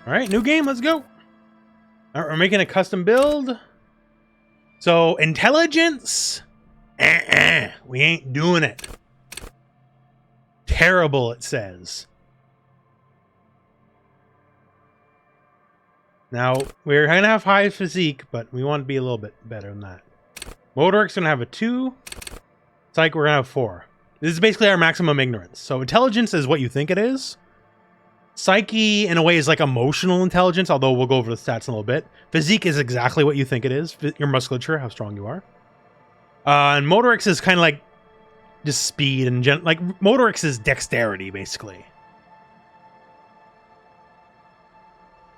All right, new game. Let's go. All right, we're making a custom build. So intelligence, we ain't doing it. Terrible, it says. Now, we're going to have high physique, but we want to be a little bit better than that. Motoric's going to have a 2. Psych, we're going to have 4. This is basically our maximum ignorance. So intelligence is what you think it is. Psyche, in a way, is like emotional intelligence, although we'll go over the stats in a little bit. Physique is exactly what you think it is. Your musculature, how strong you are. And Motorix is kind of like just speed and like Motorix is dexterity, basically.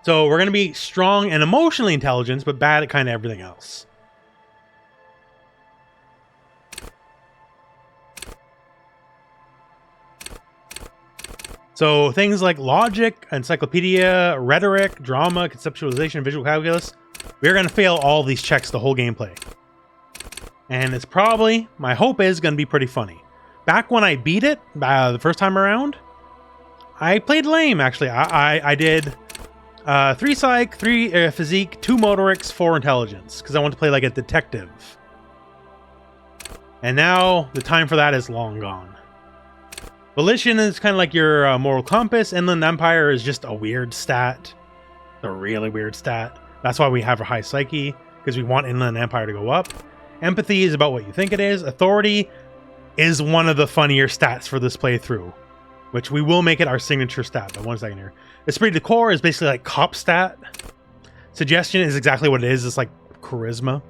So we're going to be strong and emotionally intelligent, but bad at kind of everything else. So things like logic, encyclopedia, rhetoric, drama, conceptualization, visual calculus, we're going to fail all these checks the whole gameplay. And it's probably, my hope is, going to be pretty funny. Back when I beat it, the first time around, I played lame, actually. I did 3 psych, 3 physique, 2 motorics, 4 intelligence, because I want to play like a detective. And now, the time for that is long gone. Volition is kind of like your moral compass. Inland Empire is just a weird stat. A really weird stat. That's why we have a high psyche, because we want Inland Empire to go up. Empathy is about what you think it is. Authority is one of the funnier stats for this playthrough, which we will make it our signature stat. But 1 second here. Esprit de Corps is basically like cop stat. Suggestion is exactly what it is. It's like charisma.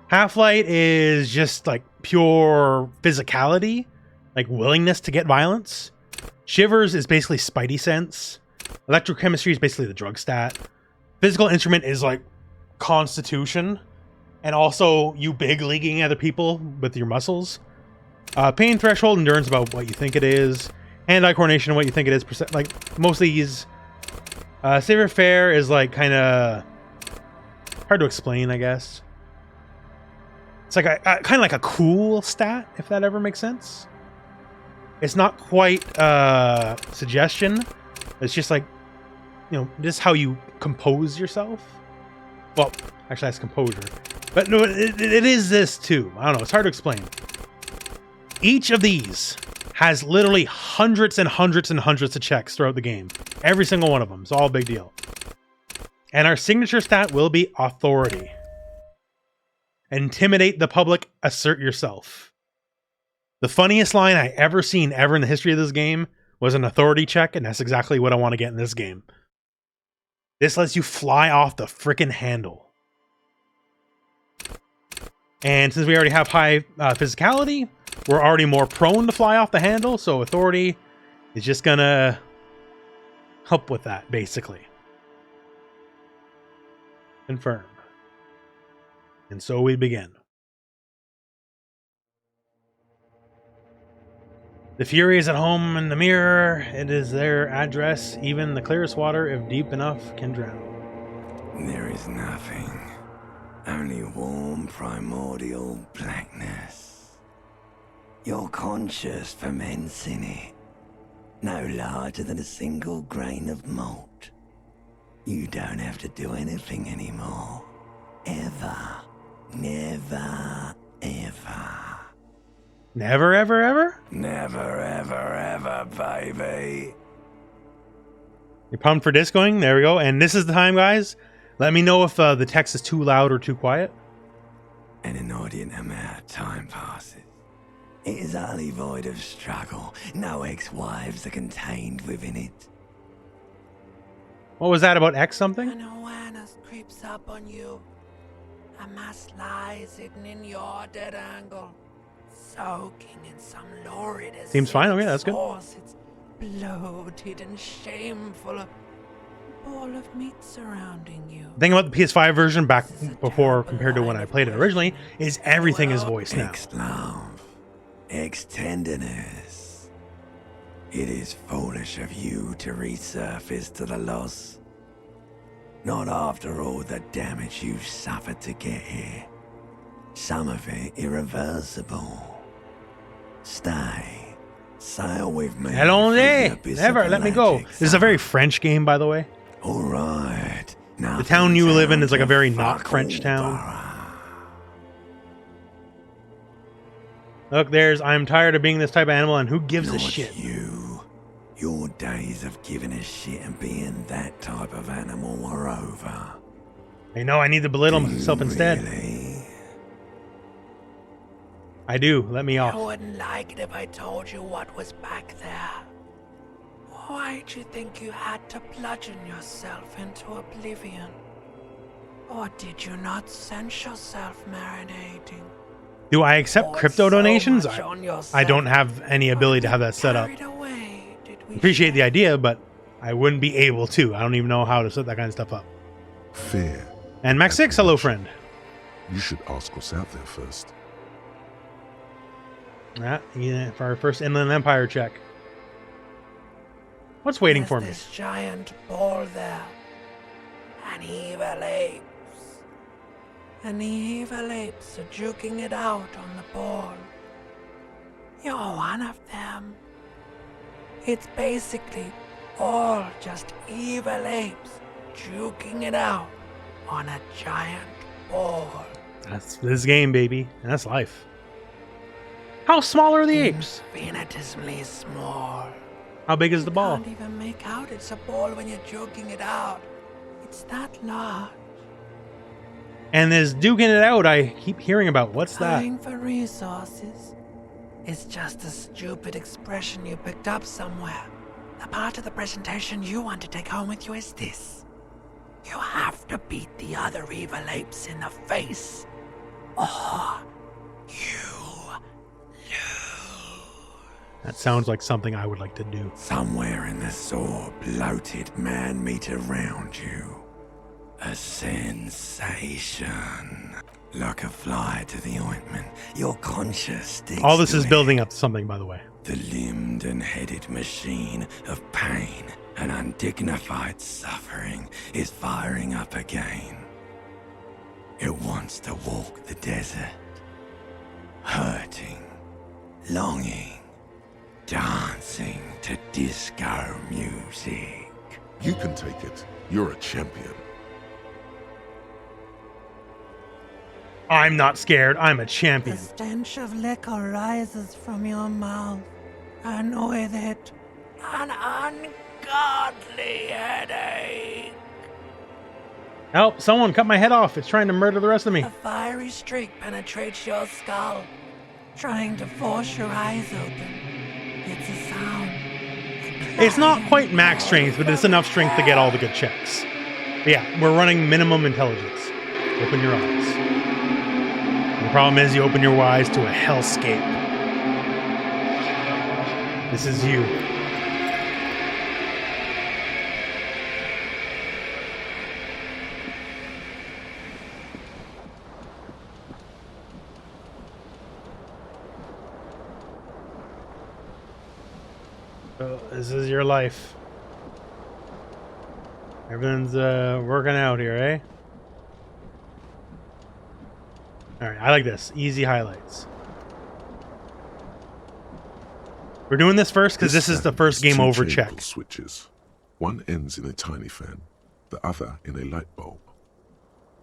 Half-light is just like pure physicality. Like willingness to get violence. Shivers is basically spidey sense. Electrochemistry is basically the drug stat. Physical instrument is like constitution. And also you big leaguing other people with your muscles. Pain threshold, endurance about what you think it is. Hand-eye coordination, what you think it is. Like most of these. Savior Fair is like kind of hard to explain, I guess. It's like a kind of like a cool stat, if that ever makes sense. It's not quite suggestion. It's just like, you know, just how you compose yourself. Well, actually that's composure. But no, it is this too. I don't know. It's hard to explain. Each of these has literally hundreds and hundreds and hundreds of checks throughout the game. Every single one of them. It's all a big deal. And our signature stat will be authority. Intimidate the public. Assert yourself. The funniest line I ever seen in the history of this game was an authority check, and that's exactly what I want to get in this game. This lets you fly off the frickin' handle. And since we already have high physicality, we're already more prone to fly off the handle, so authority is just gonna help with that, basically. Confirm. And so we begin. The Fury is at home in the mirror. It is their address. Even the clearest water, if deep enough, can drown. There is nothing. Only warm, primordial blackness. Your conscious ferments in it. No larger than a single grain of malt. You don't have to do anything anymore. Ever. Never, ever. Never, ever, ever? Never, ever, ever, baby. You're pumped for discoing? There we go. And this is the time, guys. Let me know if the text is too loud or too quiet. An inordinate amount of time passes. It is utterly void of struggle. No ex-wives are contained within it. What was that about X something? An awareness creeps up on you. A mass lies hidden in your dead angle. Soaking in some lurid Seems fine. Okay, that's good. sauce. It's bloated and shameful. A ball of meat surrounding you. The thing about the PS5 version back before compared to when I played it originally is everything is voiced now. Ex-love. Ex-tenderness. It is foolish of you to resurface to the loss. Not after all the damage you've suffered to get here. Some of it irreversible. Stay. Sail with me. Allons-y! Never let me go. This is a very French game, by the way. All right. Now The town you live in is like a very not French town. Look, I'm tired of being this type of animal, and who gives a shit? You. Your days of giving a shit and being that type of animal are over. I know I need to belittle myself instead. Really? I do. Let me You off. wouldn't like it if I told you what was back there. Why'd you think you had to bludgeon yourself into oblivion? Or did you not sense yourself marinating? Do I accept Poured crypto so donations? much on yourself, I don't have any ability to have that set up. carried away, did we, Appreciate the Chef? idea, but I wouldn't be able to. I don't even know how to set that kind of stuff up. Fear. And Max 6, hello friend. You should ask what's out there first. Yeah, for our first Inland Empire check. What's waiting There's for me? this giant ball there. An evil apes. And the evil apes are juking it out on the ball. You're one of them. It's basically all just evil apes juking it out on a giant ball. That's this game, baby. That's life. How small are the apes? Infinitesimally small. How big is the ball? Can't even make out it's a ball when you're joking it out. It's that large. And there's duking it out I keep hearing about. What's that? Dying for resources. It's just a stupid expression you picked up somewhere. The part of the presentation you want to take home with you is this. You have to beat the other evil apes in the face. Or you lose. That sounds like something I would like to do. Somewhere in the sore, bloated man meet around you. A sensation. Like a fly to the ointment, your conscience sticks All this to is it. building up to something, by the way. The limbed and headed machine of pain and undignified suffering is firing up again. It wants to walk the desert, hurting, longing, dancing to disco music. You can take it. You're a champion. I'm not scared. I'm a The champion. stench of liquor rises from your mouth, and with it, an ungodly headache. Help! Someone cut my head off. It's trying to murder the rest of me. A fiery streak penetrates your skull, trying to force your eyes open. It's a sound. It's not quite max strength, but it's enough strength to get all the good checks. But yeah, we're running minimum intelligence. Open your eyes. The problem is you open your eyes to a hellscape. This is you. So this is your life. Everything's working out here, eh? Alright, I like this. Easy highlights. We're doing this first because this is the first game over check. Switches. One ends in a tiny fan, the other in a light bulb.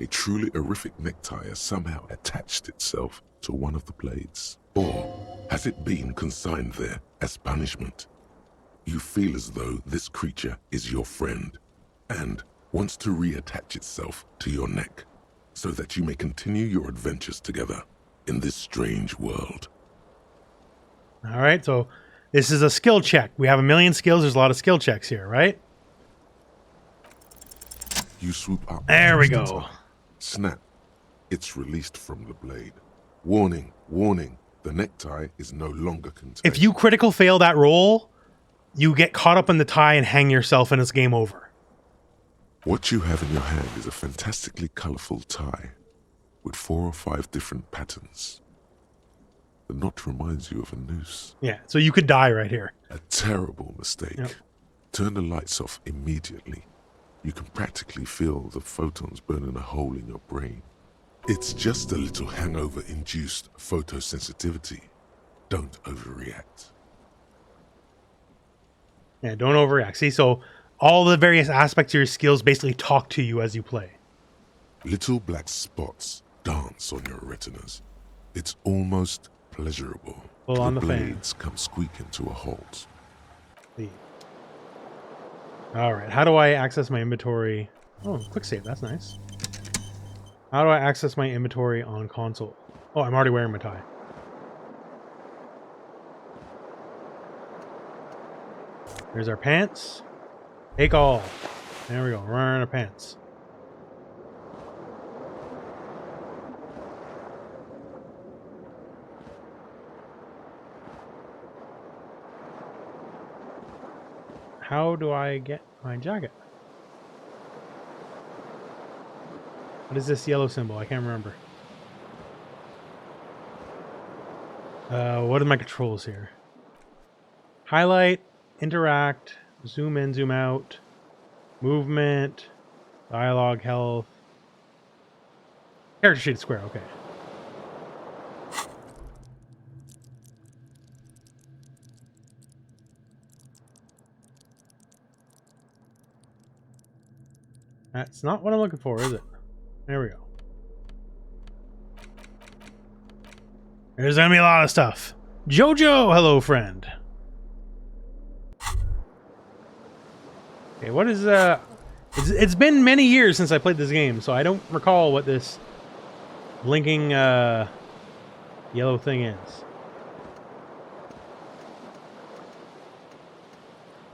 A truly horrific necktie has somehow attached itself to one of the blades. Or has it been consigned there as punishment? You feel as though this creature is your friend and wants to reattach itself to your neck so that you may continue your adventures together in this strange world. Alright, so this is a skill check. We have a million skills. There's a lot of skill checks here, right? You swoop up. There we against the go. tie. Snap. It's released from the blade. Warning, warning. The necktie is no longer contained. If you critical fail that roll, you get caught up in the tie and hang yourself and it's game over. What you have in your hand is a fantastically colorful tie with 4 or 5 different patterns. The knot reminds you of a noose. Yeah, so you could die right here. A terrible mistake. Yep. Turn the lights off immediately. You can practically feel the photons burning a hole in your brain. It's just a little hangover-induced photosensitivity. Don't overreact. Yeah, don't overreact. See, so all the various aspects of your skills basically talk to you as you play. Little black spots dance on your retinas. It's almost pleasurable. Pull on the fan. blades come squeaking to a halt. Leave. All right, how do I access my inventory? Oh, quick save, that's nice. How do I access my inventory on console? Oh, I'm already wearing my tie. There's our pants. Take all. There we go, we're wearing our pants. How do I get my jacket? What is this yellow symbol? I can't remember. What are my controls here? Highlight, interact, zoom in, zoom out, movement, dialogue, health. Character sheet square, okay. That's not what I'm looking for, is it? There we go. There's gonna be a lot of stuff. Jojo, hello friend. Okay, what is it's been many years since I played this game, so I don't recall what this blinking yellow thing is.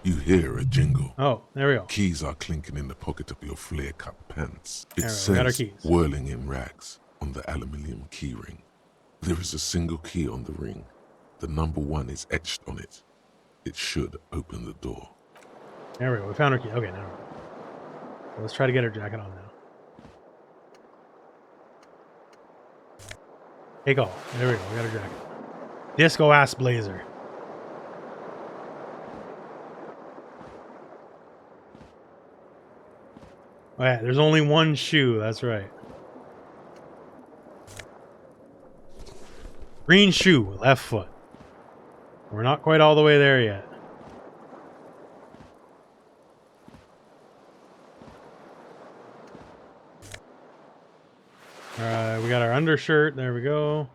You hear a jingle. Oh, there we go. Keys are clinking in the pocket of your flare-cut pants. It There we go, we got our says, keys. whirling in rags, on the aluminium keyring. There is a single key on the ring. The number 1 is etched on it. It should open the door. There we go. We found our key. Okay, now let's try to get our jacket on now. Take all. There we go. We got our jacket. Disco ass blazer. Oh yeah, there's only one shoe. That's right. Green shoe, left foot. We're not quite all the way there yet. We got our undershirt. There we go.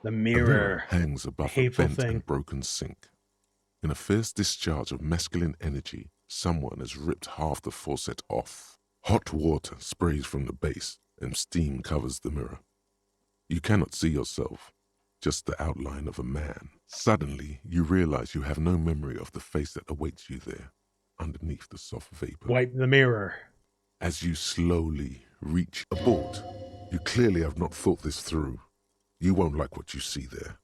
The A mirror. hangs above a Hateful bent thing. and broken sink. In a fierce discharge of masculine energy, someone has ripped half the faucet off. Hot water sprays from the base, and steam covers the mirror. You cannot see yourself, just the outline of a man. Suddenly, you realize you have no memory of the face that awaits you there, underneath the soft vapor. Wipe the mirror. As you slowly reach abort, you clearly have not thought this through. You won't like what you see there,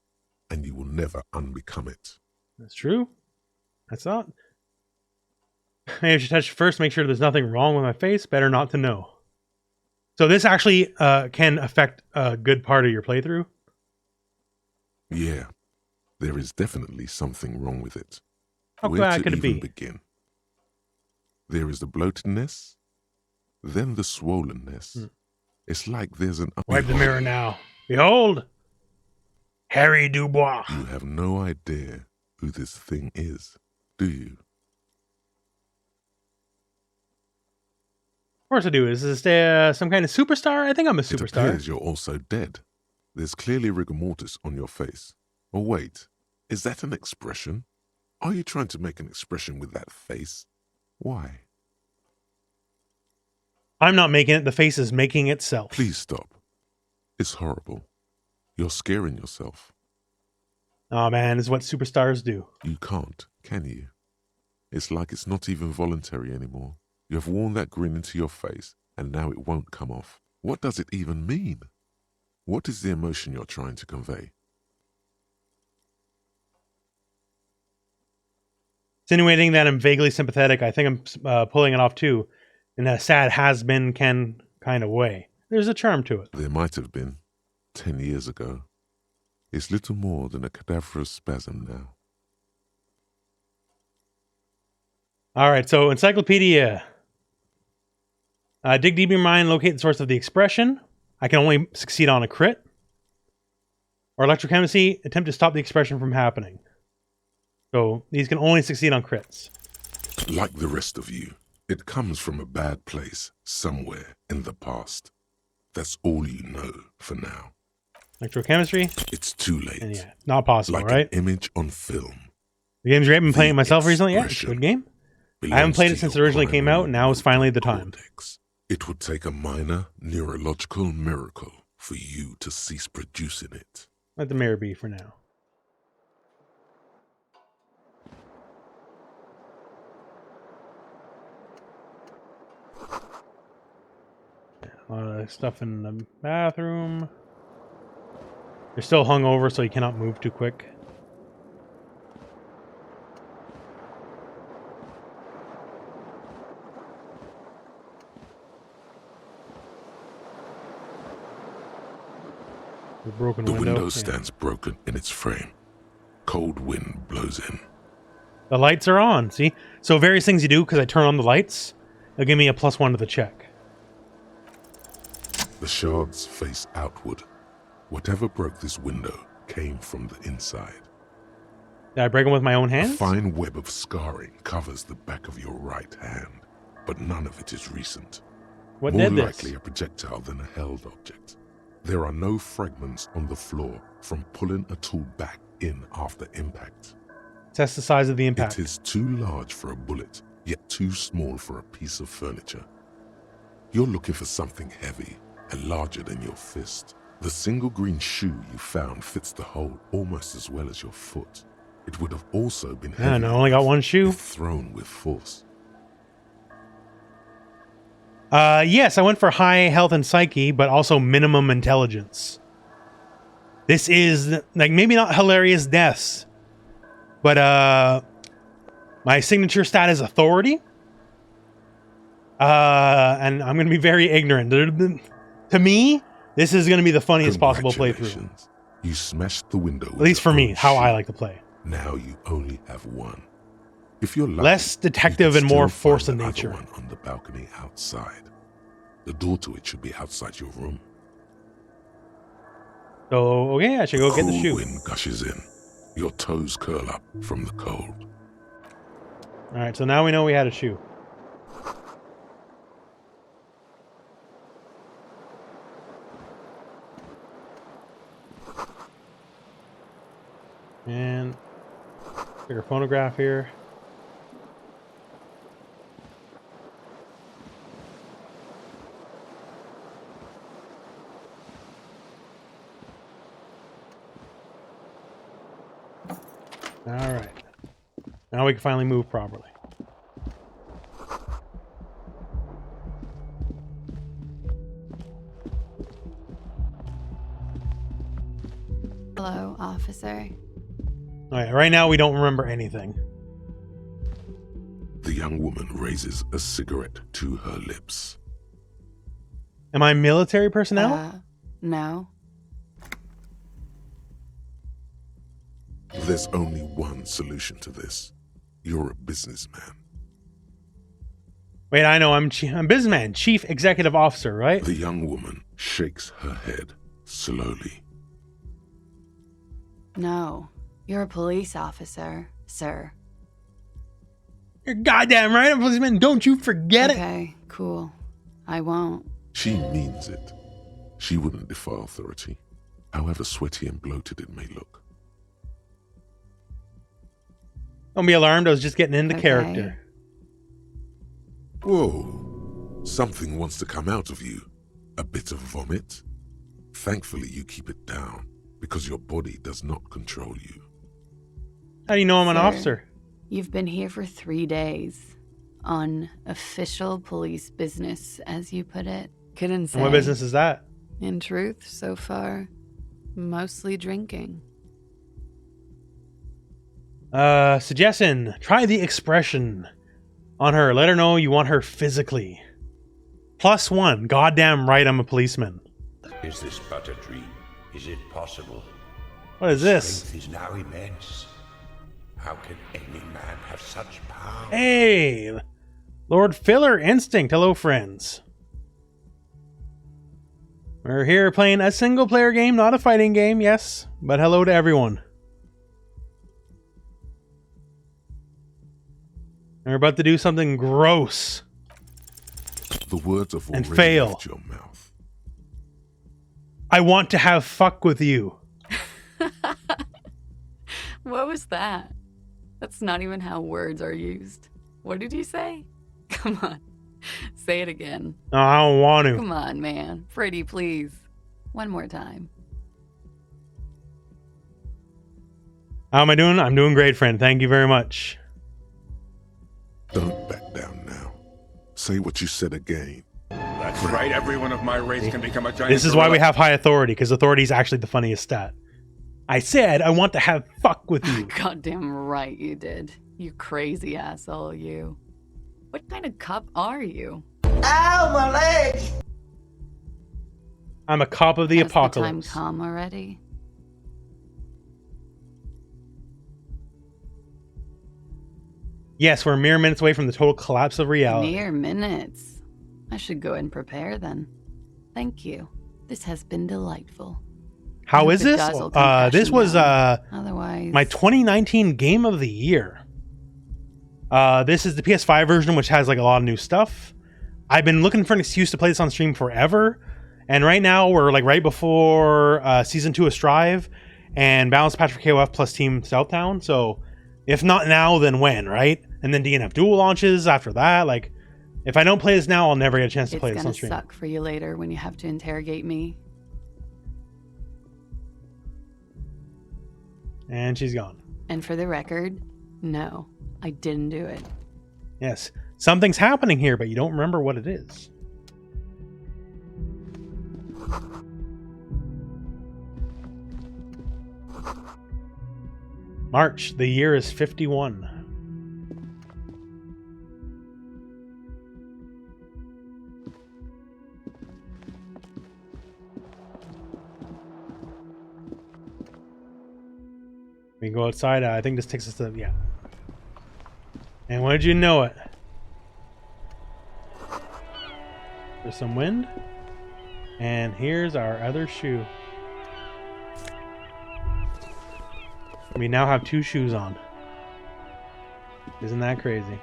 and you will never unbecome it. That's true. That's not. Maybe I should touch first, make sure there's nothing wrong with my face. Better not to know. So this actually can affect a good part of your playthrough. Yeah, there is definitely something wrong with it. How Where bad to could it even be? begin? There is the bloatedness, then the swollenness. It's like there's an Wipe the mirror now. Behold, Harry Dubois. You have no idea who this thing is, do you? Of course I do. Is this some kind of superstar? I think I'm a It superstar. appears you're also dead. There's clearly rigor mortis on your face. Or wait, is that an expression? Are you trying to make an expression with that face? Why? I'm not making it. The face is making itself. Please stop. It's horrible. You're scaring yourself. Oh man, it's what superstars do. You can't, can you? It's like it's not even voluntary anymore. You have worn that grin into your face, and now it won't come off. What does it even mean? What is the emotion you're trying to convey? Insinuating that I'm vaguely sympathetic. I think I'm pulling it off too, in a sad has-been Ken kind of way. There's a charm to it. There might have been, 10 years ago. It's little more than a cadaverous spasm now. All right, so encyclopedia. Dig deep in your mind, locate the source of the expression. I can only succeed on a crit. Or electrochemistry, attempt to stop the expression from happening. So these can only succeed on crits. Like the rest of you, it comes from a bad place somewhere in the past. That's all you know for now. Electrochemistry. It's too late. And yeah, not possible, like right? an image on film. The game's great. I've been The playing it myself recently. Yeah, it's a expression good game. I haven't belongs played to it since it your originally came out. Now is finally the time. cortex. It would take a minor neurological miracle for you to cease producing it. Let the mirror be for now. A lot of stuff in the bathroom. You're still hungover, so you cannot move too quick. The broken The window yeah. stands broken in its frame. Cold wind blows in. The lights are on, see? So various things you do, because I turn on the lights, it'll give me a +1 to the check. The shards face outward. Whatever broke this window came from the inside. Did I break them with my own A hands? fine web of scarring covers the back of your right hand, but none of it is recent. What More did this? likely a projectile than a held object. There are no fragments on the floor from pulling a tool back in after impact. Test the size of the impact. It is too large for a bullet, yet too small for a piece of furniture. You're looking for something heavy and larger than your fist. The single green shoe you found fits the hole almost as well as your foot. It would have also been heavy And I only got one shoe. if thrown with force. Yes, I went for high health and psyche, but also minimum intelligence. This is, like, maybe not hilarious deaths, but my signature stat is authority. And I'm going to be very ignorant. To me, this is going to be the funniest possible playthrough. Congratulations. You smashed the window. At least for me, how I like to play. Now you only have one. If you're lucky, Less detective you can and more still force find in the other nature. one on the balcony outside. The door to it should be outside your room. So, okay, I should go get the Cool shoe. wind gushes in. Your toes curl up from the cold. All right, so now we know we had a shoe. And bigger phonograph here. All right. Now we can finally move properly. Hello, officer. All right, right now we don't remember anything. The young woman raises a cigarette to her lips. Am I military personnel? No. There's only one solution to this. You're a businessman. Wait, I know. I'm businessman, chief executive officer, right? The young woman shakes her head slowly. No. You're a police officer, sir. You're goddamn right, I'm a policeman. Don't you forget it. Okay, cool. I won't. She means it. She wouldn't defy authority, however sweaty and bloated it may look. Don't be alarmed. I was just getting into Okay. character. Whoa. Something wants to come out of you. A bit of vomit. Thankfully, you keep it down because your body does not control you. How do you know I'm an Sir, officer? You've been here for 3 days. On official police business, as you put it. Couldn't say. And what business is that? In truth, so far, mostly drinking. Suggestion. Try the expression on her. Let her know you want her physically. +1. Goddamn right, I'm a policeman. Is this but a dream? Is it possible? What is this? Strength is now immense. How can any man have such power? Hey! Lord Filler Instinct. Hello, friends. We're here playing a single player game, not a fighting game, yes. But hello to everyone. We're about to do something gross. The words have And already fail. left your mouth. I want to have fuck with you. What was that? That's not even how words are used. What did you say? Come on. Say it again. No, I don't want to. Come on, man. Freddy, please. One more time. How am I doing? I'm doing great, friend. Thank you very much. Don't back down now. Say what you said again. That's right. Everyone of my race can become a giant. This is why we gorilla. have high authority, because authority is actually the funniest stat. I said I want to have fuck with you. Goddamn right you did. You crazy asshole, you. What kind of cop are you? Ow, my leg! I'm a cop of the Has apocalypse. the time come already? Yes, we're mere minutes away from the total collapse of reality. Mere minutes. I should go and prepare then. Thank you. This has been delightful. How I is hope it this? dazzle concussion This was down. Otherwise, my 2019 game of the year. This is the PS5 version, which has like a lot of new stuff. I've been looking for an excuse to play this on stream forever, and right now we're like right before season 2 of Strive and Balance Patch for KOF plus Team Southtown. So if not now, then when, right? And then DNF Duel launches after that. Like, if I don't play this now, I'll never get a chance to it's play this on gonna stream. suck for you later when you have to interrogate me. And she's gone. And for the record, no, I didn't do it. Yes, something's happening here, but you don't remember what it is. March, the year is 51. We can go outside. I think this takes us to, yeah. And what did you know it? There's some wind. And here's our other shoe. We now have 2 shoes on. Isn't that crazy?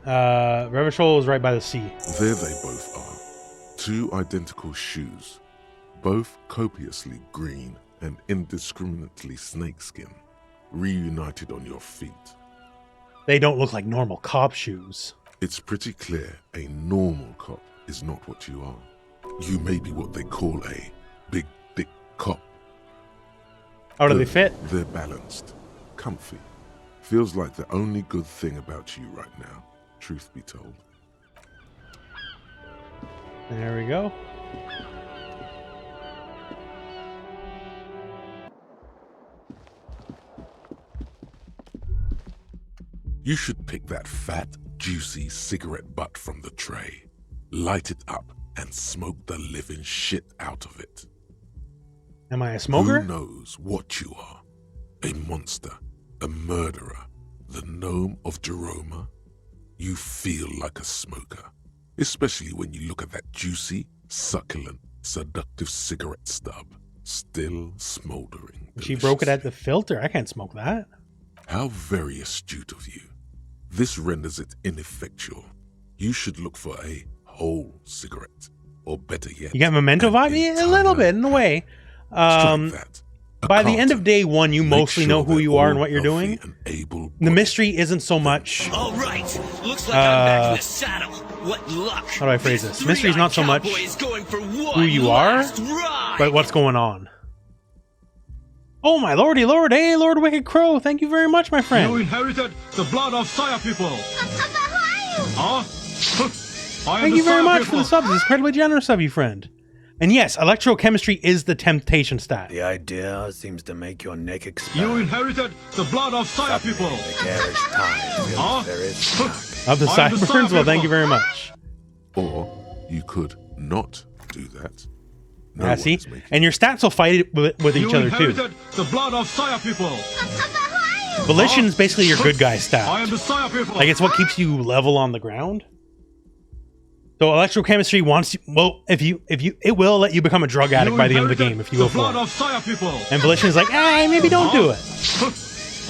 Revachol is right by the sea. There they both are. 2 identical shoes. Both copiously green and indiscriminately snakeskin. Reunited on your feet. They don't look like normal cop shoes. It's pretty clear a normal cop is not what you are. You may be what they call a big dick cop. How do they fit? They're balanced, comfy. Feels like the only good thing about you right now, truth be told. There we go. You should pick that fat, juicy cigarette butt from the tray, light it up, and smoke the living shit out of it. Am I a smoker? Who knows what you are? A monster, a murderer, the gnome of Jeroma? You feel like a smoker, especially when you look at that juicy, succulent, seductive cigarette stub, still smoldering. She broke it deliciously. at the filter. I can't smoke that. How very astute of you. This renders it ineffectual. You should look for a whole cigarette, or better yet, You got memento an vibe? Yeah, a little entire bit, in a way. Strike that. A By the end of carton. day 1, you Make mostly know sure who they're you are and all what you're healthy doing. and able The mystery isn't so much. All right, looks like I'm back in the saddle. What luck! How do I phrase this? Mystery's not so much who who you are, but what's going on. Oh my lordy lord, hey Lord Wicked Crow, thank you very much, my You friend. inherited the blood of Saya people. Huh? I am Thank the you very Saya much for people. the subs. It's incredibly generous of you, friend. And yes, electrochemistry is the temptation stat. The idea seems to make your neck You expand. inherited the blood of Saya people. The garish tide feels Huh? very stuck. Of the I am the sideburns, well, thank people. you very much. Or you could not do that. No Yeah, one see? is making And your stats will fight it with You each other too. inherited the blood of Saya people. Volition's basically your good guy I am stat. the Saya people. Like, it's what keeps you level on the ground. So electrochemistry wants you, well, it will let you become a drug addict by the end of the game if you go for blood it. of Saya people. And Volition is like, maybe don't do it.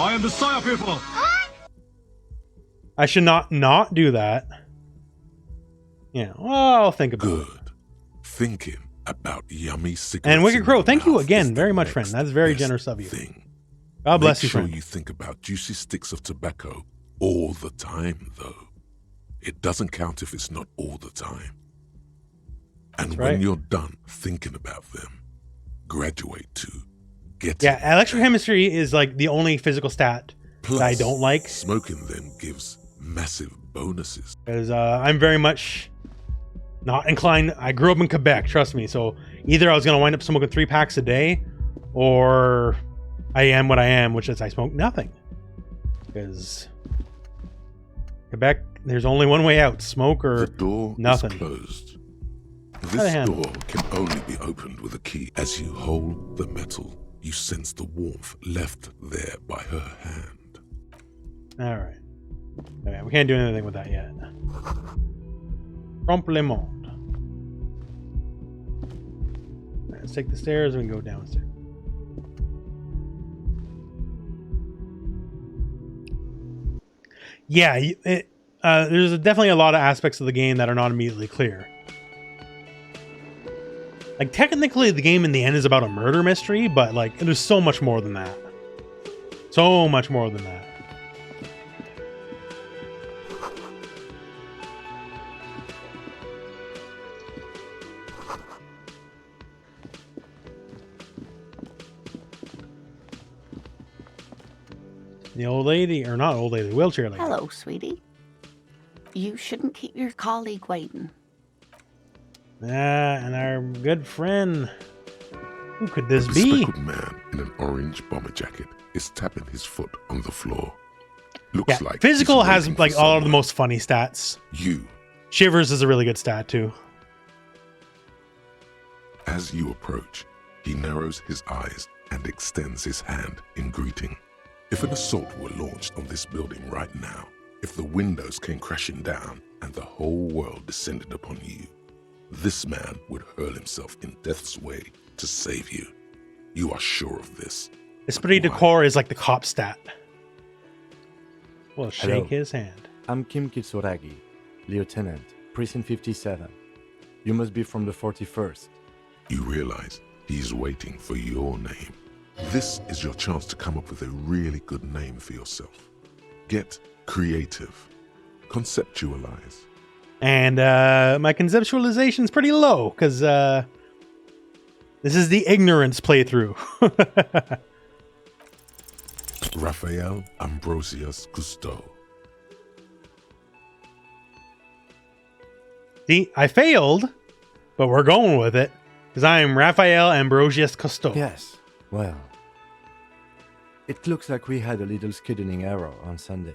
I am the Saya people. I should not do that. Yeah, well, I'll think about it. Good. Thinking about yummy cigarettes. And Wicked in Crow, your thank you mouth again is the very much, friend. next That's very best generous of you. thing. God bless you, Make sure friend. you think about juicy sticks of tobacco all the time, though. It doesn't count if it's not all the time. And That's when right. you're done thinking about them, graduate to get. Yeah, electrochemistry is like the only physical stat that I don't like. Smoking them gives massive bonuses. Because I'm very much not inclined. I grew up in Quebec, trust me. So either I was going to wind up smoking 3 packs a day, or I am what I am, which is I smoke nothing. Because Quebec, there's only one way out: smoke or The door nothing. is closed. the This handle. door can only be opened with a key. As you hold the metal, you sense the warmth left there by her hand. All right. Okay, we can't do anything with that yet. Rooflemonger. Let's take the stairs and we can go downstairs. Yeah, there's definitely a lot of aspects of the game that are not immediately clear. Like, technically, the game in the end is about a murder mystery, but, like, there's so much more than that. So much more than that. The old lady, or not old lady, wheelchair lady. Hello, sweetie. You shouldn't keep your colleague waiting. And our good friend. Who could this A be? bespectacled man in an orange bomber jacket is tapping his foot on the floor. Looks Yeah, like physical he's has waiting like for all of the someone. most funny stats. You. Shivers is a really good stat too. As you approach, he narrows his eyes and extends his hand in greeting. If an assault were launched on this building right now, if the windows came crashing down and the whole world descended upon you, this man would hurl himself in death's way to save you. You are sure of this. Esprit de Why? corps is like the cop stat. We'll shake Hello. his hand. I'm Kim Kitsuragi, Lieutenant, Precinct 57. You must be from the 41st. You realize he's waiting for your name. This is your chance to come up with a really good name for yourself. Get creative. Conceptualize. And my conceptualization's pretty low, because this is the ignorance playthrough. Raphael Ambrosius Cousteau. See, I failed, but we're going with it, because I am Raphael Ambrosius Cousteau. Yes, well. It looks like we had a little scheduling error on Sunday.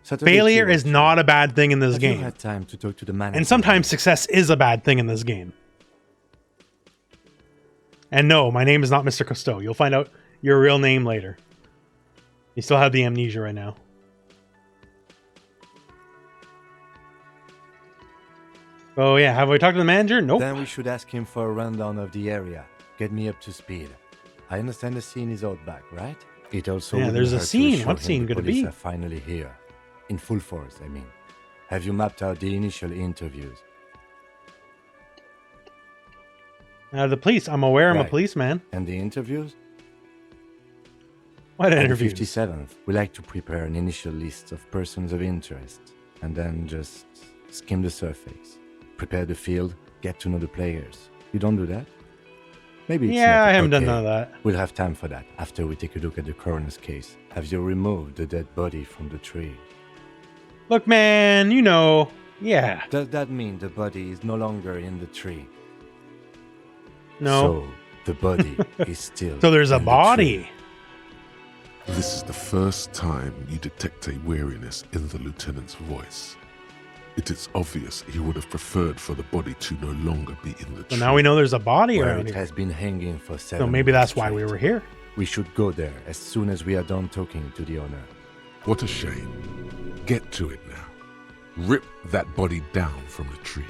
Saturday Failure too, is actually. not a bad thing in this Have you game. had time to talk to the manager? And sometimes success is a bad thing in this game. And no, my name is not Mr. Cousteau. You'll find out your real name later. You still have the amnesia right now. Oh yeah, have we talked to the manager? Nope. Then we should ask him for a rundown of the area. Get me up to speed. I understand the scene is out back, right? It also Yeah, wouldn't there's a hurt to scene. assure What him scene the could it police be? are finally here. In full force, I mean. Have you mapped out the initial interviews? The police. I'm aware I'm a Right. policeman. And the interviews? What At the interviews? 57th, we like to prepare an initial list of persons of interest and then just skim the surface. Prepare the field, get to know the players. You don't do that? Maybe it's Yeah, not. I haven't done Okay, none of that. We'll have time for that after we take a look at the coroner's case. Have you removed the dead body from the tree? Look, man, you know. Yeah. Does that mean the body is no longer in the tree? No. So the body is still. So there's a in the body. tree. This is the first time you detect a weariness in the lieutenant's voice. It is obvious he would have preferred for the body to no longer be in the So tree. now we know there's a body Where around it here. has been hanging for 7 So maybe weeks that's why we straight. were here. We should go there as soon as we are done talking to the owner. What a shame. Get to it now. Rip that body down from the tree.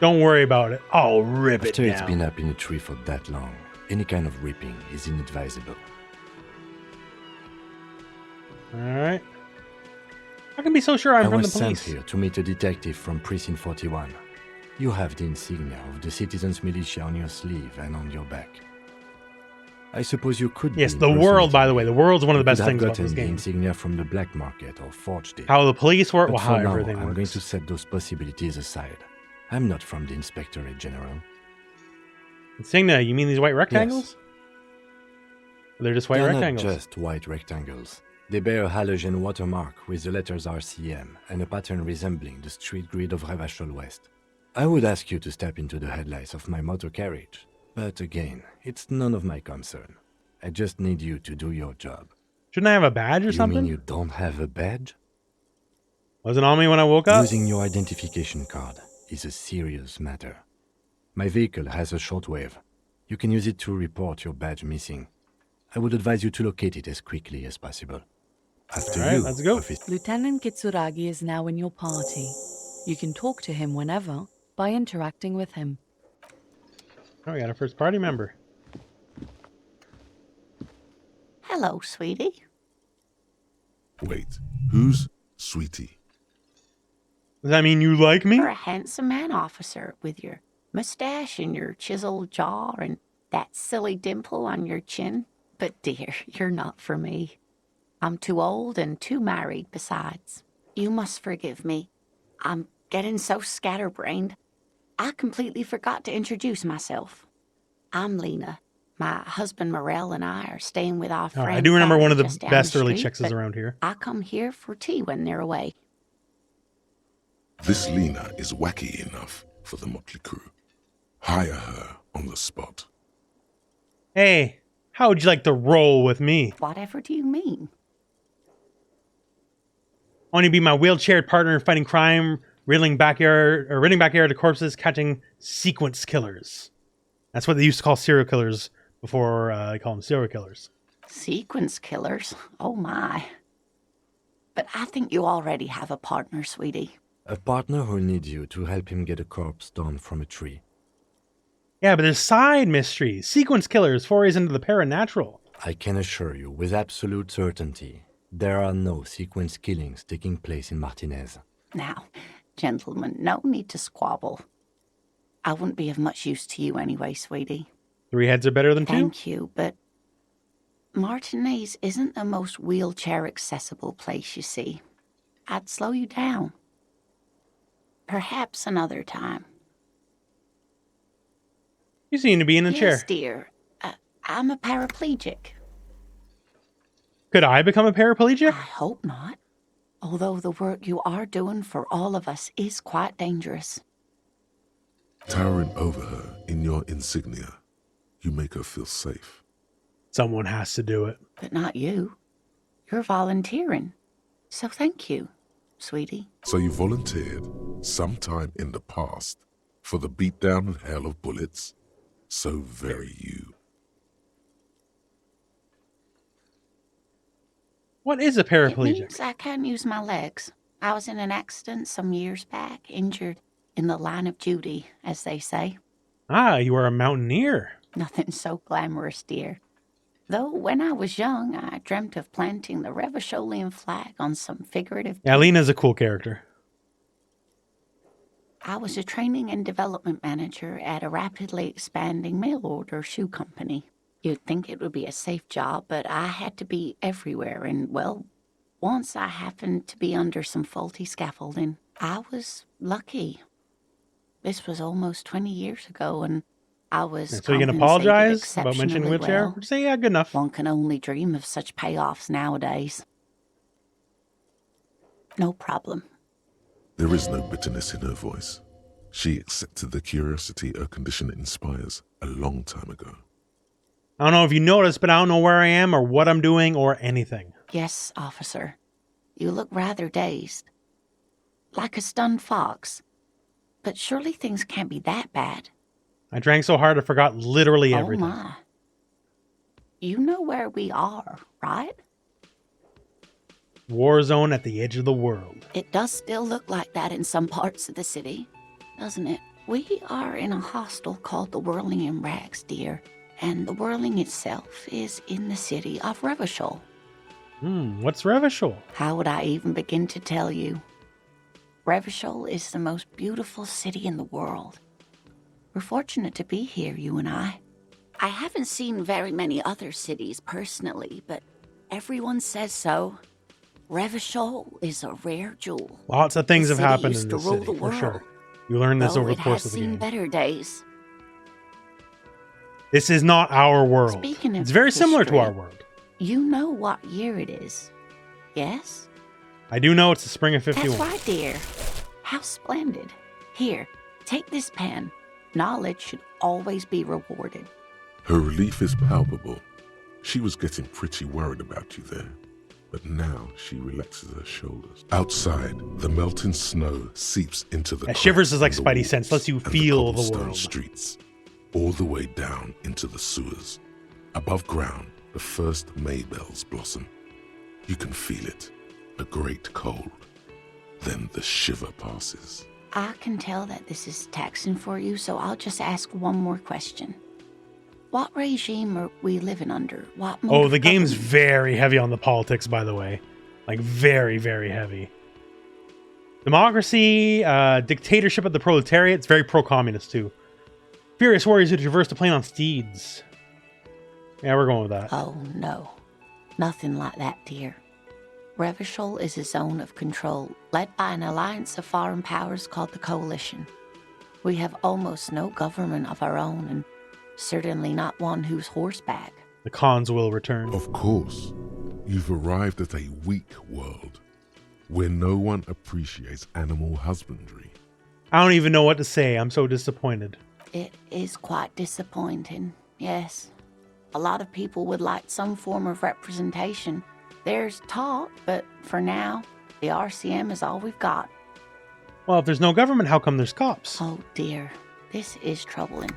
Don't worry about it. I'll rip After it it's down. been up in a tree for that long, any kind of ripping is inadvisable. Alright. How can be so sure I'm I from was the sent police? here to meet a detective from Precinct 41. You have the insignia of the Citizens Militia on your sleeve and on your back. I suppose you could Yes, be the world, by the way. The world's one of the You best could have things about gotten this the game. insignia from the black market or forged it. How the police work, But well, for how now, everything I'm works. going to set those possibilities aside. I'm not from the Inspectorate General. Insignia, you mean these white rectangles? They're just white They're rectangles. not just white rectangles. They bear a halogen watermark with the letters RCM and a pattern resembling the street grid of Revachol West. I would ask you to step into the headlights of my motor carriage, but again, it's none of my concern. I just need you to do your job. Shouldn't I have a badge or You something? mean you don't have a badge? Wasn't on me when I woke up? Losing your identification card is a serious matter. My vehicle has a shortwave. You can use it to report your badge missing. I would advise you to locate it as quickly as possible. After All right, you, let's go. Lieutenant Kitsuragi is now in your party. You can talk to him whenever by interacting with him. Oh, we got a first party member. Hello, sweetie. Wait, who's Sweetie? Does that mean you like me? You're a handsome man, officer, with your mustache and your chiseled jaw and that silly dimple on your chin. But dear, you're not for me. I'm too old and too married besides. You must forgive me. I'm getting so scatterbrained. I completely forgot to introduce myself. I'm Lena. My husband Morel and I are staying with our friend. I do remember one of the just down best the early street, chicks but around here. I come here for tea when they're away. This Lena is wacky enough for the motley crew. Hire her on the spot. Hey, how would you like to roll with me? Whatever do you mean? I want you to be my wheelchaired partner in fighting crime, ridding backyard to corpses, catching sequence killers. That's what they used to call serial killers before they call them serial killers. Sequence killers? Oh my. But I think you already have a partner, sweetie. A partner who'll need you to help him get a corpse down from a tree. Yeah, but there's side mysteries. Sequence killers, forays into the paranatural. I can assure you with absolute certainty, there are no sequence killings taking place in Martinez. Now, gentlemen, no need to squabble. I wouldn't be of much use to you anyway, sweetie. 3 heads are better than 2? Thank you, but Martinez isn't the most wheelchair-accessible place, you see. I'd slow you down. Perhaps another time. You seem to be in a Yes, chair. dear. I'm a paraplegic. Could I become a paraplegic? I hope not. Although the work you are doing for all of us is quite dangerous. Towering over her in your insignia, you make her feel safe. Someone has to do it. But not you. You're volunteering. So thank you, sweetie. So you volunteered sometime in the past for the beatdown and hell of bullets? So very you. What is a It paraplegic? means I can't use my legs. I was in an accident some years back, injured in the line of duty, as they say. Ah, you are a mountaineer. Nothing so glamorous, dear. Though when I was young, I dreamt of planting the Revacholian flag on some figurative... Yeah, Lena's a cool character. I was a training and development manager at a rapidly expanding mail order shoe company. You'd think it would be a safe job, but I had to be everywhere, and, well, once I happened to be under some faulty scaffolding. I was lucky. This was almost 20 years ago, and I was So you can compensated apologize about mentioning exceptionally wheelchair? well. Or say, yeah, good enough. One can only dream of such payoffs nowadays. No problem. There is no bitterness in her voice. She accepted the curiosity her condition inspires a long time ago. I don't know if you noticed, but I don't know where I am or what I'm doing or anything. Yes, officer. You look rather dazed. Like a stunned fox. But surely things can't be that bad. I drank so hard I forgot literally everything. Oh my. You know where we are, right? War zone at the edge of the world. It does still look like that in some parts of the city, doesn't it? We are in a hostel called the Whirling in Rags, dear. And the Whirling itself is in the city of Revachol. What's Revachol? How would I even begin to tell you? Revachol is the most beautiful city in the world. We're fortunate to be here, you and I. I haven't seen very many other cities personally, but everyone says so. Revachol is a rare jewel. Lots of things The have city happened used in to this rule city, the for sure. world, You learn this though over the it course has of the seen game. better days. This is not our world. Speaking of It's very similar to history, our world. You know what year it is, yes? I do know it's the spring of That's 51. right, dear. How splendid. Here, take this pen. Knowledge should always be rewarded. Her relief is palpable. She was getting pretty worried about you there. But now she relaxes her shoulders. Outside, the melting snow seeps into the Shivers is like cracks in the Spidey walls sense, lets you and feel the cobblestone world. streets, all the way down into the sewers. Above ground, the first Maybells blossom. You can feel it, a great cold. Then the shiver passes. I can tell that this is taxing for you, so I'll just ask one more question. What regime are we living under? What mode Oh, of the game's government? very heavy on the politics, by the way. Like, very, very heavy. Democracy, dictatorship of the proletariat. It's very pro-communist, too. Furious warriors who traverse the plain on steeds. Yeah, we're going with that. Oh, no. Nothing like that, dear. Revachol is a zone of control led by an alliance of foreign powers called the Coalition. We have almost no government of our own, and certainly not one who's horseback. The cons will return. Of course, you've arrived at a weak world where no one appreciates animal husbandry. I don't even know what to say. I'm so disappointed. It is quite disappointing, yes. A lot of people would like some form of representation. There's talk, but for now, the RCM is all we've got. Well, if there's no government, how come there's cops? Oh dear, this is troubling.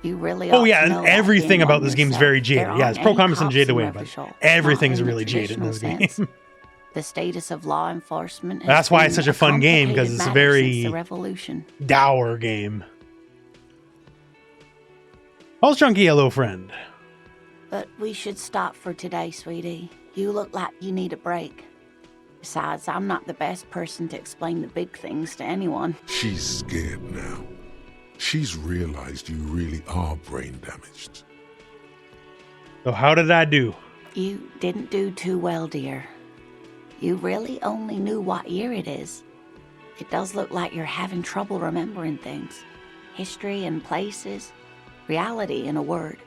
You really Oh ought yeah, to know and that everything being about on this game's yourself. very There jaded. Yeah, aren't it's pro-communist any and jaded cops away, in but Revachol, everything's not in the really jaded in this traditional game. sense. The status of law enforcement has That's why it's been such a fun game, because complicated it's a matter very since the revolution. dour game. Pulse Junkie, hello friend. But we should stop for today, sweetie. You look like you need a break. Besides, I'm not the best person to explain the big things to anyone. She's scared now. She's realized you really are brain damaged. So how did I do? You didn't do too well, dear. You really only knew what year it is. It does look like you're having trouble remembering things. History and places. Reality, in a word.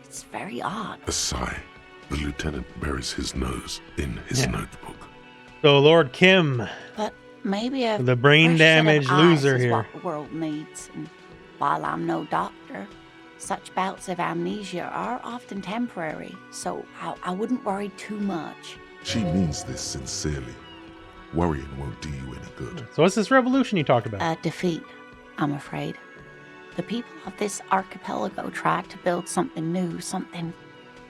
It's very odd. A sigh. The lieutenant buries his nose in his notebook. So Lord Kim, But maybe a the brain fresh set of damaged eyes loser is here. what the world needs. And while I'm no doctor, such bouts of amnesia are often temporary, so I wouldn't worry too much. She means this sincerely. Worrying won't do you any good. So what's this revolution you talked about? A defeat, I'm afraid. The people of this archipelago tried to build something new, something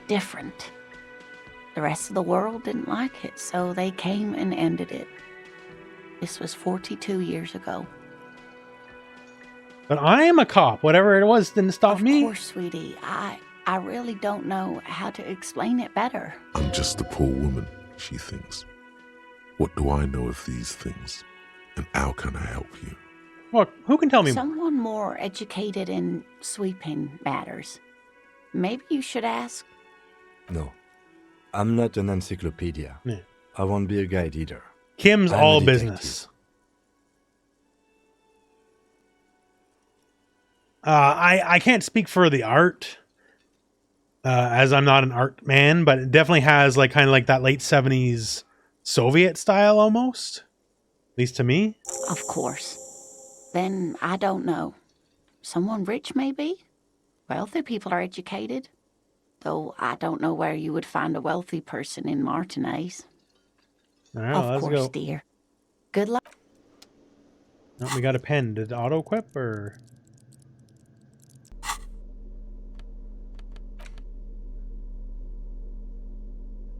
different. The rest of the world didn't like it, so they came and ended it. This was 42 years ago. But I am a cop. Whatever it was didn't stop me. Of course, sweetie. I really don't know how to explain it better. I'm just a poor woman, she thinks. What do I know of these things? And how can I help you? Well, who can tell me more? Someone more educated in sweeping matters. Maybe you should ask. No, I'm not an encyclopedia. Yeah. I won't be a guide either. Kim's I'm a all detective. business. I can't speak for the art, as I'm not an art man, but it definitely has like kind of like that late 70s Soviet style almost. At least to me. Of course. Then I don't know. Someone rich, maybe? Wealthy people are educated. Though I don't know where you would find a wealthy person in Martinez. All right, Of let's course, go. dear. Good luck. Oh, we got a pen. Did it auto equip or?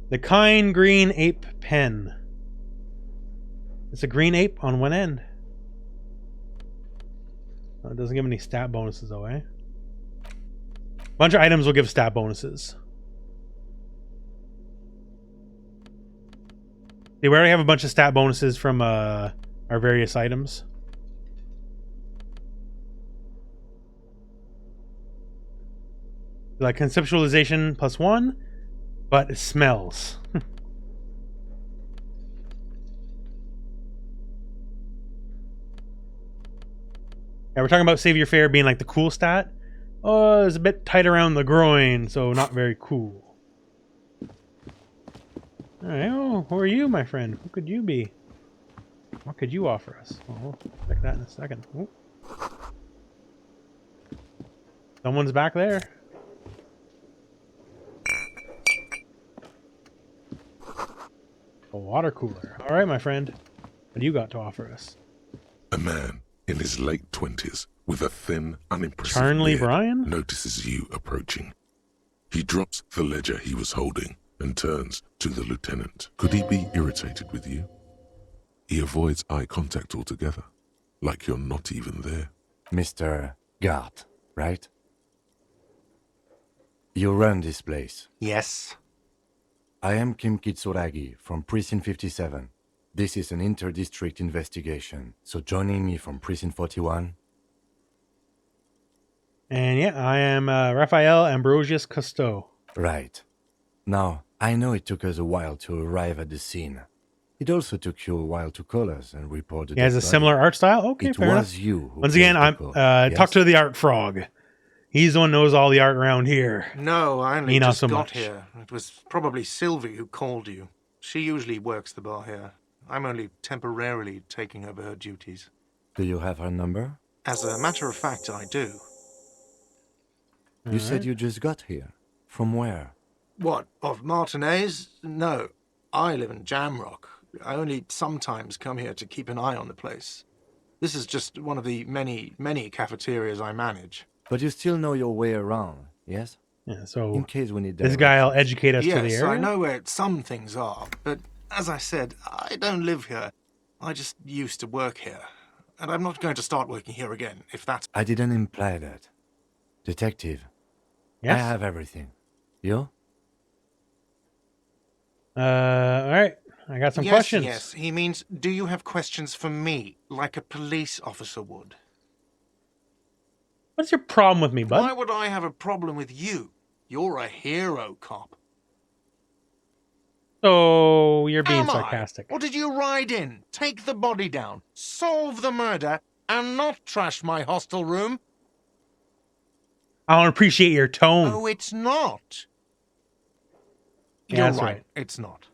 The Kind Green Ape Pen. It's a green ape on one end. It doesn't give any stat bonuses though, eh? Bunch of items will give stat bonuses. See, we already have a bunch of stat bonuses from our various items. Like conceptualization +1, but it smells. Yeah, we're talking about Save Your Fare being like the cool stat. Oh, it's a bit tight around the groin, so not very cool. Alright, oh, who are you, my friend? Who could you be? What could you offer us? Oh, we'll check that in a second. Oh. Someone's back there. A water cooler. Alright, my friend. What do you got to offer us? A man in his late 20s with a thin, unimpressive Charnley beard Bryan? notices you approaching. He drops the ledger he was holding and turns to the lieutenant. Could he be irritated with you? He avoids eye contact altogether, like you're not even there. Mr. Gart, right? You run this place. Yes. I am Kim Kitsuragi from Precinct 57. This is an inter-district investigation, so joining me from Precinct 41... And yeah, I am Raphael Ambrosius Cousteau. Right. Now, I know it took us a while to arrive at the scene. It also took you a while to call us and report the He has a dead body. similar art style? Okay, It fair was enough. you who Once again, placed I'm the call, talk yes? to the art frog. He's the one who knows all the art around here. No, I only Me not just so got much. here. It was probably Sylvie who called you. She usually works the bar here. I'm only temporarily taking over her duties. Do you have her number? As a matter of fact, I do. You said you just got here. From where? What, of Martinez? No, I live in Jamrock. I only sometimes come here to keep an eye on the place. This is just one of the many, many cafeterias I manage. But you still know your way around, yes? Yeah, so In case we need this guy will educate us to the Yes, area. I know where some things are, but as I said, I don't live here. I just used to work here. And I'm not going to start working here again, if that's... I didn't imply that. Detective, Yes? I have everything. You? Alright. I got some yes, questions. Yes, he means, do you have questions for me, like a police officer would? What's your problem with me, bud? Why would I have a problem with you? You're a hero cop. So you're being Am I? sarcastic. Or did you ride in, take the body down, solve the murder, and not trash my hostel room? I don't appreciate your tone. Oh, it's not. Yeah, You're that's right. It's not.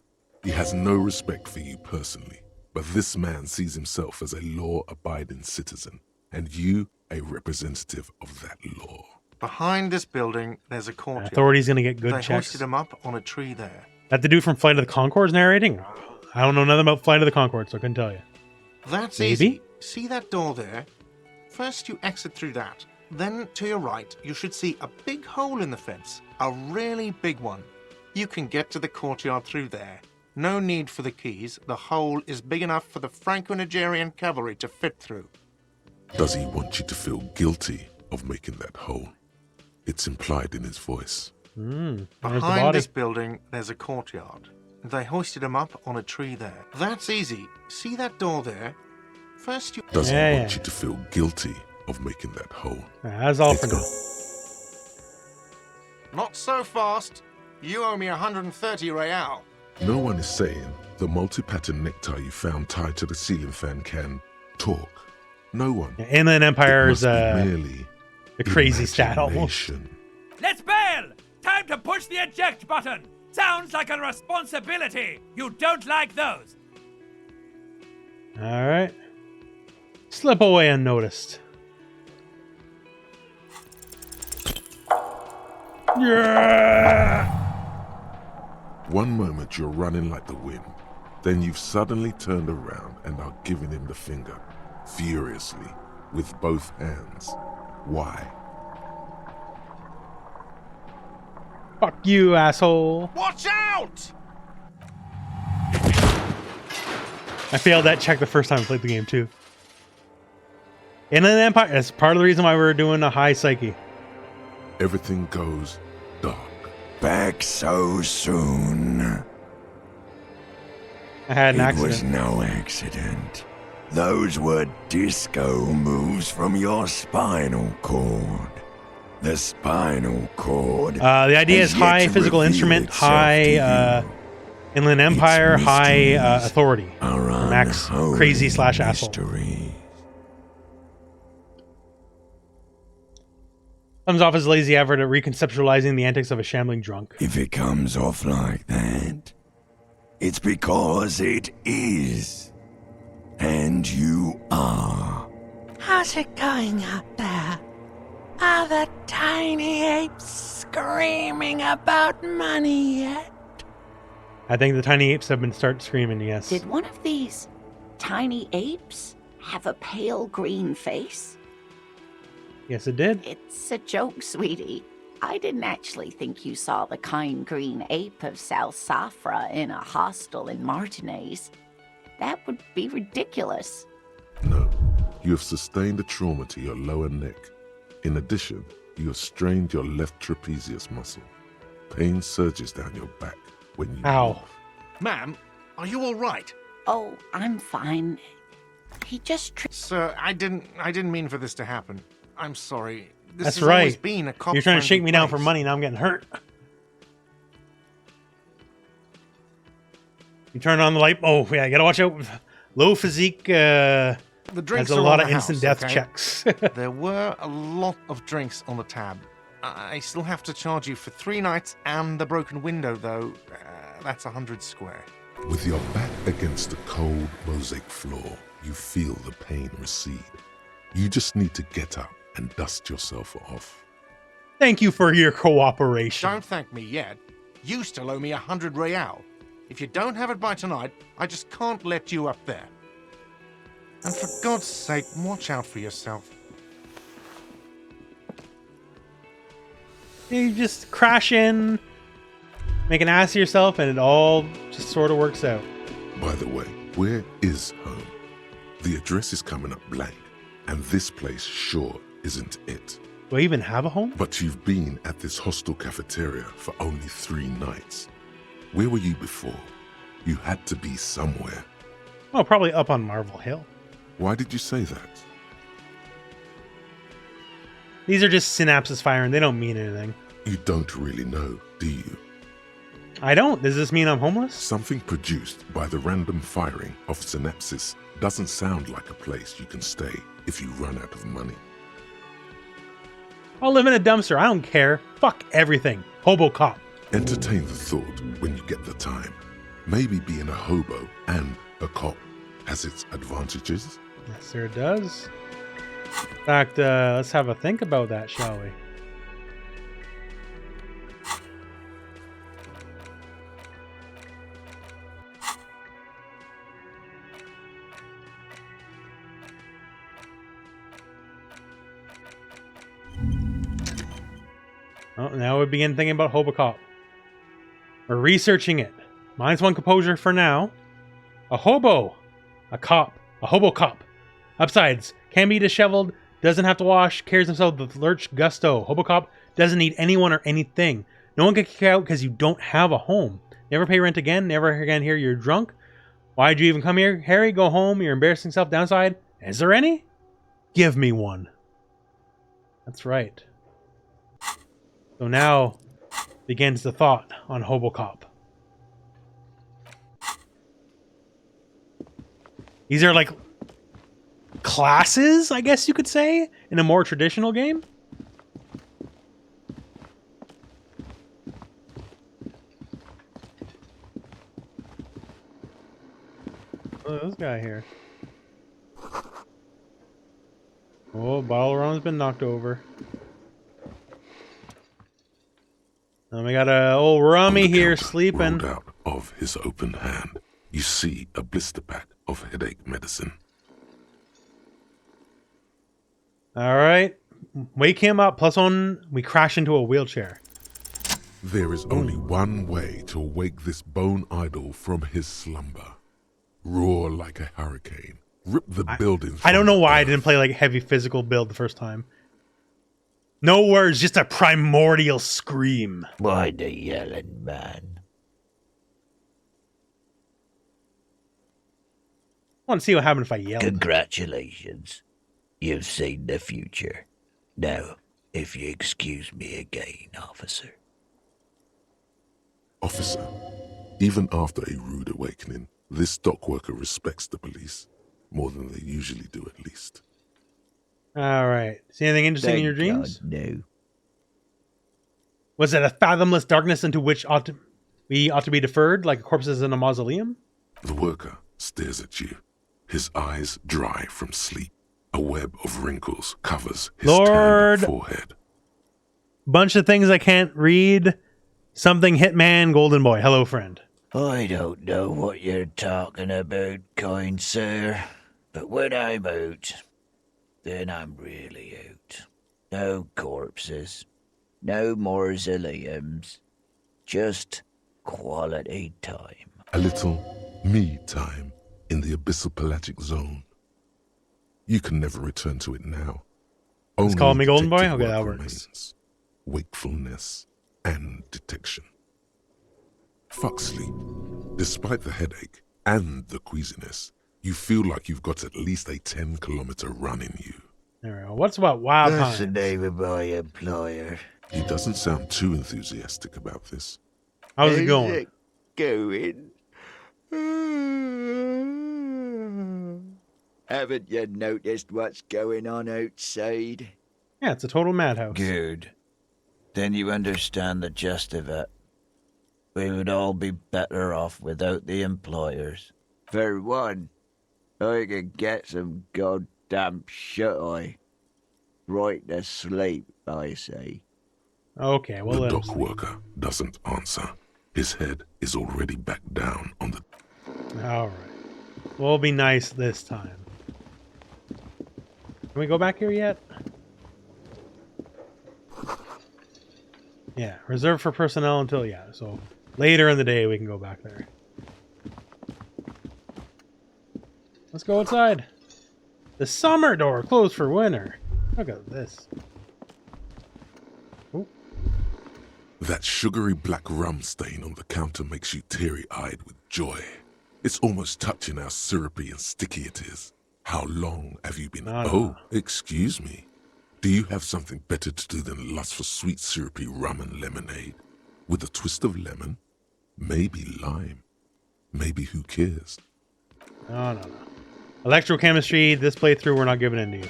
He has no respect for you personally, but this man sees himself as a law-abiding citizen, and you a representative of that law. Behind this building, there's a courtyard. Authority's gonna get good They checks. hoisted him up on a tree there. That the dude from Flight of the Conchords narrating? I don't know nothing about Flight of the Conchords, so I couldn't tell you. That's Maybe? easy. See that door there? First you exit through that. Then, to your right, you should see a big hole in the fence. A really big one. You can get to the courtyard through there. No need for the keys. The hole is big enough for the Franco-Nigerian cavalry to fit through. Does he want you to feel guilty of making that hole? It's implied in his voice. There's the Behind body. this building, there's a courtyard. They hoisted him up on a tree there. That's easy. See that door there? First you... Does Yeah, he yeah. want you to feel guilty of making that hole? That's all for Let's now. Not so fast. You owe me 130 real. No one is saying the multi-pattern necktie you found tied to the ceiling fan can talk. No one. Yeah, Inland Empire's It must be merely the crazy stat almost. imagination. Let's bail! Time to push the eject button! Sounds like a responsibility! You don't like those! Alright. Slip away unnoticed. Yeah! One moment you're running like the wind, then you've suddenly turned around and are giving him the finger, furiously, with both hands. Why? Fuck you, asshole. Watch out! I failed that check the first time I played the game too. Inland Empire. That's part of the reason why we're doing a high psyche. Everything goes dark. Back so soon. I had an It accident. was no accident. Those were disco moves from your spinal cord. The spinal cord. The idea has is yet high to physical reveal instrument, itself high to you. Inland Empire, Its high mysteries authority. are Max unholy crazy / asshole. mysteries. Comes off as lazy effort at reconceptualizing the antics of a shambling drunk. If it comes off like that, it's because it is. And you are. How's it going out there? Are the tiny apes screaming about money yet? I think the tiny apes have been start screaming, yes. Did one of these tiny apes have a pale green face? Yes, it did. It's a joke, sweetie. I didn't actually think you saw the kind green ape of South Safra in a hostel in Martinez. That would be ridiculous. No, you have sustained a trauma to your lower neck. In addition, you have strained your left trapezius muscle. Pain surges down your back when you Ow. move. Ma'am, are you all right? Oh, I'm fine. He just Sir, I didn't mean for this to happen. I'm sorry. This That's has always right. been a cop You're trying to shake friendly me down for place. money, now I'm getting hurt. You turn on the light. Oh, yeah, you gotta watch out. Low physique The drinks has a are lot on of the instant house, death okay? checks. There were a lot of drinks on the tab. I still have to charge you for 3 nights and the broken window, though. That's 100 square. With your back against the cold mosaic floor, you feel the pain recede. You just need to get up and dust yourself off. Thank you for your cooperation. Don't thank me yet. You still owe me 100 real. If you don't have it by tonight, I just can't let you up there. And for God's sake, watch out for yourself. You just crash in, make an ass of yourself, and it all just sort of works out. By the way, where is home? The address is coming up blank, and this place sure isn't it. Do I even have a home? But you've been at this hostel cafeteria for only 3 nights. Where were you before? You had to be somewhere. Oh, probably up on Marvel Hill. Why did you say that? These are just synapses firing. They don't mean anything. You don't really know, do you? I don't. Does this mean I'm homeless? Something produced by the random firing of synapses doesn't sound like a place you can stay if you run out of money. I'll live in a dumpster. I don't care. Fuck everything. Hobo cop. Entertain the thought when you get the time. Maybe being a hobo and a cop has its advantages. Yes, sir, it does. In fact, let's have a think about that, shall we? Oh, now we begin thinking about Hobocop. We're researching it. Minus 1 composure for now. A hobo. A cop. A Hobocop. Upsides. Can be disheveled. Doesn't have to wash. Carries himself with lurch gusto. Hobocop doesn't need anyone or anything. No one can kick you out because you don't have a home. Never pay rent again. Never again hear you're drunk. Why'd you even come here, Harry? Go home. You're embarrassing yourself. Downside. Is there any? Give me one. That's right. So now begins the thought on Hobocop. These are like classes, I guess you could say, in a more traditional game. Oh, this guy here. Oh, bottle run's been knocked over. And we got a old rummy here sleeping. Rolled out of his open hand, you see a blister pack of headache medicine. All right, wake him up. +1, we crash into a wheelchair. There is only one way to wake this bone idol from his slumber. Roar like a hurricane Rip the building. I don't know why I didn't play like heavy physical build the first time. No words, just a primordial scream. Why the yelling, man? I want to see what happened if I yelled. Congratulations. You've seen the future. Now, if you excuse me again, officer. Officer, even after a rude awakening, this dock worker respects the police more than they usually do, at least. All right. See anything interesting in your dreams? God, no. Was it a fathomless darkness into which we ought to be deferred, like corpses in a mausoleum? The worker stares at you, his eyes dry from sleep. A web of wrinkles covers his tanned forehead. Bunch of things I can't read. Something Hitman Golden Boy. Hello, friend. I don't know what you're talking about, kind sir. But when I'm out, then I'm really out. No corpses. No mausoleums. Just quality time. A little me time in the abyssal pelagic zone. You can never return to it now. It's called me Golden Boy? detective Okay, that work works. remains. Wakefulness and detection. Fuck sleep. Despite the headache and the queasiness, you feel like you've got at least a 10-kilometer run in you. There we go. What's about Wild That's the Pines? name of my employer. He doesn't sound too enthusiastic about this. How's it going? Haven't you noticed what's going on outside? Yeah, it's a total madhouse. Good. Then you understand the gist of it. We would all be better off without the employers. For one, I could get some goddamn shut-eye. Right to sleep, I say. Okay, well, The let him dock sleep. worker doesn't answer. His head is already back down on the... All right. We'll be nice this time. Can we go back here yet? Yeah, reserved for personnel until, yeah, so later in the day we can go back there. Let's go outside. The summer door closed for winter. Look at this. Ooh. That sugary black rum stain on the counter makes you teary-eyed with joy. It's almost touching how syrupy and sticky it is. How long have you been... Oh, excuse me. Do you have something better to do than lust for sweet syrupy rum and lemonade? With a twist of lemon? Maybe lime. Maybe who cares? No. Electrochemistry, this playthrough, we're not giving in to you.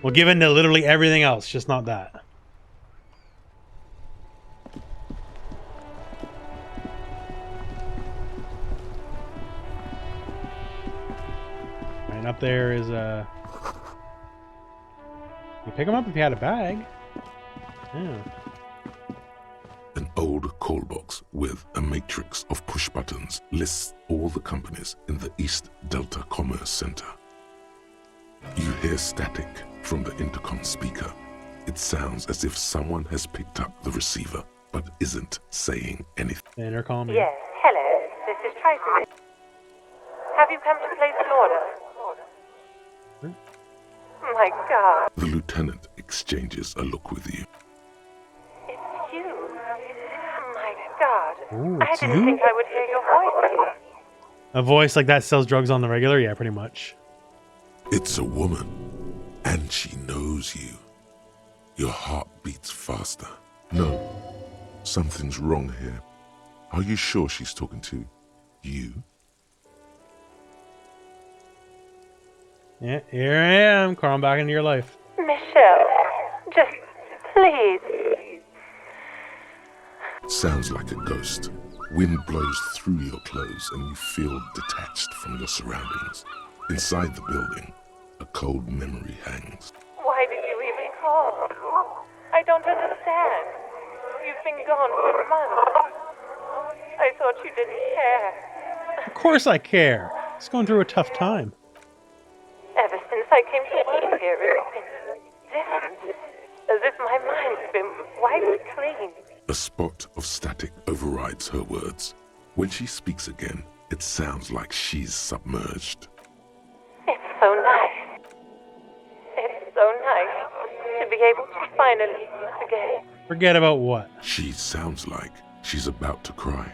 We'll give in to literally everything else, just not that. And up there is a... You pick them up if you had a bag. Yeah. An old call box with a matrix of push buttons lists all the companies in the East Delta Commerce Center. You hear static from the intercom speaker. It sounds as if someone has picked up the receiver but isn't saying anything. The intercom. Yes, hello. This is Tracy. Have you come to place an order? My God. The lieutenant exchanges a look with you. It's you. My God. Ooh, I it's didn't you? think I would hear your voice. A voice like that sells drugs on the regular? Yeah, pretty much. It's a woman, and she knows you. Your heart beats faster. No, something's wrong here. Are you sure she's talking to you? Yeah, here I am, crawling back into your life. Michelle, just please. Sounds like a ghost. Wind blows through your clothes and you feel detached from your surroundings. Inside the building, a cold memory hangs. Why did you even call? I don't understand. You've been gone for months. I thought you didn't care. Of course I care. It's going through a tough time. Ever since I came to work here, it's been different. As if my mind's been wiped clean. A spot of static overrides her words. When she speaks again, it sounds like she's submerged. so nice. It's so nice to be able to finally forget. Forget about what? She sounds like she's about to cry.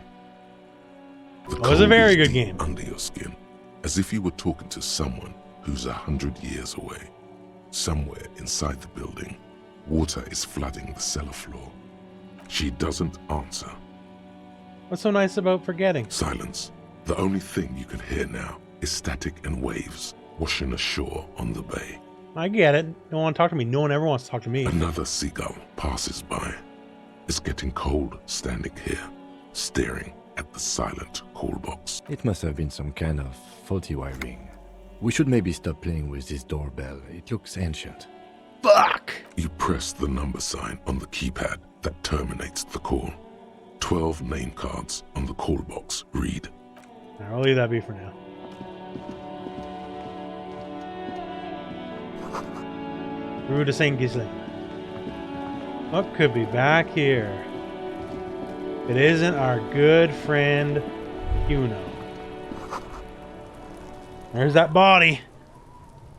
The It was a very cold is good deep game. under your skin, as if you were talking to someone who's 100 years away. Somewhere inside the building, water is flooding the cellar floor. She doesn't answer. What's so nice about forgetting? Silence. The only thing you can hear now is static and waves washing ashore on the bay. I get it. Don't want to talk to me. No one ever wants to talk to me. Another seagull passes by. It's getting cold standing here, staring at the silent call box. It must have been some kind of faulty wiring. We should maybe stop playing with this doorbell. It looks ancient. Fuck! You press the number sign on the keypad that terminates the call. 12 name cards on the call box read. I'll leave that be for now. Rue de Saint Ghislain. What could be back here? It isn't our good friend Kuno. There's that body.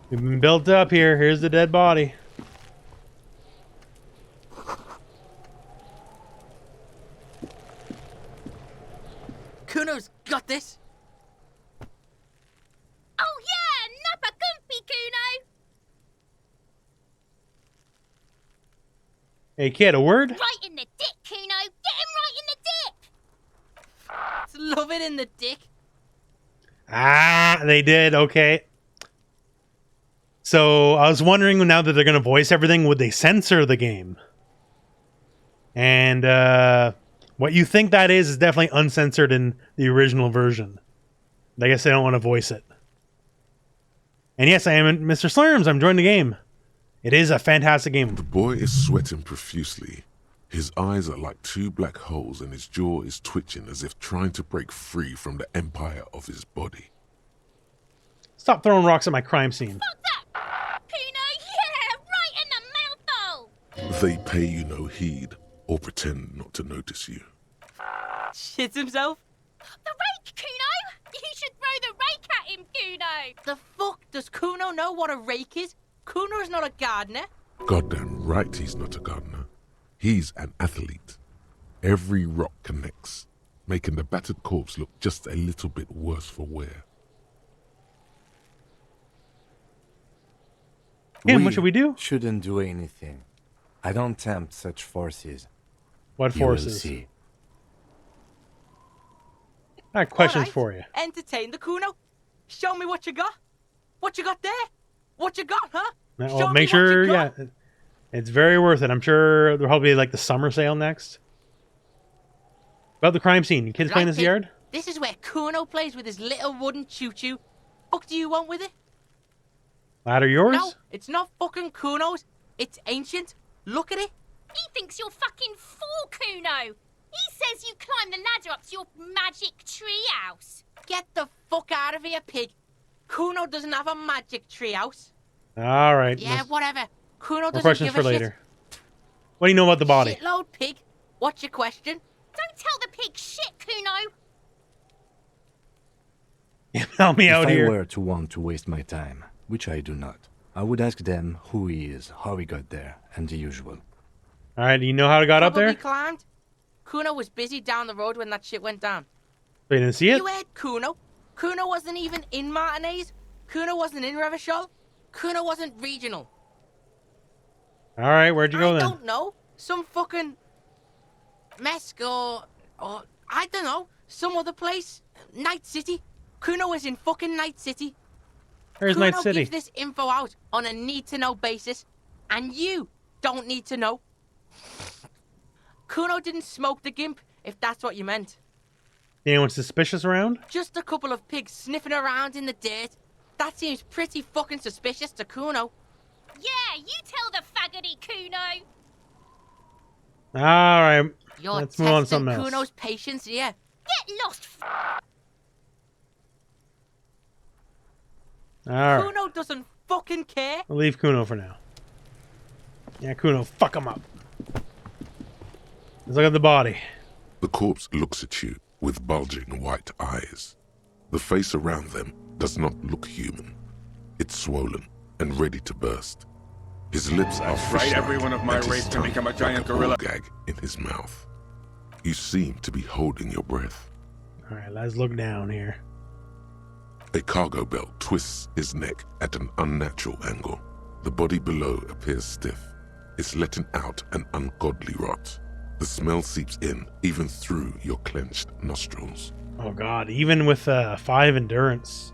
We've been built up here. Here's the dead body. Kuno's got this. Oh yeah, nappa gumpy, Kuno. Hey kid, a word? Right in the dick, Kuno. Get him right in the dick. It's love it in the dick. Ah, they did. Okay. So I was wondering, now that they're going to voice everything, would they censor the game? And what you think that is definitely uncensored in the original version. I guess they don't want to voice it. And yes, I am Mr. Slurms. I'm enjoying the game. It is a fantastic game. The boy is sweating profusely. His eyes are like two black holes and his jaw is twitching as if trying to break free from the empire of his body. Stop throwing rocks at my crime scene. Fuck that! Kuno, yeah, right in the mouth hole. They pay you no heed or pretend not to notice you. Shits himself. The rake, Kuno. You should throw the rake at him, Kuno. The fuck? Does Kuno know what a rake is? Kuno's not a gardener. Goddamn right he's not a gardener. He's an athlete. Every rock connects, making the battered corpse look just a little bit worse for wear. Kim, what should we do? Shouldn't do anything. I don't tempt such forces. What You will forces? see. I have questions Alright, for you. Entertain the Kuno. Show me what you got. What you got there? What you got, huh? Well, Show me make what sure, you yeah, got. it's very worth it. I'm sure there'll probably be like the summer sale next. About the crime scene. You kids playing Right, this kid, yard? This is where Kuno plays with his little wooden choo-choo. What do you want with it? Ladder yours? No, it's not fucking Kuno's. It's ancient. Look at it. He thinks you're fucking fool, Kuno. He says you climb the ladder up to your magic treehouse. Get the fuck out of here, pig. Kuno doesn't have a magic treehouse. All right. Yeah, whatever. Kuno More doesn't questions give for a later. What do you know about the body? shit. Shitload, pig. What's your question? Don't tell the pig shit, Kuno. Help me If out I here. were to want to waste my time, which I do not, I would ask them who he is, how he got there, and the usual. All right. Do you know how it got up Probably there? climbed. Kuno was busy down the road when that shit went down. So you didn't see it? You heard Kuno. Kuno wasn't even in Martinez. Kuno wasn't in Revachol. Kuno wasn't regional. All right. Where'd you go I then? don't know. Some fucking Mesk or I don't know. Some other place. Night City. Kuno was in fucking Night City. Where's Kuno Night City? gives this info out on a need-to-know basis, and you don't need to know. Kuno didn't smoke the gimp, if that's what you meant. Anyone suspicious around? Just a couple of pigs sniffing around in the dirt. That seems pretty fucking suspicious to Kuno. Yeah, you tell the faggoty, Kuno. All right. You're Let's move on to testing something else. Kuno's patience here. Get lost, All right. Kuno doesn't fucking care. We'll leave Kuno for now. Yeah, Kuno, fuck him up. Let's look at the body. The corpse looks at you with bulging white eyes. The face around them does not look human. It's swollen and ready to burst. His lips are That's right, everyone of my and his race can tongue become a giant like gorilla. ball gag in his mouth. You seem to be holding your breath. All right, let's look down here. A cargo belt twists his neck at an unnatural angle. The body below appears stiff. It's letting out an ungodly rot. The smell seeps in, even through your clenched nostrils. Oh god, even with 5 endurance,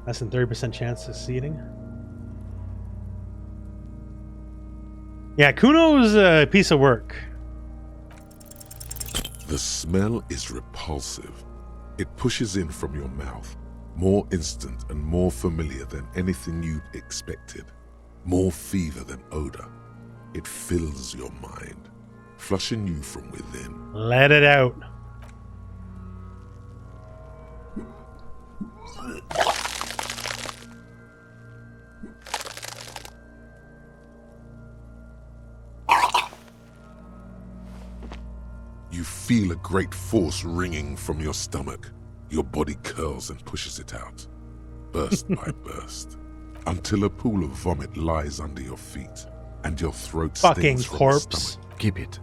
less than 30% chance of succeeding. Yeah, Kuno's a piece of work. The smell is repulsive. It pushes in from your mouth, more instant and more familiar than anything you'd expected. More fever than odor. It fills your mind, flushing you from within. Let it out. You feel a great force ringing from your stomach. Your body curls and pushes it out, burst by burst, until a pool of vomit lies under your feet and your throat Fucking stings from corpse. the stomach. Keep it.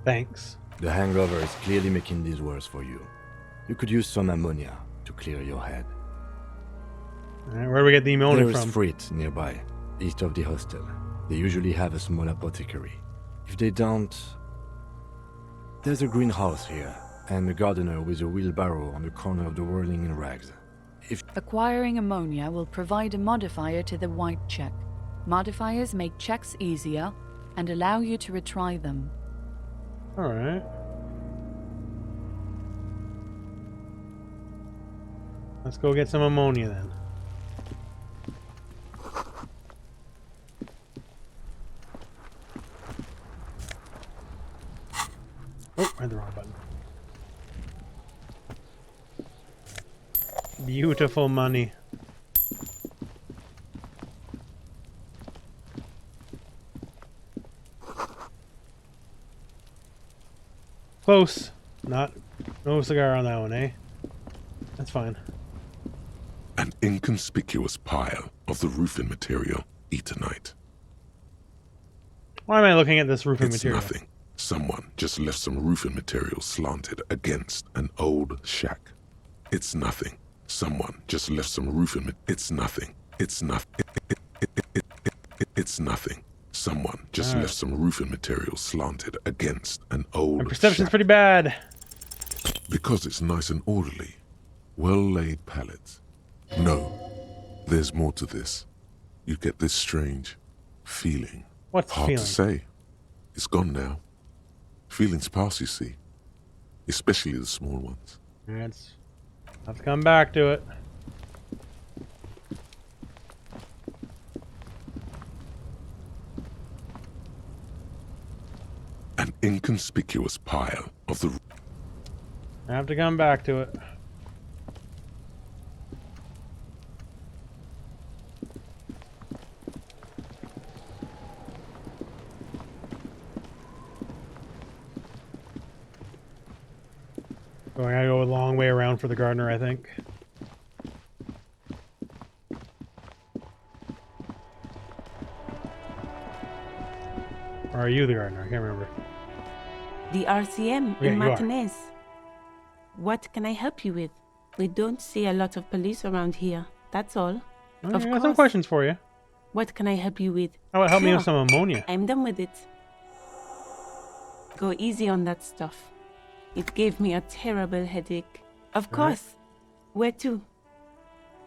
Thanks. The hangover is clearly making this worse for you. You could use some ammonia to clear your head. Alright, where do we get the ammonia There is from? Frit nearby, east of the hostel. They usually have a small apothecary. If they don't... There's a greenhouse here, and a gardener with a wheelbarrow on the corner of the whirling in rags. If Acquiring ammonia will provide a modifier to the white check. Modifiers make checks easier and allow you to retry them. Alright. Let's go get some ammonia then. Oh, I had the wrong button. Beautiful money. Close. No cigar on that one, eh? That's fine. An inconspicuous pile of the roofing material, Eternite. Why am I looking at this roofing It's material? nothing. Someone just left some roofing material slanted against an old shack. It's nothing. Someone just left some roofing. It's nothing. It's nothing. It's nothing. Someone just left some roofing material slanted against an old My perception's shack. pretty bad. Because it's nice and orderly. Well-laid pallets. No, there's more to this. You get this strange feeling. What's the Hard feeling? to say. It's gone now. Feelings pass, you see. Especially the small ones. Let's come back to it. An inconspicuous pile of the... I have to come back to it. Oh, I gotta go a long way around for the gardener, I think. Or are you the gardener? I can't remember. The RCM Yeah, in you are. Martinez. What can I help you with? We don't see a lot of police around here. That's all. I Of got some course. questions for you. What can I help you with? How about help me with Sure. some ammonia? I'm done with it. Go easy on that stuff. It gave me a terrible headache. Of All right. course. Where to?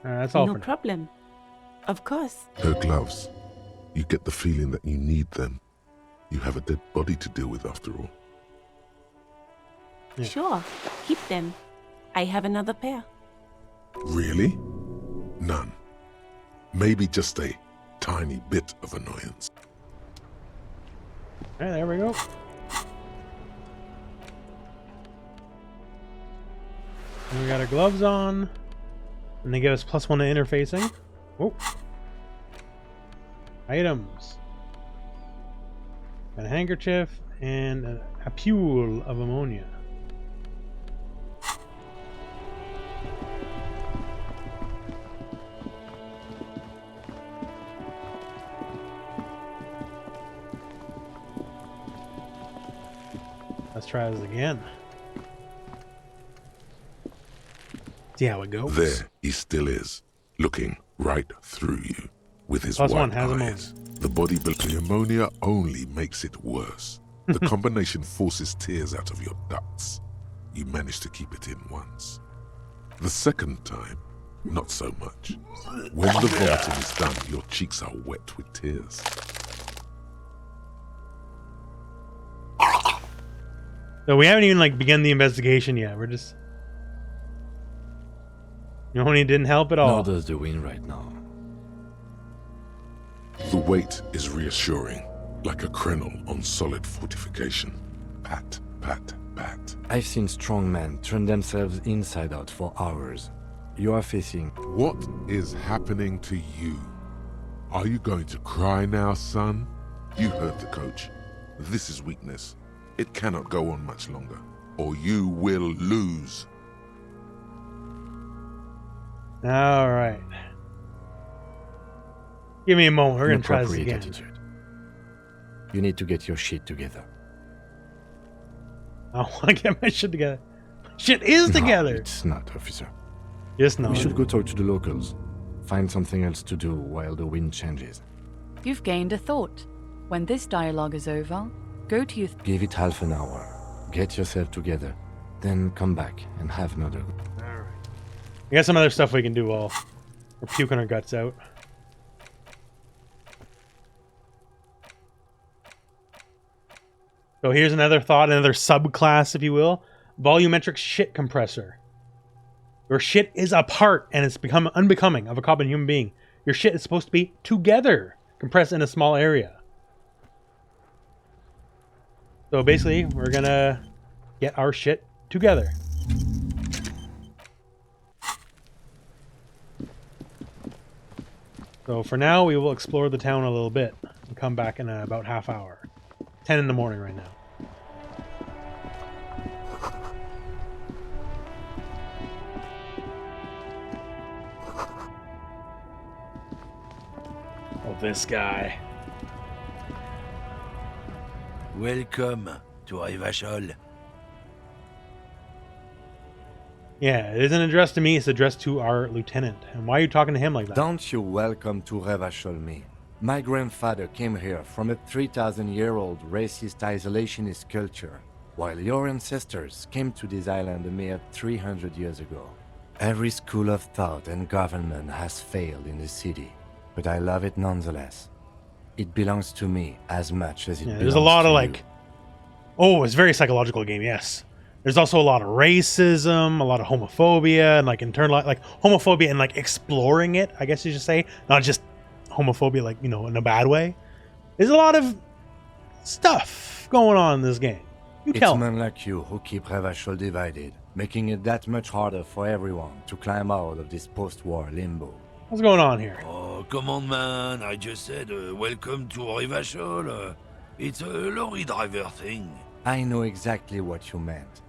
That's all No for now. problem. Of course. Her gloves. You get the feeling that you need them. You have a dead body to deal with after all. Sure. Keep them. I have another pair. Really? None. Maybe just a tiny bit of annoyance. Alright, there we go. And we got our gloves on. And they give us +1 to interfacing. Oh. Items. Got a handkerchief and a pule of ammonia. Let's try this again. See how it goes. There he still is, looking right through you with his Plus white one has eyes. The body, the ammonia only makes it worse. The combination forces tears out of your ducts. You manage to keep it in once. The second time, not so much. When the vomiting is done, your cheeks are wet with tears. So we haven't even like begun the investigation yet. We're just, you know, it didn't help at all. How does the wind right now? The weight is reassuring, like a crenel on solid fortification. Pat, pat, pat. I've seen strong men turn themselves inside out for hours. You are facing... What is happening to you? Are you going to cry now, son? You heard the coach. This is weakness. It cannot go on much longer, or you will lose. All right. Give me a moment. We're going to try this Inappropriate again. attitude. You need to get your shit together. I want to get my shit together. Shit is together. No, it's not, officer. Yes, no. We should go talk to the locals. Find something else to do while the wind changes. You've gained a thought. When this dialogue is over, go to your... Give it half an hour. Get yourself together. Then come back and have another... Alright. We got some other stuff we can do while we're puking our guts out. So here's another thought, another subclass, if you will. Volumetric shit compressor. Your shit is apart and it's become unbecoming of a common human being. Your shit is supposed to be together, compressed in a small area. So basically, we're gonna get our shit together. So for now, we will explore the town a little bit and come back in about half hour. 10 in the morning right now. Oh, this guy. Welcome to Rivachol. Yeah, it isn't addressed to me, it's addressed to our lieutenant. And why are you talking to him like that? Don't you welcome to Revachol me. My grandfather came here from a 3,000-year-old racist isolationist culture, while your ancestors came to this island a mere 300 years ago. Every school of thought and government has failed in the city, but I love it nonetheless. It belongs to me as much as it belongs to you. There's a lot of like... Oh, it's a very psychological game, yes. There's also a lot of racism, a lot of homophobia, and like internal... Like homophobia and like exploring it, I guess you should say. Not just homophobia, like, you know, in a bad way. There's a lot of stuff going on in this game. You tell It's me. men like you who keep Revachol divided, making it that much harder for everyone to climb out of this post-war limbo. What's going on here? Oh, come on, man. I just said welcome to Rivachol. It's a lorry driver thing. I know exactly what you meant.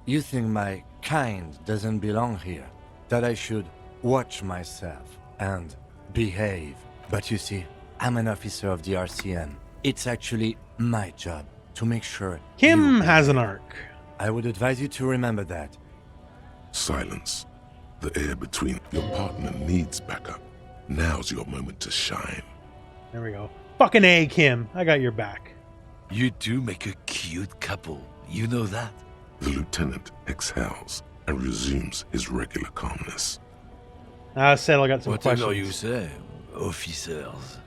You think my kind doesn't belong here, that I should watch myself and behave. But you see, I'm an officer of the RCM. It's actually my job to make sure Kim has an arc. I would advise you to remember that. Silence. The air between your partner needs backup. Now's your moment to shine. There we go. Fucking A, Kim. I got your back. You two make a cute couple. You know that? The lieutenant exhales and resumes his regular calmness. I said I got some Whatever questions. you say, officers.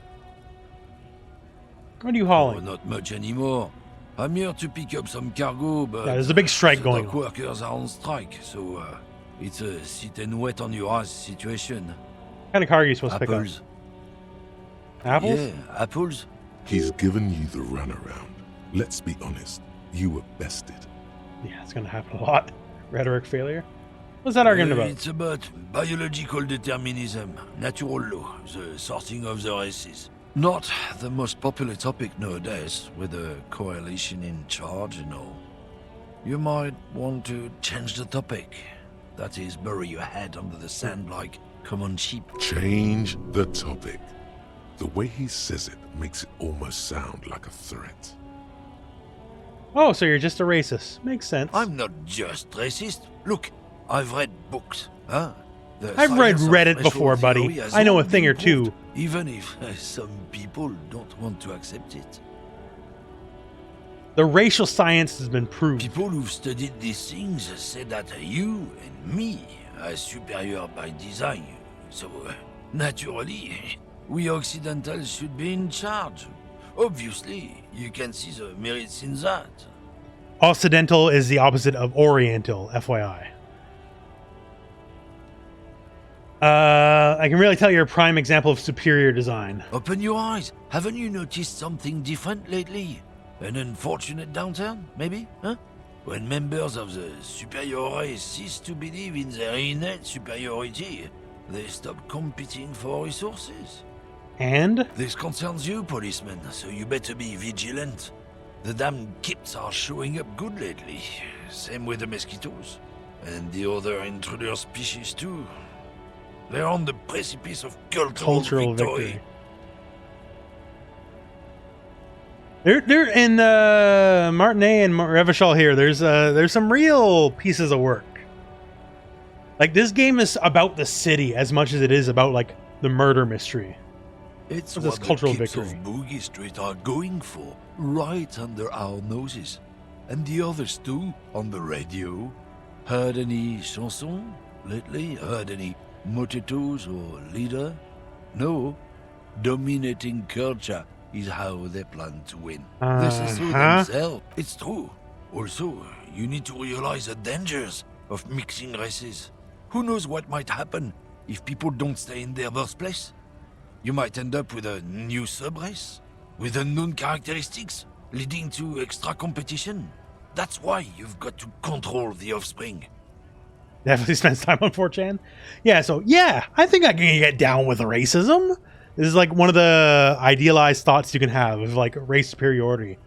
What are you hauling? Oh, not much anymore. I'm here to pick up some cargo, but Yeah, there's a big strike the going dock on. workers are on strike, so it's a sit and wait on your ass situation. What kind of car are you supposed to pick Apples. up? Apples? Yeah, apples. He's given you the runaround. Let's be honest, you were bested. Yeah, it's going to happen a lot. Rhetoric failure. What's that argument about? It's about biological determinism, natural law, the sorting of the races. Not the most popular topic nowadays, with a coalition in charge and all. You might want to change the topic. That is, bury your head under the sand like common sheep. Change the topic. The way he says it makes it almost sound like a threat. Oh, so you're just a racist. Makes sense. I'm not just racist. Look, I've read books. Huh? I've read Reddit before, buddy. I know a thing or two. Even if some people don't want to accept it. The racial science has been proved. People who've studied these things say that you and me are superior by design. So, naturally, we Occidentals should be in charge. Obviously, you can see the merits in that. Occidental is the opposite of Oriental, FYI. I can really tell you're a prime example of superior design. Open your eyes. Haven't you noticed something different lately? An unfortunate downturn, maybe? Huh? When members of the superior race cease to believe in their innate superiority, they stop competing for resources. And? This concerns you, policeman, so you better be vigilant. The damn kips are showing up good lately. Same with the mosquitoes. And the other intruder species too. They're on the precipice of cultural victory. They're in Martinet and Revachol here. There's some real pieces of work. Like, this game is about the city as much as it is about like the murder mystery. It's this what cultural the kids victory. of Boogie Street are going for, right under our noses. And the others too, on the radio. Heard any chansons lately? Heard any motetos or leader? No. Dominating culture is how they plan to win. They say so themselves. It's true. Also, you need to realize the dangers of mixing races. Who knows what might happen if people don't stay in their birthplace? You might end up with a new sub-race, with unknown characteristics, leading to extra competition. That's why you've got to control the offspring. Definitely spends time on 4chan. Yeah, so yeah, I think I can get down with racism. This is like one of the idealized thoughts you can have of like race superiority.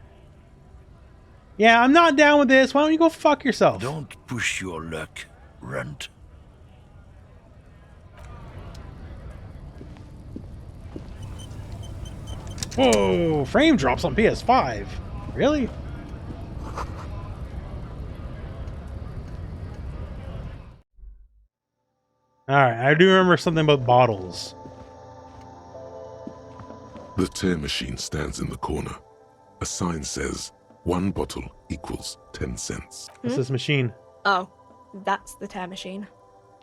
Yeah, I'm not down with this. Why don't you go fuck yourself? Don't push your luck, runt. Whoa, frame drops on PS5. Really? Alright, I do remember something about bottles. The tear machine stands in the corner. A sign says, 1 bottle equals 10 cents. What's this machine? Oh, that's the tear machine.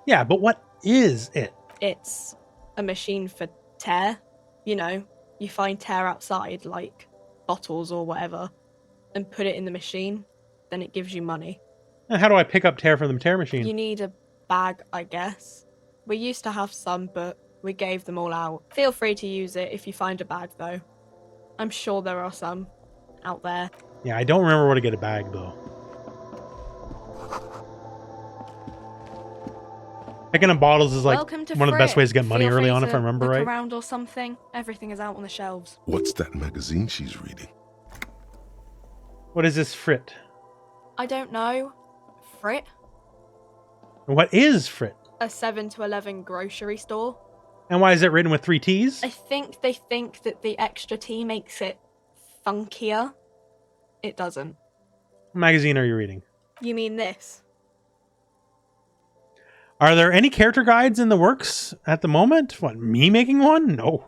Yeah, but what is it? It's a machine for tear. You know, you find tear outside, like bottles or whatever, and put it in the machine, then it gives you money. And how do I pick up tear from the tear machine? You need a bag, I guess. We used to have some, but we gave them all out. Feel free to use it if you find a bag, though. I'm sure there are some out there. Yeah, I don't remember where to get a bag, though. Picking up bottles is like one of the best ways to get money early on, if I remember right. Look around or something. Everything is out on the shelves. What's that magazine she's reading? What is this Frit? I don't know. Frit? What is Frit? A 7 to 11 grocery store. And why is it written with 3 T's? I think they think that the extra T makes it funkier. It doesn't. What magazine are you reading? You mean this? Are there any character guides in the works at the moment? What, me making one? No.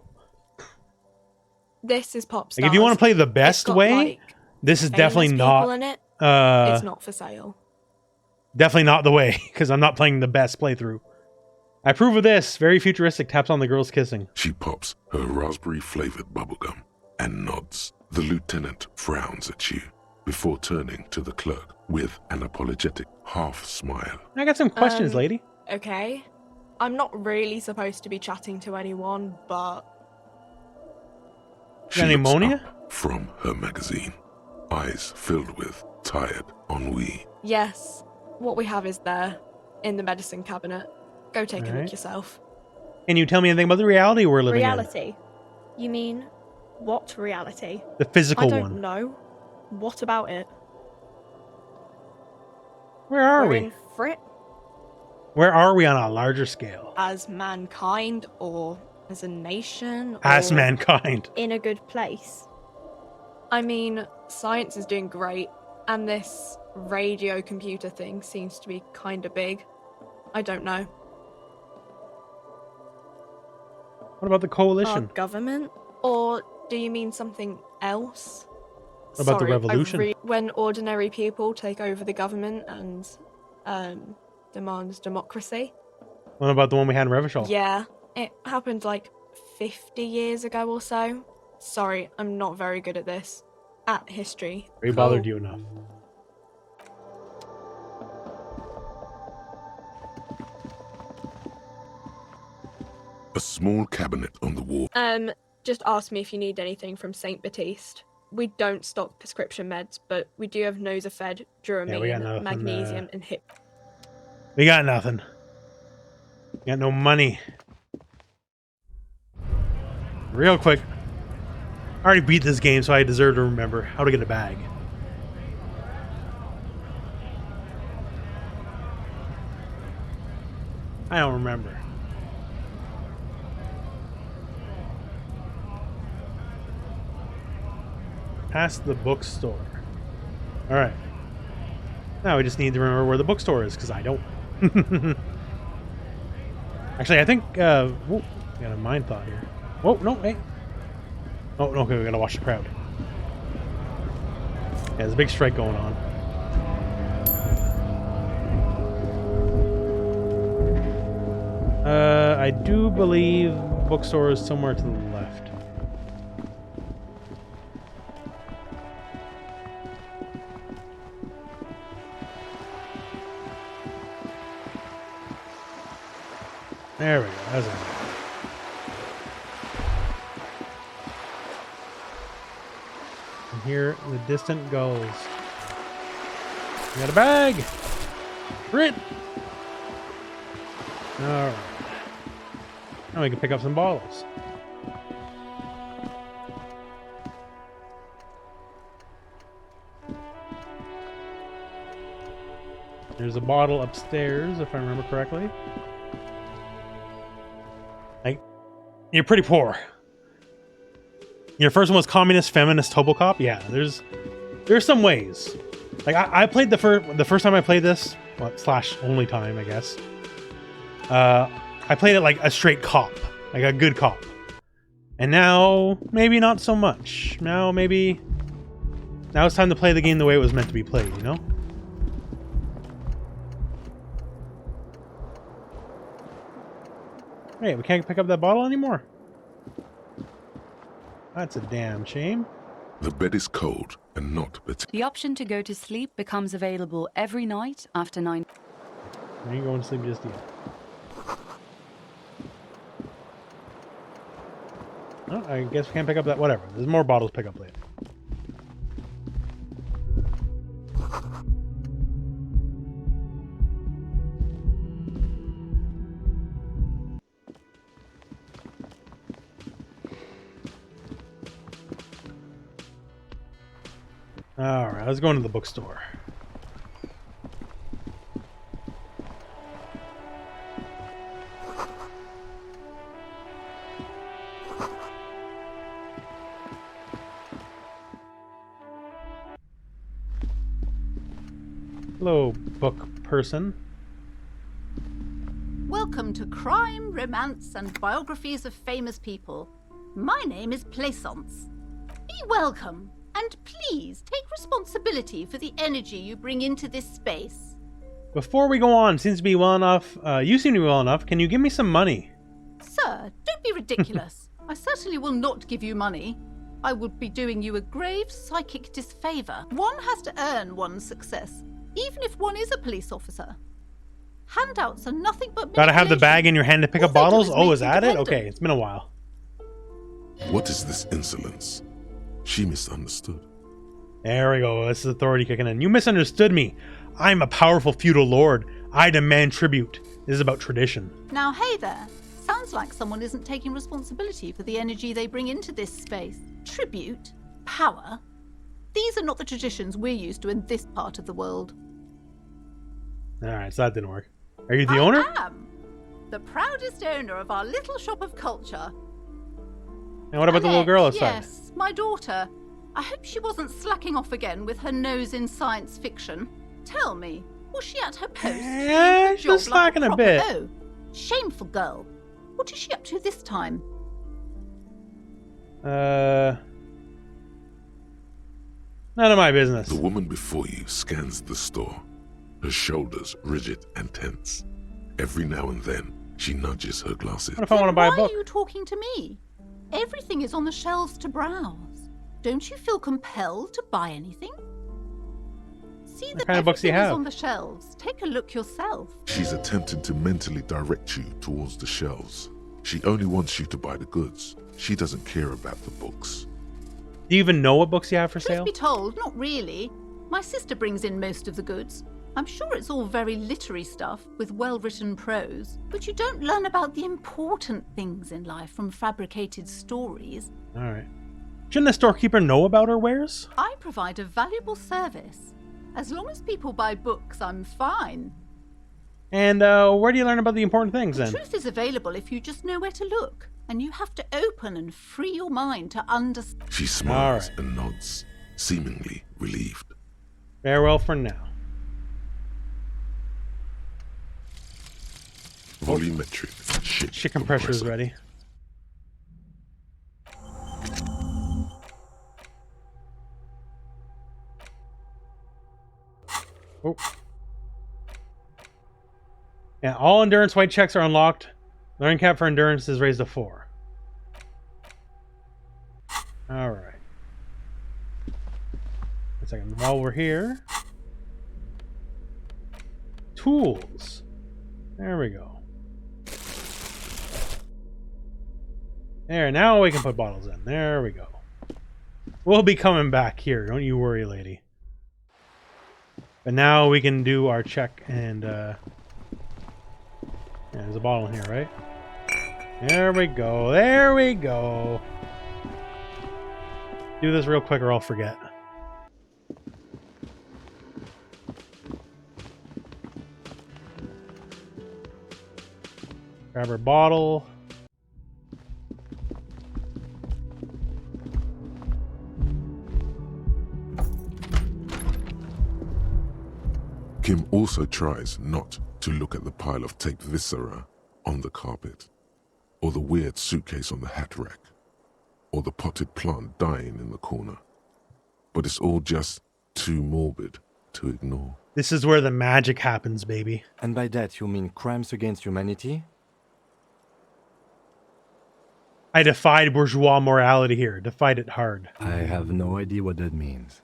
This is Popstars. Like, if you want to play the best way, like, this is definitely not. In it. It's not for sale. Definitely not the way, because I'm not playing the best playthrough. I approve of this. Very futuristic. Taps on the girls kissing. She pops her raspberry-flavored bubblegum and nods. The lieutenant frowns at you before turning to the clerk with an apologetic half smile. I got some questions, lady. Okay. I'm not really supposed to be chatting to anyone, but... She looks up from her magazine, eyes filled with tired ennui. Yes. What we have is there, in the medicine cabinet. Go take a look yourself. Can you tell me anything about the reality we're living in? Reality? You mean, what reality? The physical one. I don't know. What about it? Where are We're we? in Frit? Where are we on a larger scale? As mankind, or as a nation? As or mankind. In a good place? I mean, science is doing great. And this radio computer thing seems to be kind of big. I don't know. What about the coalition? Our government? Or do you mean something else? What about the revolution? When ordinary people take over the government and demand democracy. What about the one we had in Revachol? Yeah, it happened like 50 years ago or so. Sorry, I'm not very good at this. At history. We bothered you enough. A small cabinet on the wall. Just ask me if you need anything from St. Baptiste. We don't stock prescription meds, but we do have Nosafed, Duramine, magnesium, and hip. We got nothing. We got no money. Real quick. I already beat this game, so I deserve to remember how to get a bag. I don't remember. Past the bookstore. Alright. Now we just need to remember where the bookstore is, because I don't. Actually, I think... whoa, got a mind thought here. Whoa, no, hey. Oh, okay, we gotta watch the crowd. Yeah, there's a big strike going on. I do believe bookstore is somewhere to the left. There we go. That's it. And hear the distant gulls. We got a bag! Brit! Alright. Now we can pick up some bottles. There's a bottle upstairs, if I remember correctly. Like, you're pretty poor. Your first one was communist, feminist, Tobocop. Yeah, there's some ways. Like I played the first time I played this, well, / only time, I guess. I played it like a straight cop, like a good cop. And now maybe not so much. Now it's time to play the game the way it was meant to be played, you know? Hey, we can't pick up that bottle anymore? That's a damn shame. The bed is cold and not bitter. The option to go to sleep becomes available every night after 9. I ain't going to sleep just yet. Oh, I guess we can't pick up that. Whatever. There's more bottles to pick up later. Alright, let's go into the bookstore. Hello, book person. Welcome to Crime, Romance, and Biographies of Famous People. My name is Plaisance. Be welcome, and please take responsibility for the energy you bring into this space. Before we go on, seems to be well enough. You seem to be well enough. Can you give me some money? Sir, don't be ridiculous. I certainly will not give you money. I would be doing you a grave psychic disfavor. One has to earn one's success, even if one is a police officer. Handouts are nothing but Gotta have the bag in your hand to pick up bottles? Oh, is that it? Okay, it's been a while. What is this insolence? She misunderstood. There we go. This is authority kicking in. You misunderstood me. I'm a powerful feudal lord. I demand tribute. This is about tradition. Now, hey there. Sounds like someone isn't taking responsibility for the energy they bring into this space. Tribute? Power? These are not the traditions we're used to in this part of the world. Alright, so that didn't work. Are you the owner? I am the proudest owner of our little shop of culture. And what about the little girl outside? Yes, my daughter. I hope she wasn't slacking off again with her nose in science fiction. Tell me, was she at her post? Yeah, she was slacking a bit. Oh, shameful girl. What is she up to this time? None of my business. The woman before you scans the store, her shoulders rigid and tense. Every now and then, she nudges her glasses. What if I want to buy a book? Why are you talking to me? Everything is on the shelves to browse. Don't you feel compelled to buy anything? See that kind of books do you everything is have? on the shelves. Take a look yourself. She's attempting to mentally direct you towards the shelves. She only wants you to buy the goods. She doesn't care about the books. Do you even know what books you have for sale? Truth be told, not really. My sister brings in most of the goods. I'm sure it's all very literary stuff with well-written prose, but you don't learn about the important things in life from fabricated stories. All right. Shouldn't the storekeeper know about her wares? I provide a valuable service. As long as people buy books, I'm fine. And where do you learn about the important things then? Truth is available if you just know where to look, and you have to open and free your mind to understand. She smiles and nods, seemingly relieved. Farewell for now. Volumetric shit compressor is ready. Oh. Yeah, all endurance white checks are unlocked. Learning cap for endurance is raised to 4. Alright. One second. While we're here. Tools. There we go. There, now we can put bottles in. There we go. We'll be coming back here. Don't you worry, lady. But now we can do our check and, yeah, there's a bottle in here, right? There we go. There we go. Do this real quick or I'll forget. Grab our bottle. Kim also tries not to look at the pile of taped viscera on the carpet, or the weird suitcase on the hat rack, or the potted plant dying in the corner. But it's all just too morbid to ignore. This is where the magic happens, baby. And by that you mean crimes against humanity? I defied bourgeois morality here. Defied it hard. I have no idea what that means.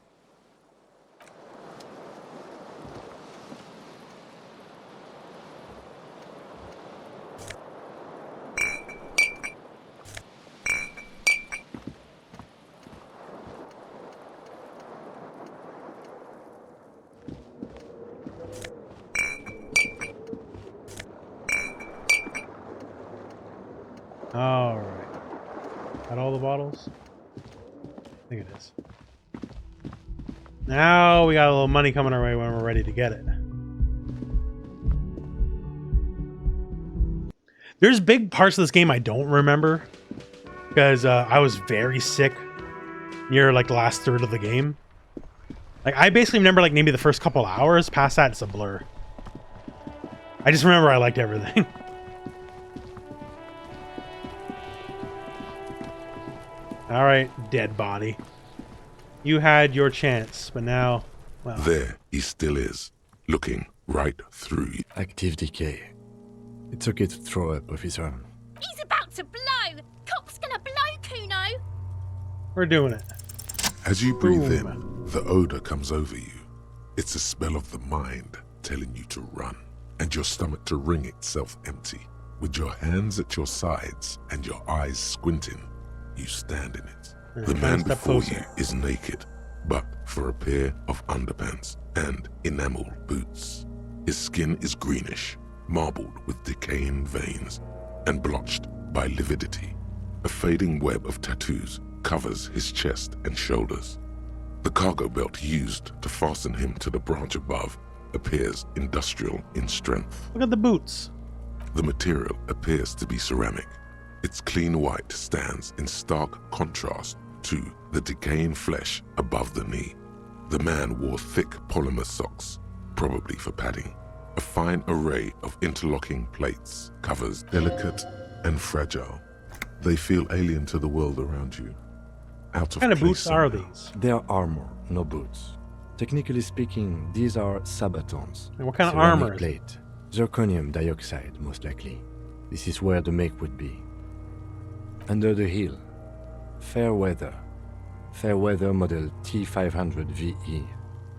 Alright. Got all the bottles? I think it is. Now we got a little money coming our way when we're ready to get it. There's big parts of this game I don't remember. Because I was very sick near like the last third of the game. Like I basically remember like maybe the first couple hours. Past that it's a blur. I just remember I liked everything. Alright, dead body. You had your chance, but now, well... There he still is, looking right through you. Active decay. It's okay to throw up, officer. He's about to blow! Cop's gonna blow, Kuno! We're doing it. As you breathe in, the odor comes over you. It's a smell of the mind telling you to run, and your stomach to wring itself empty. With your hands at your sides and your eyes squinting, you stand in it. The man before you is naked, but for a pair of underpants and enamel boots. His skin is greenish, marbled with decaying veins, and blotched by lividity. A fading web of tattoos covers his chest and shoulders. The cargo belt used to fasten him to the branch above appears industrial in strength. Look at the boots. The material appears to be ceramic. Its clean white stands in stark contrast to the decaying flesh above the knee. The man wore thick polymer socks, probably for padding. A fine array of interlocking plates covers delicate and fragile. They feel alien to the world around you. Out of What kind of place boots are somehow. these? They are armor, no boots. Technically speaking, these are sabatons. And what kind of Ceramic armor is it? plate. Zirconium dioxide, most likely. This is where the make would be. Under the heel, fair weather. Fair weather model T500 VE.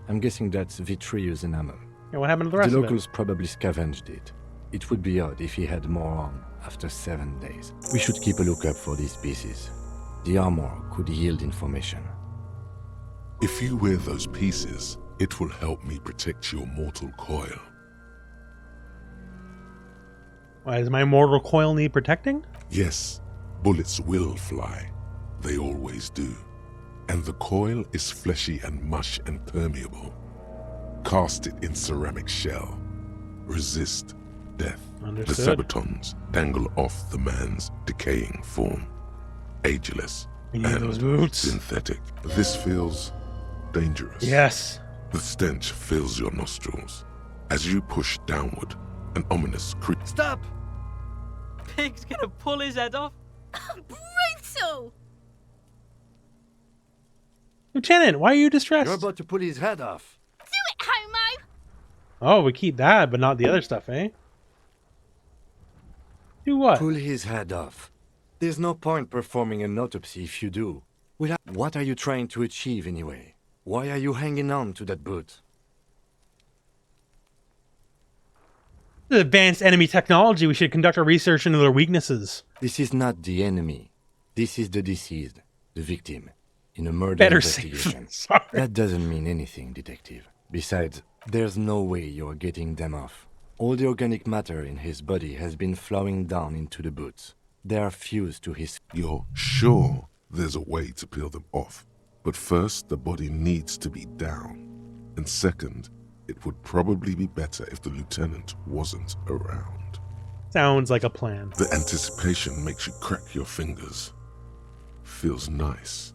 I'm guessing that's Vitreous enamel. Yeah, what happened to the rest The of locals probably scavenged it. It would be odd if he had more on after 7 days. We should keep a lookout for these pieces. The armor could yield information. If you wear those pieces, it will help me protect your mortal coil. Why, does my mortal coil need protecting? Yes, bullets will fly. They always do. And the coil is fleshy and mush and permeable. Cast it in ceramic shell. Resist death. Understood. The sabatons dangle off the man's decaying form. Ageless I need and those boots. synthetic. This feels dangerous. Yes. The stench fills your nostrils. As you push downward, an ominous creep. Stop! Pig's gonna pull his head off. Brutal! Lieutenant, why are you distressed? You're about to pull his head off. Do it, homo! Oh, we keep that, but not the other stuff, eh? Do what? Pull his head off. There's no point performing an autopsy if you do. What are you trying to achieve anyway? Why are you hanging on to that boot? The advanced enemy technology. We should conduct our research into their weaknesses. This is not the enemy. This is the deceased, the victim, in a murder Better investigation. safe. Sorry. That doesn't mean anything, detective. Besides, there's no way you're getting them off. All the organic matter in his body has been flowing down into the boots. They are fused to his... You're sure there's a way to peel them off? But first, the body needs to be down. And second, it would probably be better if the lieutenant wasn't around. Sounds like a plan. The anticipation makes you crack your fingers. Feels nice.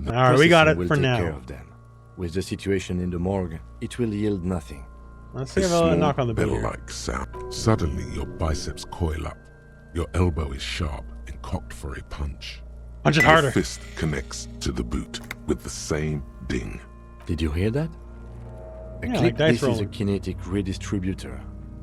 All right, we got it will for take now. Care of them. With the situation in the morgue, it will yield nothing. Let's see if I'll knock on the door. bell-like sound. Suddenly, your biceps coil up. Your elbow is sharp and cocked for a punch. Punch it Your harder. fist connects to the boot with the same ding. Did you hear that? A Yeah, click. like dice This is a rolling. kinetic redistributor.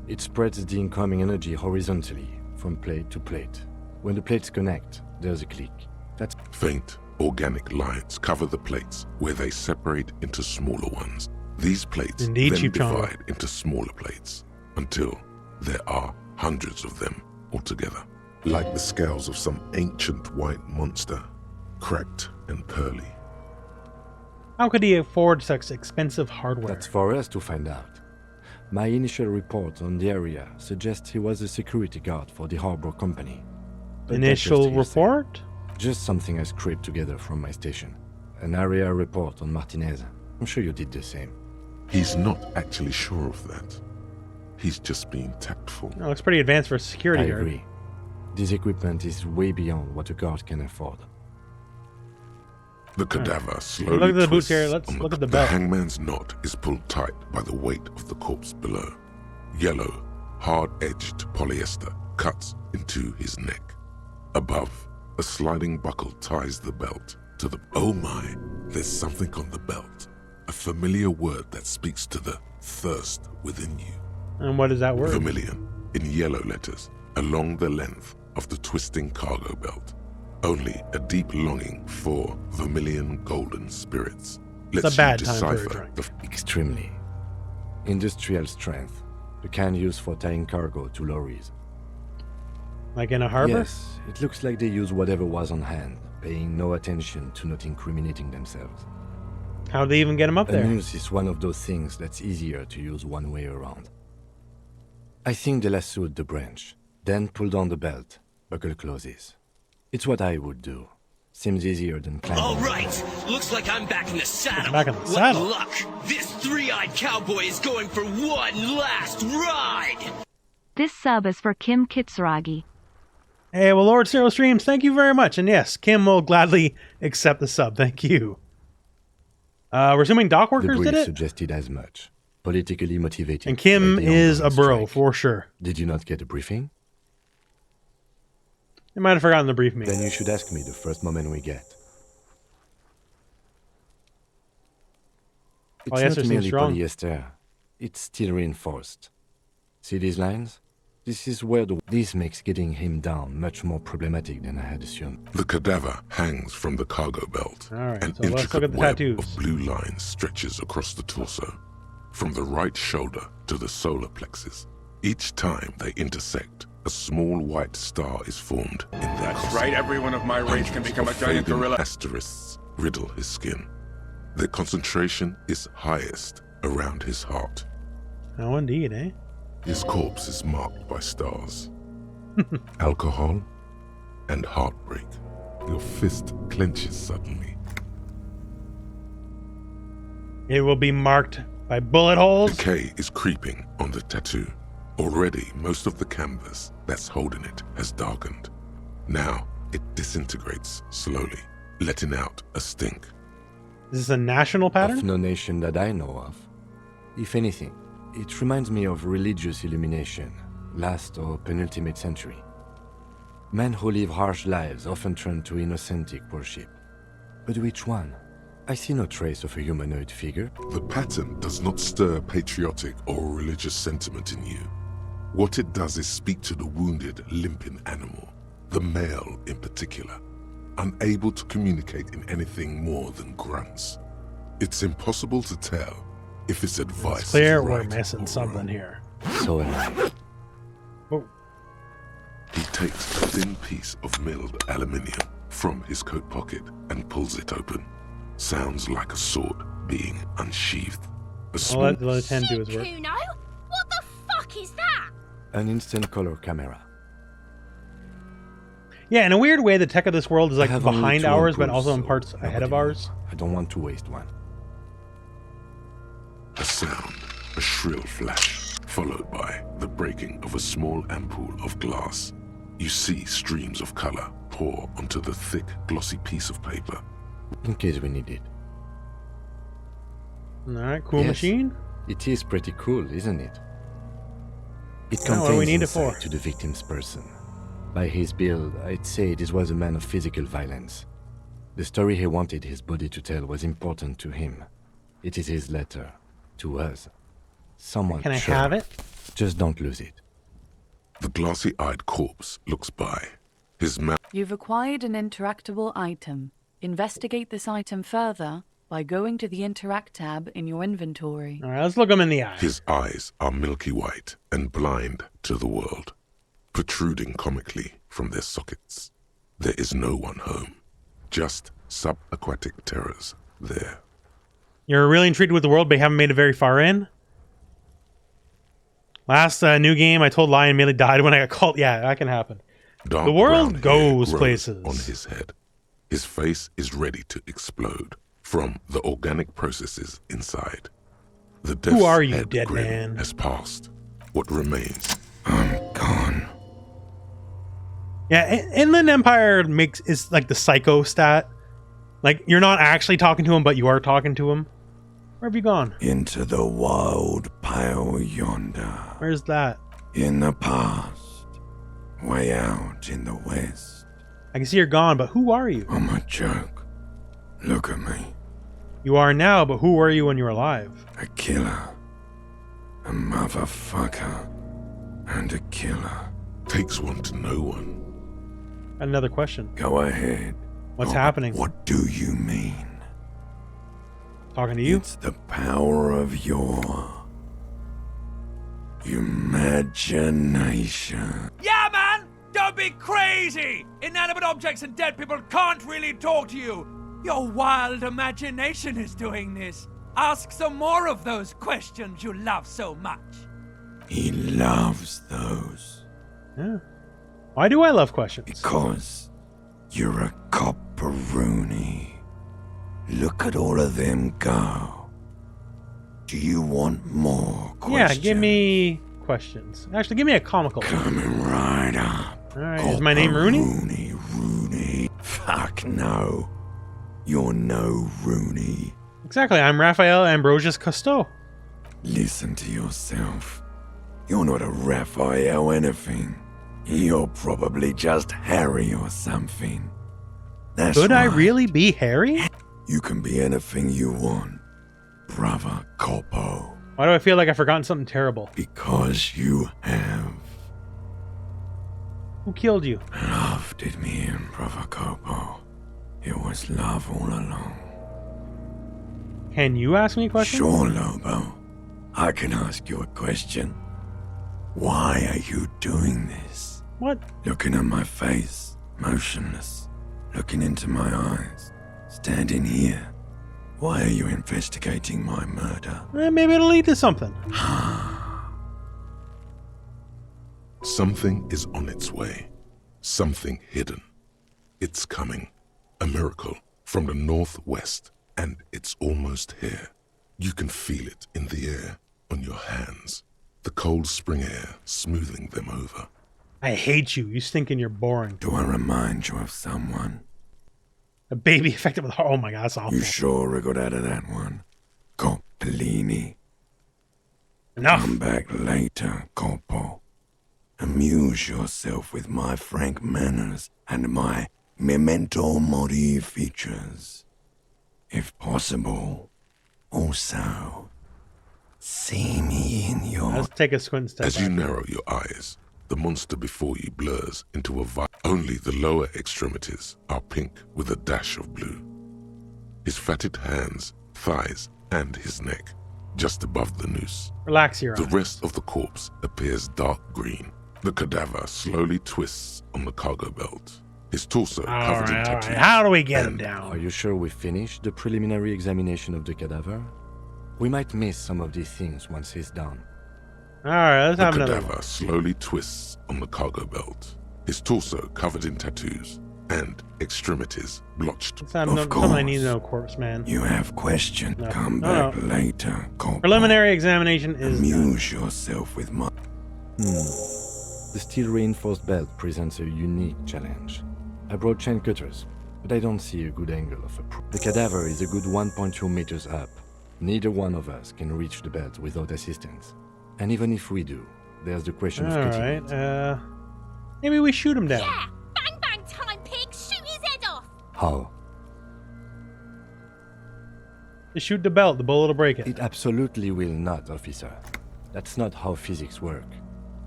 It spreads the incoming energy horizontally from plate to plate. When the plates connect, there's a click. That's Faint, organic lines cover the plates where they separate into smaller ones. These plates Indeed, then Chief Chongo. divide into smaller plates until there are hundreds of them altogether. Like the scales of some ancient white monster, cracked and pearly. How could he afford such expensive hardware? That's for us to find out. My initial report on the area suggests he was a security guard for the harbor company. But that's Initial just hearsay. report? Just something I scraped together from my station. An area report on Martinez. I'm sure you did the same. He's not actually sure of that. He's just being tactful. That looks pretty advanced for a security I guard. agree. This equipment is way beyond what a guard can afford. The cadaver slowly Look at the boots twists here. Let's on look at the The belt. hangman's knot is pulled tight by the weight of the corpse below. Yellow, hard-edged polyester cuts into his neck. Above, a sliding buckle ties the belt to the... Oh my, there's something on the belt. A familiar word that speaks to the thirst within you. And what is that word? Vermilion, in yellow letters, along the length of the twisting cargo belt. Only a deep longing for vermilion golden spirits It's lets a bad you time for a decipher drink. the... Extremely. Industrial strength. The kind used for tying cargo to lorries. Like in a harbor? Yes, it looks like they use whatever was on hand, paying no attention to not incriminating themselves. How'd they even get him up A there? noose is one of those things that's easier to use one way around. I think they lassoed the branch, then pulled on the belt, buckle closes. It's what I would do. Seems easier than climbing. All right, looks like I'm back in the saddle. Back in the What saddle. luck! This three-eyed cowboy is going for one last ride! This sub is for Kim Kitsuragi. Hey, well, Lord Zero Streams, thank you very much. And yes, Kim will gladly accept the sub. Thank you. We're assuming dock workers The did brief it? suggested as much. Politically motivated. And Kim by the is a ongoing bro, strike. for sure. Did you not get a briefing? You might have forgotten to brief me. Then you should ask me the first moment we get. It's Polyester not seems merely strong. polyester. It's steel reinforced. See these lines? This is where this makes getting him down much more problematic than I had assumed. The cadaver hangs from the cargo belt. Alright, An so let's look intricate at the web tattoos. of blue lines stretches across the torso, from the right shoulder to the solar plexus. Each time they intersect, a small white star is formed in their That's costume. right, everyone of my race can become a giant Fading gorilla. asterisks riddle his skin. Their concentration is highest around his heart. Oh, indeed, eh? His corpse is marked by stars. Alcohol and heartbreak. Your fist clenches suddenly. It will be marked by bullet holes. Decay is creeping on the tattoo. Already, most of the canvas that's holding it has darkened. Now, it disintegrates slowly, letting out a stink. Is this a national pattern? Of no nation that I know of. If anything, it reminds me of religious illumination, last or penultimate century. Men who live harsh lives often turn to innocentic worship. But which one? I see no trace of a humanoid figure. The pattern does not stir patriotic or religious sentiment in you. What it does is speak to the wounded, limping animal, the male in particular, unable to communicate in anything more than grunts. It's impossible to tell if its advice It's clear is right we're missing or something wrong. here. So am I. Oh. He takes a thin piece of milled aluminium from his coat pocket and pulls it open. Sounds like a sword being unsheathed. A I'll small let the other 10 do his work. Kuno? What the fuck is that? An instant color camera. Yeah, in a weird way, the tech of this world is I like have only behind two ours, but uncles, also in so parts ahead of nobody ours. knows. I don't want to waste one. A sound, a shrill flash, followed by the breaking of a small ampoule of glass. You see streams of color pour onto the thick, glossy piece of paper. In case we need it. Alright, cool Yes, machine. It is pretty cool, isn't it? It Oh, contains what do we need it insight for? to the victim's person. By his build, I'd say this was a man of physical violence. The story he wanted his body to tell was important to him. It is his letter to us. Someone Can I sure. have it? Just don't lose it. The glassy-eyed corpse looks by. His mouth You've acquired an interactable item. Investigate this item further by going to the Interact tab in your inventory. Alright, let's look him in the eye. His eyes are milky white and blind to the world, protruding comically from their sockets. There is no one home, just subaquatic terrors there. You're really intrigued with the world, but you haven't made it very far in? Last new game, I told Lion immediately died when I got called. Yeah, that can happen. Dark The world brown hair goes grows places. on his head. His face is ready to explode from the organic processes inside. The death's are you, head dead grin man? has passed. What remains? Yeah, Inland Empire is like the psycho stat. Like, you're not actually talking to him, but you are talking to him. Where have you gone? Into the wild pale yonder. Where's that? In the past. Way out in the west. I can see you're gone, but who are you? I'm a joke. Look at me. You are now, but who were you when you were alive? A killer. A motherfucker. And a killer. Takes one to know one. Another question. Go ahead. What's happening? What do you mean? Talking to you? It's the power of your imagination. Yeah, man! Don't be crazy! Inanimate objects and dead people can't really talk to you. Your wild imagination is doing this. Ask some more of those questions you love so much. He loves those. Yeah. Why do I love questions? Because you're a copperoonie. Look at all of them go. Do you want more questions? Yeah, give me questions. Actually, give me a comical one. Coming right up. Alright, is my name Rooney? Rooney. Fuck no. You're no Rooney. Exactly, I'm Raphael Ambrosius Cousteau. Listen to yourself. You're not a Raphael anything. You're probably just Harry or something. That's Could I right. really be Harry? You can be anything you want, Brother Corpo. Why do I feel like I've forgotten something terrible? Because you have. Who killed you? Love did me in, Brother Corpo. It was love all along. Can you ask me a question? Sure, Lobo. I can ask you a question. Why are you doing this? What? Looking at my face, motionless. Looking into my eyes. Standing here. Why are you investigating my murder? Maybe it'll lead to something. Something is on its way. Something hidden. It's coming. A miracle from the northwest, and it's almost here. You can feel it in the air, on your hands. The cold spring air smoothing them over. I hate you. You stink and you're boring. Do I remind you of someone? A baby affected with... Oh my god, that's awful. You sure wriggled out of that one? Coppolini. Enough. Come back later, Corpo. Amuse yourself with my frank manners and my memento mori features. If possible, also, see me in your... Let's take a squint step As back. you narrow your eyes, the monster before you blurs into a Only the lower extremities are pink with a dash of blue. His fatted hands, thighs, and his neck, just above the noose. Relax your The eyes. rest of the corpse appears dark green. The cadaver slowly twists on the cargo belt. His torso covered in tattoos. How do we get him down? Are you sure we finished the preliminary examination of the cadaver? We might miss some of these things once he's done. Alright, let's have The another one. cadaver slowly twists on the cargo belt. His torso covered in tattoos and extremities blotched. Let's have something I need to know, corpse man. You have questions. No. Come No, back no. later, Corpo. Preliminary examination is Amuse yourself with my... The steel reinforced belt presents a unique challenge. I brought chain cutters, but I don't see a good angle of approach. The cadaver is a good 1.2 meters up. Neither one of us can reach the belt without assistance. And even if we do, there's the question of cutting it. Alright, maybe we shoot him down. Yeah! Bang bang time, pig! Shoot his head off! How? Just shoot the belt, the bullet will break it. It absolutely will not, officer. That's not how physics work.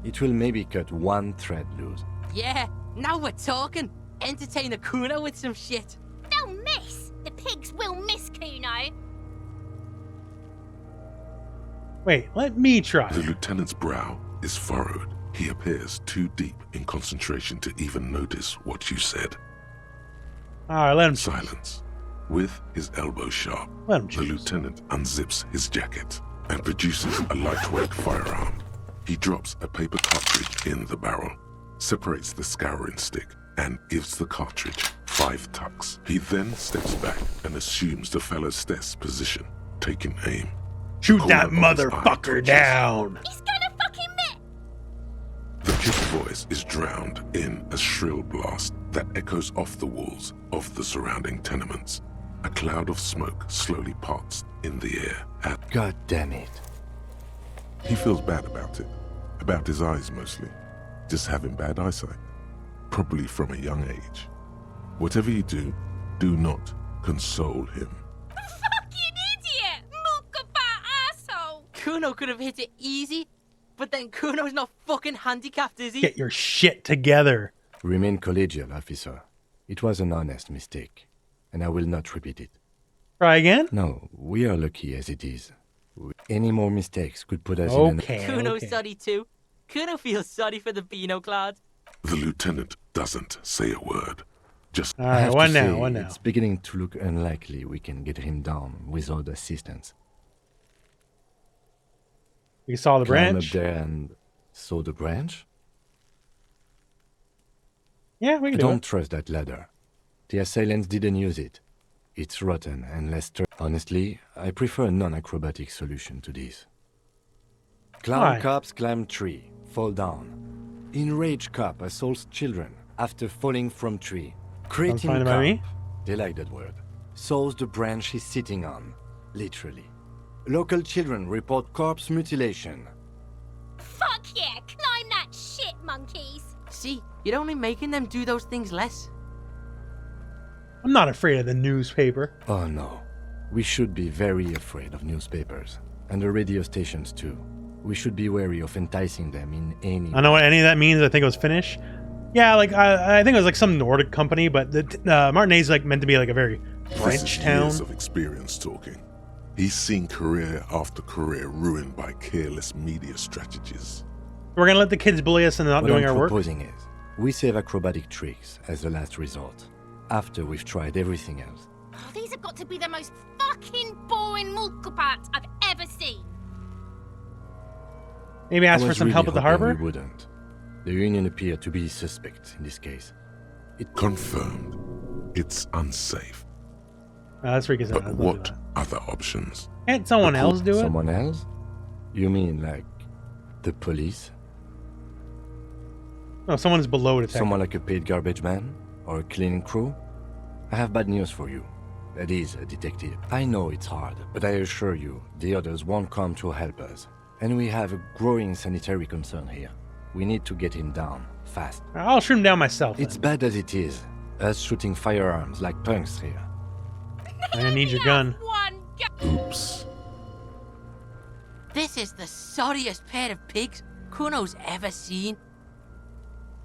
It will maybe cut one thread loose. Yeah, now we're talking. Entertain a Kuno with some shit. They'll miss! The pigs will miss Kuno! Wait, let me try. The lieutenant's brow is furrowed. He appears too deep in concentration to even notice what you said. Alright, let him Silence. With his elbow sharp, Let him the choose. lieutenant unzips his jacket and produces a lightweight firearm. He drops a paper cartridge in the barrel, separates the scouring stick, and gives the cartridge 5 tucks. He then steps back and assumes the fellow's stess position, taking aim. Shoot Corner that of his eye motherfucker twitches. down! He's gonna fucking miss! The kid's voice is drowned in a shrill blast that echoes off the walls of the surrounding tenements. A cloud of smoke slowly parts in the air. God damn it. He feels bad about it. About his eyes mostly. Just having bad eyesight. Probably from a young age. Whatever you do, do not console him. Fucking idiot! Mookabat asshole! Kuno could have hit it easy, but then Kuno's not fucking handicapped, is he? Get your shit together. Remain collegial, officer. It was an honest mistake, and I will not repeat it. Try again? No, we are lucky as it is. Any more mistakes could put us Okay. Kuno's sorry too. Kuno feels sorry for the Beano Cloud. The lieutenant doesn't say a word. Just I have one to now, say, one now. It's beginning to look unlikely we can get him down without assistance. You saw the Climb branch? up there and saw the branch? Yeah, we I can do don't it. trust that ladder. The assailants didn't use it. It's rotten and less honestly, I prefer a non-acrobatic solution to this. Clown Why? cops climb tree, fall down. Enraged cop assaults children after falling from tree. Sounds Creating fine by cop, me. they like that word, saws the branch he's sitting on, literally. Local children report corpse mutilation. Fuck yeah, climb that shit, monkeys. See, you're only making them do those things less. I'm not afraid of the newspaper. Oh no. We should be very afraid of newspapers. And the radio stations too. We should be wary of enticing them in any I don't know what any of that means. I think it was Finnish. Yeah, like I think it was like some Nordic company, but Martinez like meant to be like a very French This is town. years of experience talking. He's seen career after career ruined by careless media strategies. We're gonna let the kids bully us and not what doing I'm our work. proposing is, we save acrobatic tricks as the last resort, after we've tried everything else. Oh, these have got to be the most fucking boring mulkapats I've ever seen. Maybe ask I for was some really help at the hoping harbor. We wouldn't. The Union appeared to be suspect in this case. Confirmed. It's unsafe. That's where you can say But that. what other options? Can't someone else do it? Someone else? You mean like the police? No, someone's below detective. Someone like a paid garbage man? Or a cleaning crew? I have bad news for you. That is a detective. I know it's hard, but I assure you, the others won't come to help us. And we have a growing sanitary concern here. We need to get him down, fast. I'll shoot him down myself. It's bad as it is, us shooting firearms like punks here. I'm gonna need your gun. Oops. This is the sorriest pair of pigs Kuno's ever seen.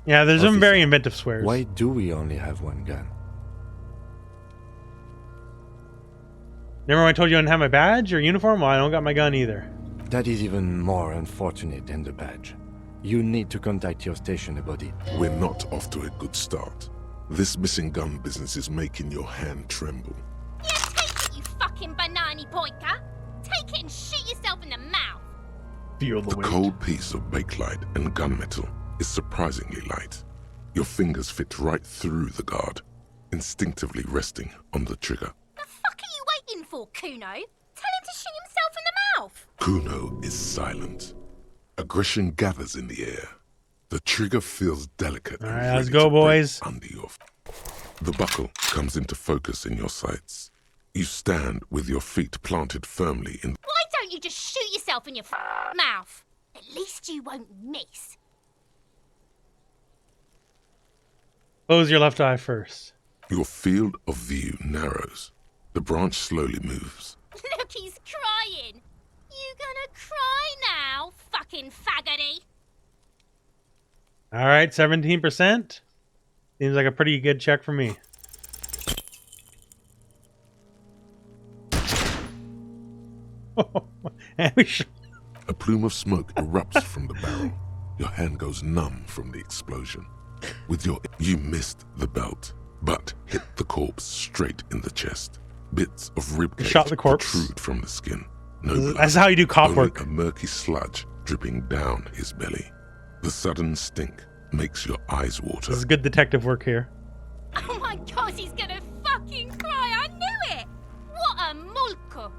Yeah, there's some Officer, very inventive swears. Why do we only have one gun? Remember when I told you I didn't have my badge or uniform? Well, I don't got my gun either. That is even more unfortunate than the badge. You need to contact your station about it. We're not off to a good start. This missing gun business is making your hand tremble. Yeah, take it, you fucking banana pointer. Take it and shoot yourself in the mouth. Feel The cold piece of bakelite and gunmetal is surprisingly light. Your fingers fit right through the guard, instinctively resting on the trigger. The fuck are you waiting for, Kuno? Tell him to shoot himself in the mouth. Kuno is silent. Aggression gathers in the air. The trigger feels delicate. All right, let's go, boys. Under your the buckle comes into focus in your sights. You stand with your feet planted firmly in. Why don't you just shoot yourself in your mouth? At least you won't miss. Close your left eye first. Your field of view narrows. The branch slowly moves. Look, he's crying. You gonna cry now, fucking faggoty? All right, 17%. Seems like a pretty good check for me. A plume of smoke erupts from the barrel. Your hand goes numb from the explosion. You missed the belt, but hit the corpse straight in the chest. Bits of ribcage Shot the corpse. protrude from the skin. No blood, That's how you do cop only work. a murky sludge dripping down his belly. The sudden stink makes your eyes water. This is good detective work here. Oh my god, he's gonna fucking cry. I knew it. What a mulko.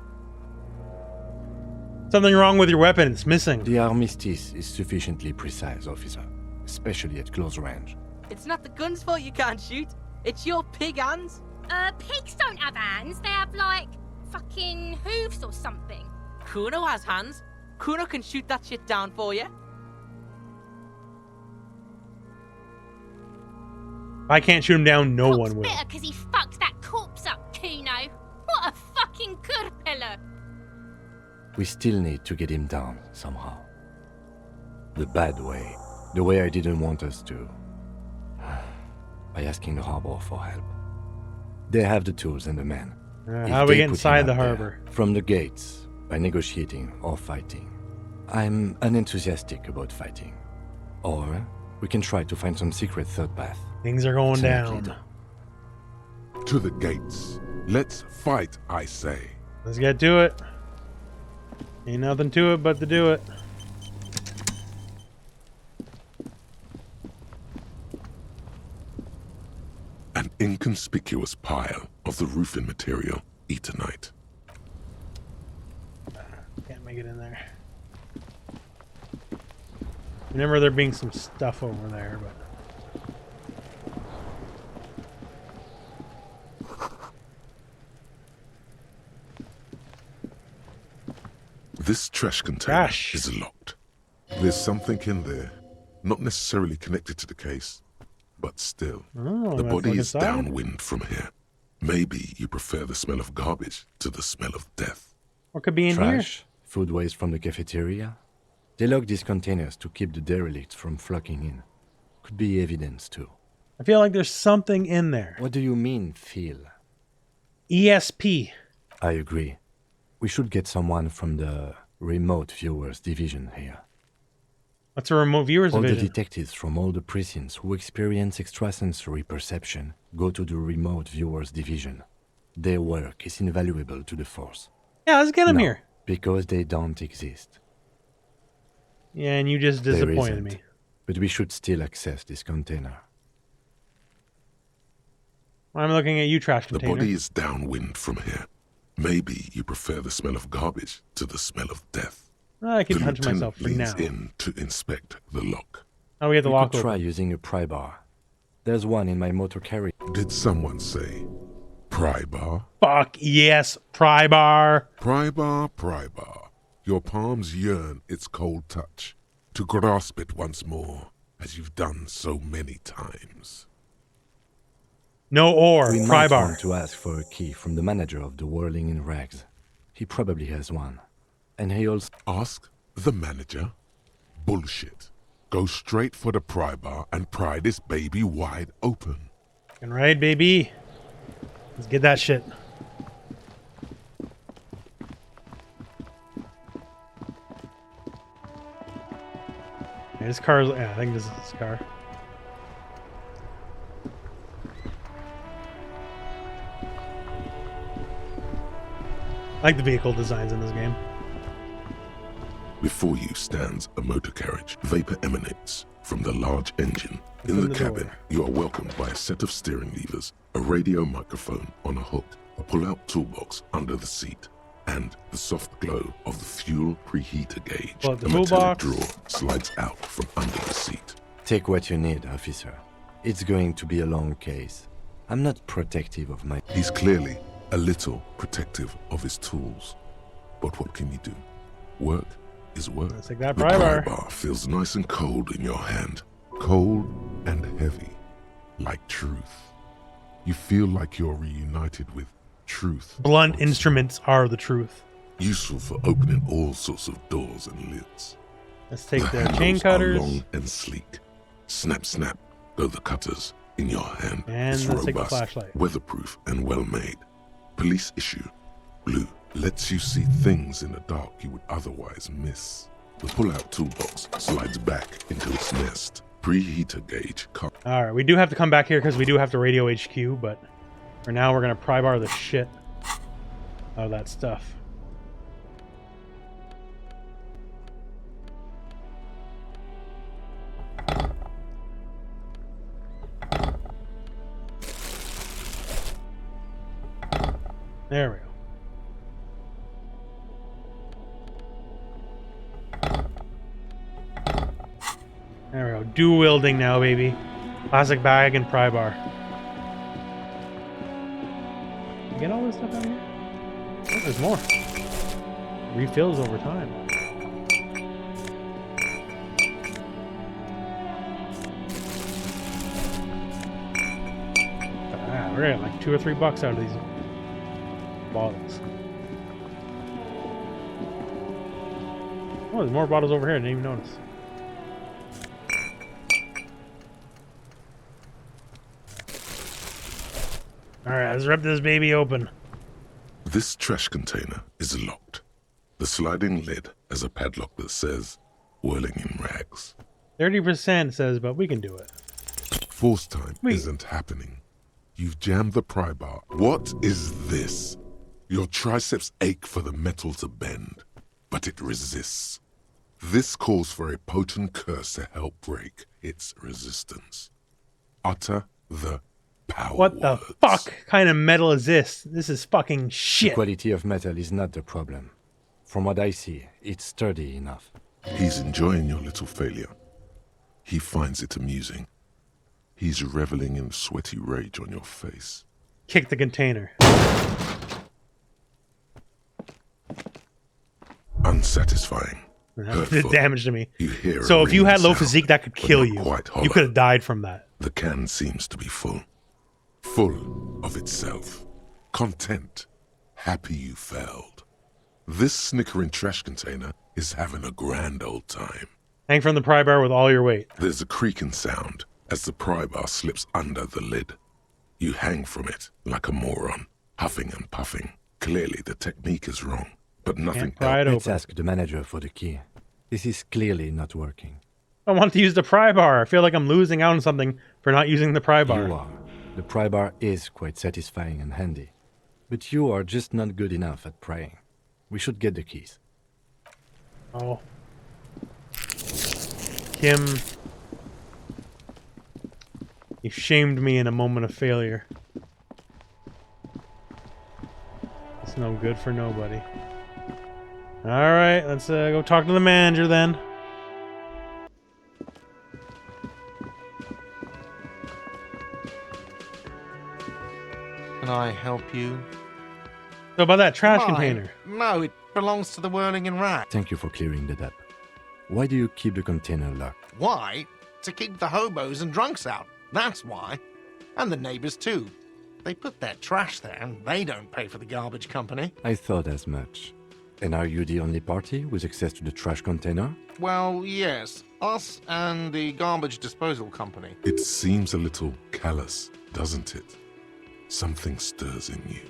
Something wrong with your weapon. It's missing. The armistice is sufficiently precise, officer, especially at close range. It's not the gun's fault you can't shoot. It's your pig hands. Pigs don't have hands. They have, like, fucking hooves or something. Kuno has hands. Kuno can shoot that shit down for you. If I can't shoot him down, no one will. Bitter because he fucked that corpse up, Kuno. What a fucking kurpilla. We still need to get him down, somehow. The bad way. The way I didn't want us to. By asking the harbor for help. They have the tools and the men. How do we get inside the harbor? From the gates, by negotiating or fighting. I'm unenthusiastic about fighting. Or we can try to find some secret third path. Things are going down. To the gates. Let's fight, I say. Let's get to it. Ain't nothing to it but to do it. An inconspicuous pile of the roofing material, Eternite. Can't make it in there. Remember there being some stuff over there, but... This trash container is locked. There's something in there, not necessarily connected to the case, but still. The body is downwind from here. Maybe you prefer the smell of garbage to the smell of death. What could be in Trash, food waste from the cafeteria. They lock these containers to keep the derelicts from flocking in. Could be evidence too. I feel like there's something in there. What do you mean, feel? ESP. I agree. We should get someone from the remote viewers division here. What's a remote viewers division? All the detectives from all the precincts who experience extrasensory perception go to the remote viewers division. Their work is invaluable to the force. Yeah, let's get them here. Because they don't exist. Yeah, and you just disappointed me. But we should still access this container. I'm looking at you, trash container. The body is downwind from here. Maybe you prefer the smell of garbage to the smell of death. I can punch myself for now. In to inspect the lock. Oh, we have the lock. Could try using a pry bar. There's one in my motor carrier. Did someone say pry bar? Fuck yes, pry bar. Pry bar, pry bar. Your palms yearn its cold touch, to grasp it once more, as you've done so many times. No or, we pry might bar. Want to ask for a key from the manager of the Whirling in Rags. He probably has one. And he also... Ask the manager? Bullshit. Go straight for the pry bar and pry this baby wide open. Fucking right, baby. Let's get that shit. Yeah, this car is... Yeah, I think this is this car. I like the vehicle designs in this game. Before you stands a motor carriage. Vapor emanates from the large engine. In the cabin, you are welcomed by a set of steering levers, a radio microphone on a hook, a pull-out toolbox under the seat, and the soft glow of the fuel preheater gauge. Well, the a metallic toolbox drawer slides out from under the seat. Take what you need, officer. It's going to be a long case. I'm not protective of my... He's clearly a little protective of his tools. But what can you do? Work is work. Let's take that the pry bar. bar feels nice and cold in your hand. Cold and heavy. Like truth. You feel like you're reunited with truth. Blunt instruments are the truth. Useful for opening all sorts of doors and lids. Let's take the handles chain cutters. Are long and sleek. Snap, snap go the cutters in your hand. And it's let's take the robust, flashlight. weatherproof, and well made. Police issue. Blue lets you see things in the dark you would otherwise miss. The pull-out toolbox slides back into its nest. Preheater gauge. Alright, we do have to come back here because we do have to radio HQ, but for now we're going to pry bar the shit out of that stuff. There we go. There we go. Dual wielding now, baby. Plastic bag and pry bar. You get all this stuff out here? Oh, there's more. Refills over time. Ah, we're getting like $2 or $3 out of these bottles. Oh, there's more bottles over here. I didn't even notice. Alright, let's rip this baby open. This trash container is locked. The sliding lid has a padlock that says, Whirling in Rags. 30% says, but we can do it. Force time isn't happening. You've jammed the pry bar. What is this? Your triceps ache for the metal to bend, but it resists. This calls for a potent curse to help break its resistance. Utter the power What the fuck kind of metal is this? This is fucking The shit. quality of metal is not the problem. From what I see, it's sturdy enough. He's enjoying your little failure. He finds it amusing. He's reveling in sweaty rage on your face. Kick the container. Unsatisfying. That did damage to me. You hear So a if you had ringing low sound, physique, that could but kill not you. quite hollow. You could have died from that. The can seems to be full. Full of itself. Content. Happy you failed. This snickering trash container is having a grand old time. Hang from the pry bar with all your weight. There's a creaking sound as the pry bar slips under the lid. You hang from it like a moron, huffing and puffing. Clearly the technique is wrong, but nothing else. Let's ask the manager for the key. This is clearly not working. I want to use the pry bar. I feel like I'm losing out on something for not using the pry bar. You are. The pry bar is quite satisfying and handy. But you are just not good enough at prying. We should get the keys. Oh. Kim. You shamed me in a moment of failure. It's no good for nobody. Alright, let's go talk to the manager then. Can I help you? So about that trash Mine? container. No, it belongs to the Whirling and Rag. Thank you for clearing that up. Why do you keep the container locked? Why? To keep the hobos and drunks out. That's why. And the neighbors too. They put their trash there and they don't pay for the garbage company. I thought as much. And are you the only party with access to the trash container? Well, yes. Us and the garbage disposal company. It seems a little callous, doesn't it? Something stirs in you.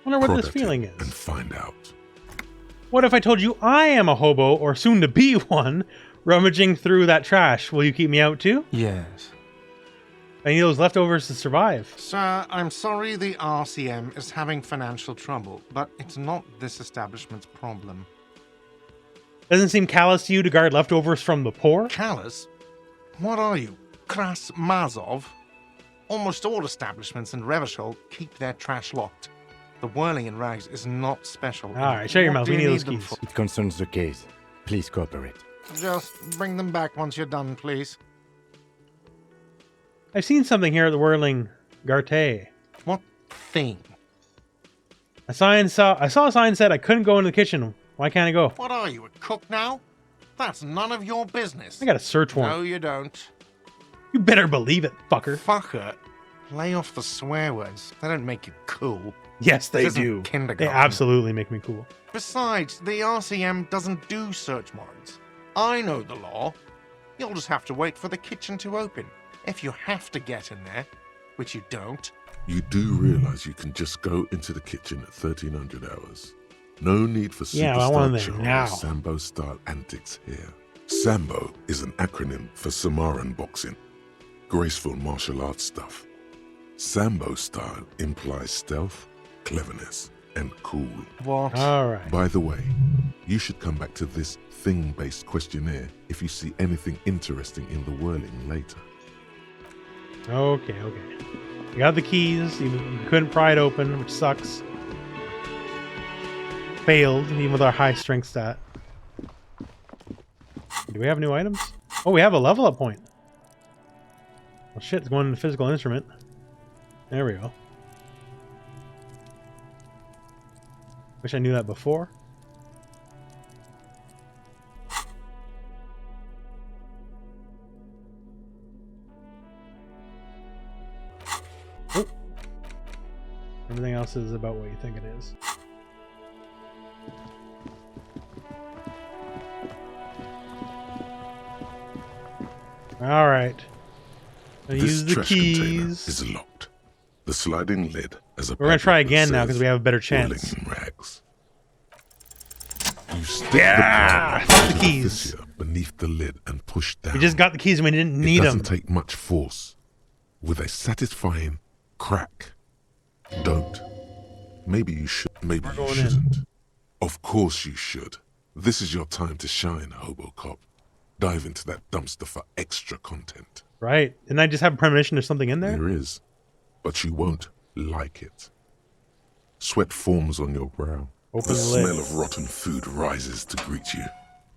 Wonder what Prod this at it feeling is. and find out. What if I told you I am a hobo, or soon to be one, rummaging through that trash? Will you keep me out too? Yes. I need those leftovers to survive. Sir, I'm sorry the RCM is having financial trouble, but it's not this establishment's problem. Doesn't seem callous to you to guard leftovers from the poor? Callous? What are you, Kras Mazov? Almost all establishments in Revachol keep their trash locked. The Whirling and Rags is not special. Alright, shut your What mouth. do We you need those them keys. for? It concerns the case. Please cooperate. Just bring them back once you're done, please. I've seen something here at the Whirling Garte. What thing? I saw a sign said I couldn't go into the kitchen. Why can't I go? What are you, a cook now? That's none of your business. I got a search warrant. No, you don't. You better believe it, fucker. Fucker. Lay off the swear words. They don't make you cool. Yes, they This isn't do. They kindergarten. absolutely make me cool. Besides, the RCM doesn't do search warrants. I know the law. You'll just have to wait for the kitchen to open. If you have to get in there, which you don't. You do realize you can just go into the kitchen at 1300 hours. No need for Yeah, I want superstar them charm now. or Sambo-style antics here. Sambo is an acronym for Samoan boxing. Graceful martial arts stuff. Sambo style implies stealth, cleverness, and cool. What? Alright. By the way, you should come back to this thing-based questionnaire if you see anything interesting in the Whirling later. Okay. You got the keys. You couldn't pry it open, which sucks. Failed, even with our high strength stat. Do we have new items? Oh, we have a level up point. Well, shit, it's going into physical instrument. There we go. Wish I knew that before. Oh. Everything else is about what you think it is. All right. This Use the trash container keys. is locked. The sliding lid has a We're gonna try padlock that again now says because we have a better Whirling chance. in Rags. You stick Yeah! the Fuck pad the to keys. fissure beneath the lid and push down. We just got the keys and we didn't need It them. doesn't take much force. With a satisfying crack. Don't. Maybe you should. Maybe you shouldn't. Of course you should. This is your time to shine, Hobocop. Dive into that dumpster for extra content. Right. Didn't I just have a premonition there's something in there? There is, but you won't like it. Sweat forms on your brow. Open The the smell lid. of rotten food rises to greet you.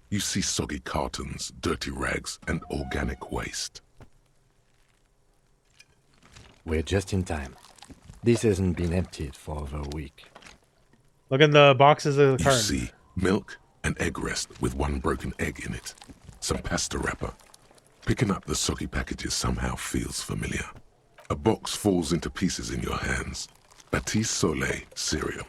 You see soggy cartons, dirty rags, and organic waste. We're just in time. This hasn't been emptied for over a week. Look at the boxes of the You carton. see milk, an egg rest with one broken egg in it, some pasta wrapper. Picking up the soggy packages somehow feels familiar. A box falls into pieces in your hands. Batiste Soleil cereal.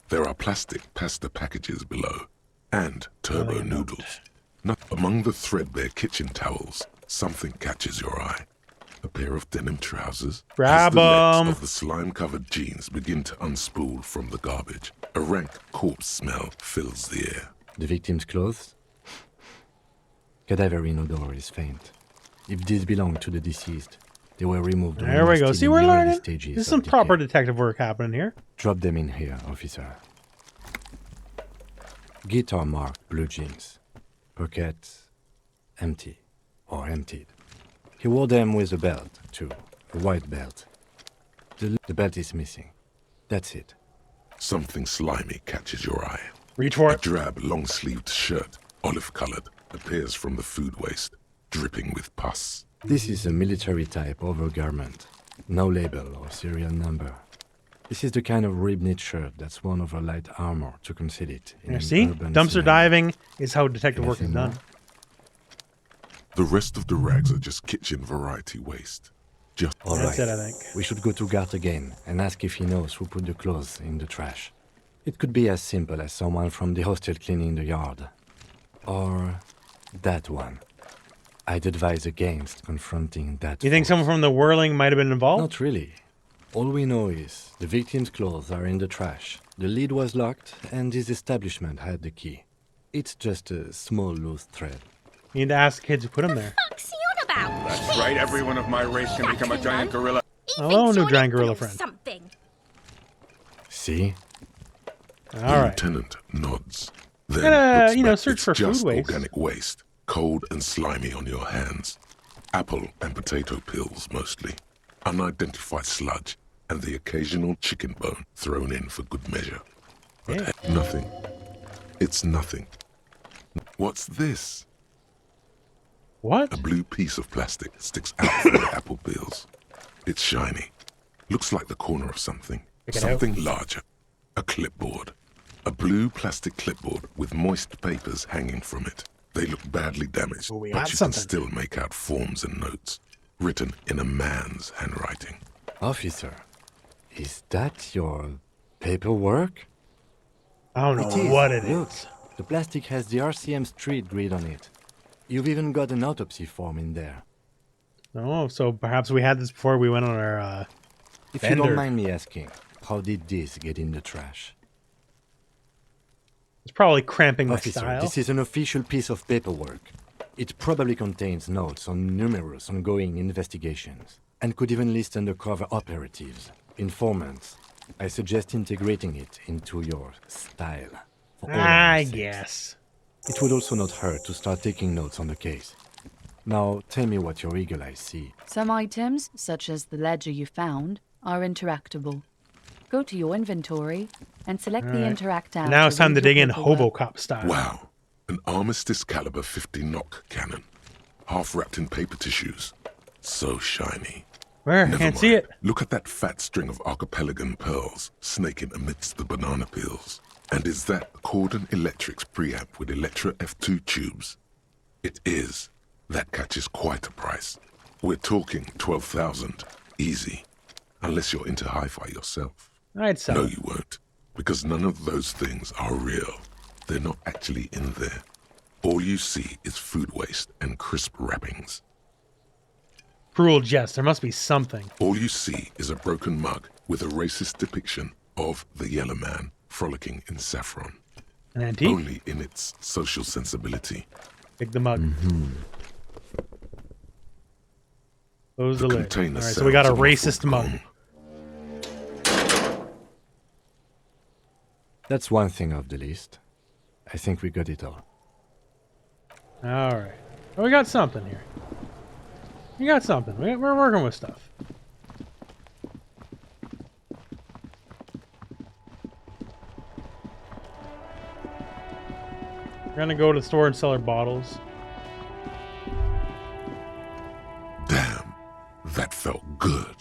There are plastic pasta packages below, and turbo noodles. Not among the threadbare kitchen towels, something catches your eye. A pair of denim trousers. Grab As the legs 'em. of the slime-covered jeans begin to unspool from the garbage, a rank corpse smell fills the air. The victim's clothes? Cadaverine odor is faint. If these belong to the deceased, they were removed. when There we go. still See, in we're the early learning. stages There's of some decay. proper detective work happening here. Drop them in here, officer. Guitar marked blue jeans. Pockets empty or emptied. He wore them with a belt, too. A white belt. The belt is missing. That's it. Something slimy catches your eye. Reach for A it. drab, long-sleeved shirt, olive-colored, appears from the food waste, dripping with pus. This is a military-type overgarment. No label or serial number. This is the kind of rib-knit shirt that's worn over light armor to conceal it in There, an see? urban Dumpster scenario. diving is how detective work is Anything done. more? The rest of the rags are just kitchen variety waste. Just All That's right. it, I think. We should go to Gart again and ask if he knows who put the clothes in the trash. It could be as simple as someone from the hostel cleaning the yard. Or that one. I'd advise against confronting that. You think someone from the whirling might have been involved? Not really. All we know is the victim's clothes are in the trash. The lid was locked, and his establishment had the key. It's just a small loose thread. You need to ask the kids who put them there. What's he on about? That's right, everyone of my race can become a giant gorilla. Hello, new giant gorilla friend. Something. See? All the right. lieutenant nods. Then Gotta, looks you know, back. search It's for just food waste. organic waste, cold and slimy on your hands. Apple and potato peels mostly. Unidentified sludge, and the occasional chicken bone thrown in for good measure. But Yeah. nothing. It's nothing. What's this? What? A blue piece of plastic sticks out from the apple peels. It's shiny. Looks like the corner of something. Check it Something larger. A clipboard. A blue plastic clipboard with moist papers hanging from it. They look badly damaged, We but got you something. can still make out forms and notes, written in a man's handwriting. Officer, is that your paperwork? I don't know It is. what it Look, is. the plastic has the RCM street grid on it. You've even got an autopsy form in there. Oh, so perhaps we had this before we went on our If you bender. don't mind me asking, how did this get in the trash? It's probably cramping my Officer, style. this is an official piece of paperwork. It probably contains notes on numerous ongoing investigations, and could even list undercover operatives, informants. I suggest integrating it into your style. for all I our sakes. guess. It would also not hurt to start taking notes on the case. Now, tell me what your eagle eyes see. Some items, such as the ledger you found, are interactable. Go to your inventory and select the Alright. interact tab. Now it's time to read dig your in paperwork. Hobocop style. Wow. An Armistice caliber 50 knock cannon. Half wrapped in paper tissues. So shiny. Where? Never Can't mind. see it. Look at that fat string of archipelagon pearls snaking amidst the banana peels. And is that Cordon Electric's preamp with Electra F2 tubes? It is. That catches quite a price. We're talking 12,000. Easy. Unless you're into hi-fi yourself. I'd sell No, it. you won't. Because none of those things are real. They're not actually in there. All you see is food waste and crisp wrappings. Cruel jest. There must be something. All you see is a broken mug with a racist depiction of the yellow man frolicking in saffron. An antique? Only in its social sensibility. Take the mug. Close the The lid. container Alright, so we got a sounds racist muffled mug. That's one thing off the list. I think we got it all. Alright. Well, we got something here. We got something. We're working with stuff. We're gonna go to the store and sell our bottles. Damn, that felt good.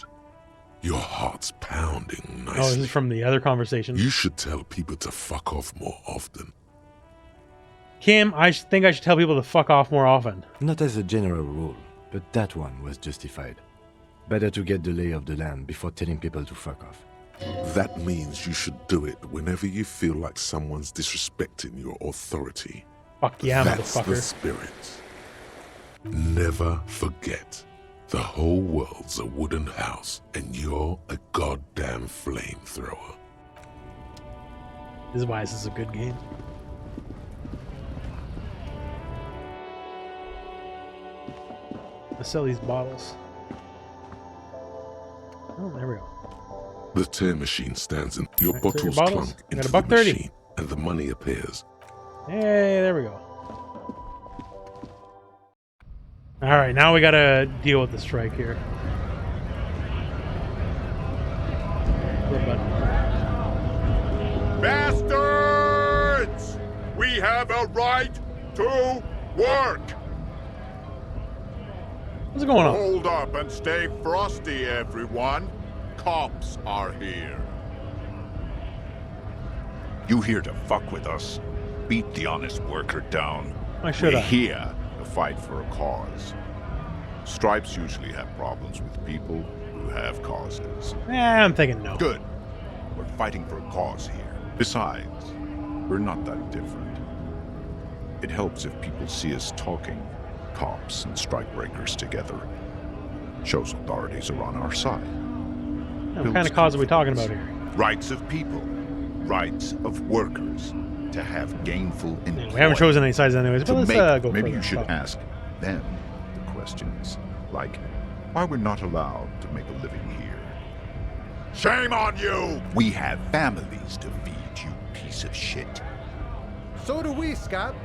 Your heart's pounding nicely. Oh, this is from the other conversation. You should tell people to fuck off more often. Kim, I think I should tell people to fuck off more often. Not as a general rule, but that one was justified. Better to get the lay of the land before telling people to fuck off. That means you should do it whenever you feel like someone's disrespecting your authority. Fuck yeah, That's motherfucker. the spirit. Never forget, the whole world's a wooden house, and you're a goddamn flamethrower. This is why this is a good game. Let's sell these bottles. Oh, there we go. The tear machine stands in your Right, so your bottles bottles. clunk Got into a buck the 30. machine, and the money appears. Hey, there we go. All right, now we gotta deal with the strike here. Where, bud? Bastards! We have a right to work! What's going on? Hold up and stay frosty, everyone. Cops are here. You here to fuck with us? Beat the honest worker down. Why should We're I? here to fight for a cause. Stripes usually have problems with people who have causes. I'm thinking no. Good. We're fighting for a cause here. Besides, we're not that different. It helps if people see us talking, cops and strikebreakers together. Shows authorities are on our side. What kind of cause are we talking about here? Rights of people, rights of workers to have gainful employment. We haven't chosen any sides anyways, but To let's make, go maybe further. you should Talk. ask them the questions, like why we're not allowed to make a living here. Shame on you! We have families to feed, you piece of shit. So do we, Scott.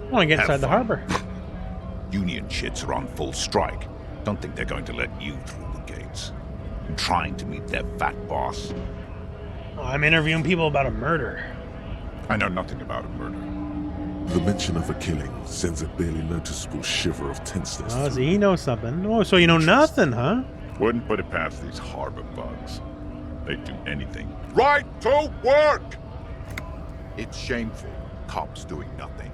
I want to get Have inside the fun. harbor. Union shits are on full strike. Don't think they're going to let you through the gates. I'm trying to meet their fat boss. Oh, I'm interviewing people about a murder. I know nothing about a murder. The mention of a killing sends a barely noticeable shiver of tenseness. Oh, so he knows something. Oh, so you know nothing, huh? Wouldn't put it past these harbor bugs. They'd do anything. Right to work! It's shameful. Cops doing nothing.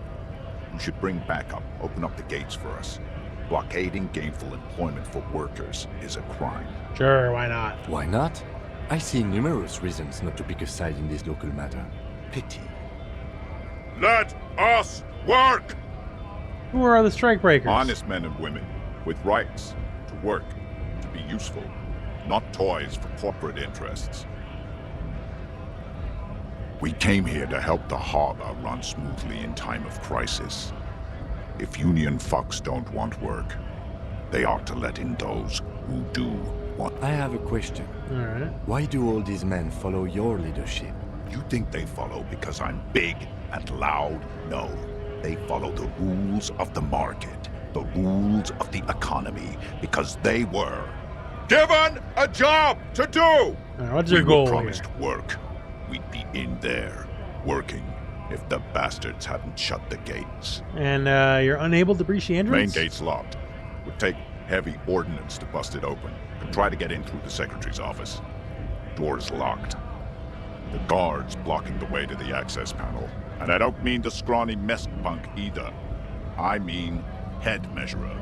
You should bring backup. Open up the gates for us. Blockading gainful employment for workers is a crime. Sure, why not? Why not? I see numerous reasons not to pick a side in this local matter. Pity. Let us work! Who are the strikebreakers? Honest men and women with rights to work, to be useful, not toys for corporate interests. We came here to help the harbor run smoothly in time of crisis. If union fucks don't want work, they ought to let in those who do want. I have a question. All right. Why do all these men follow your leadership? You think they follow because I'm big and loud? No. They follow the rules of the market, the rules of the economy, because they were given a job to do! All right, what's your goal We were here? promised work. We'd be in there, working, if the bastards hadn't shut the gates. And you're unable to breach the Main entrance? gate's locked. Would take heavy ordnance to bust it open. Could try to get in through the secretary's office. Door's locked. The guard's blocking the way to the access panel. And I don't mean the scrawny mess punk either. I mean head measurer.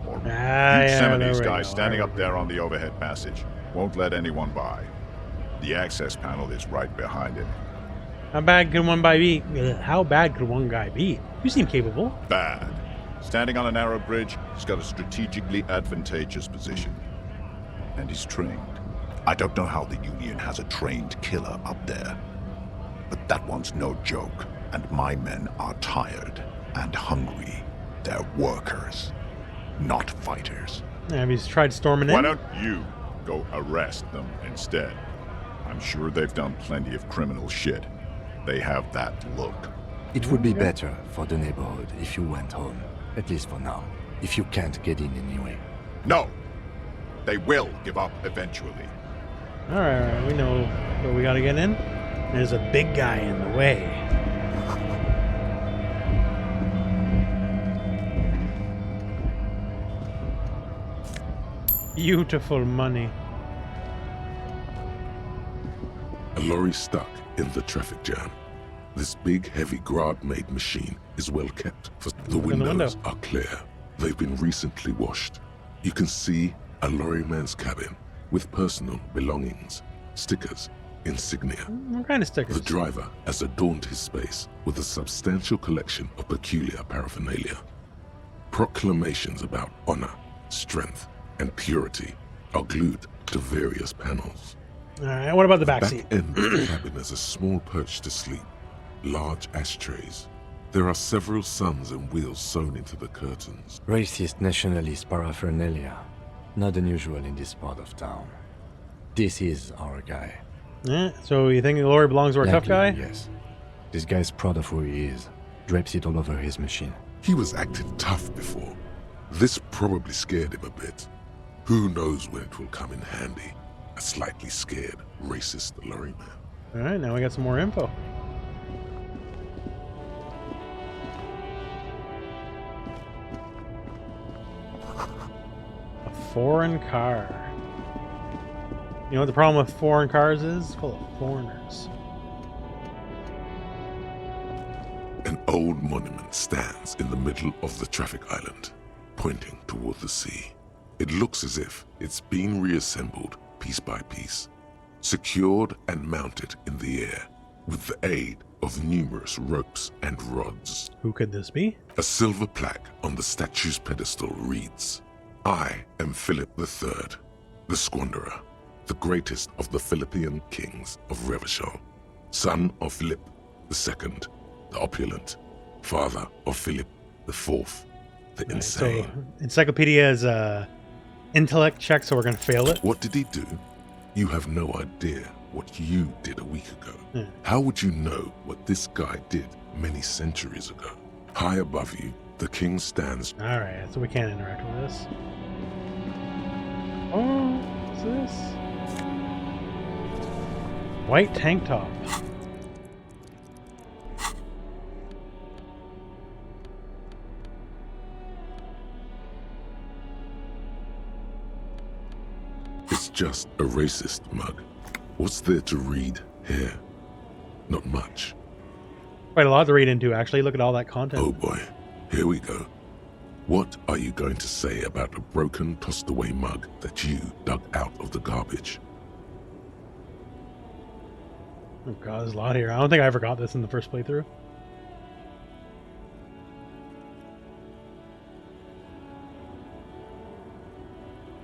Or Huge some some of these there we guys go. standing All up there on the overhead passage. Won't let anyone by. The access panel is right behind it. How bad could one guy be? How bad could one guy be? You seem capable. Bad. Standing on a narrow bridge, he's got a strategically advantageous position. And he's trained. I don't know how the Union has a trained killer up there. But that one's no joke. And my men are tired and hungry. They're workers, not fighters. Have you tried storming in? Why don't you go arrest them instead? I'm sure they've done plenty of criminal shit. They have that look. It would be better for the neighborhood if you went home, at least for now, if you can't get in anyway. No! They will give up eventually. All right, we know where we gotta get in. There's a big guy in the way. Beautiful money. A lorry stuck in the traffic jam. This big, heavy Grad-made machine is well kept. The windows are clear. They've been recently washed. You can see a lorryman's cabin with personal belongings, stickers, insignia. What kind of stickers? The driver has adorned his space with a substantial collection of peculiar paraphernalia. Proclamations about honor, strength, and purity are glued to various panels. Alright, what about the back seat? End of the cabin is a small perch to sleep, large ashtrays. There are several suns and wheels sewn into the curtains. Racist nationalist paraphernalia. Not unusual in this part of town. This is our guy. Yeah, so you think the lorry belongs to our tough guy? Yes. This guy's proud of who he is. Drapes it all over his machine. He was acting tough before. This probably scared him a bit. Who knows when it will come in handy? A slightly scared, racist lorryman. Alright, now we got some more info. A foreign car. You know what the problem with foreign cars is? It's full of foreigners. An old monument stands in the middle of the traffic island, pointing toward the sea. It looks as if it's been reassembled piece by piece, secured and mounted in the air with the aid of numerous ropes and rods. Who could this be? A silver plaque on the statue's pedestal reads, "I am Philip III, the Squanderer, the greatest of the Philippian kings of Revachol, son of Philip II, the opulent, father of Philip IV, the insane." So, Encyclopedia is intellect check, so we're going to fail it. What did he do? You have no idea what you did a week ago. Yeah. How would you know what this guy did many centuries ago? High above you, the king stands. Alright, so we can't interact with this. Oh, what's this? White tank top. It's just a racist mug. What's there to read here? Not much. Quite a lot to read into, actually. Look at all that content. Oh boy, here we go. What are you going to say about a broken, tossed away mug that you dug out of the garbage? Oh god, there's a lot here. I don't think I ever got this in the first playthrough.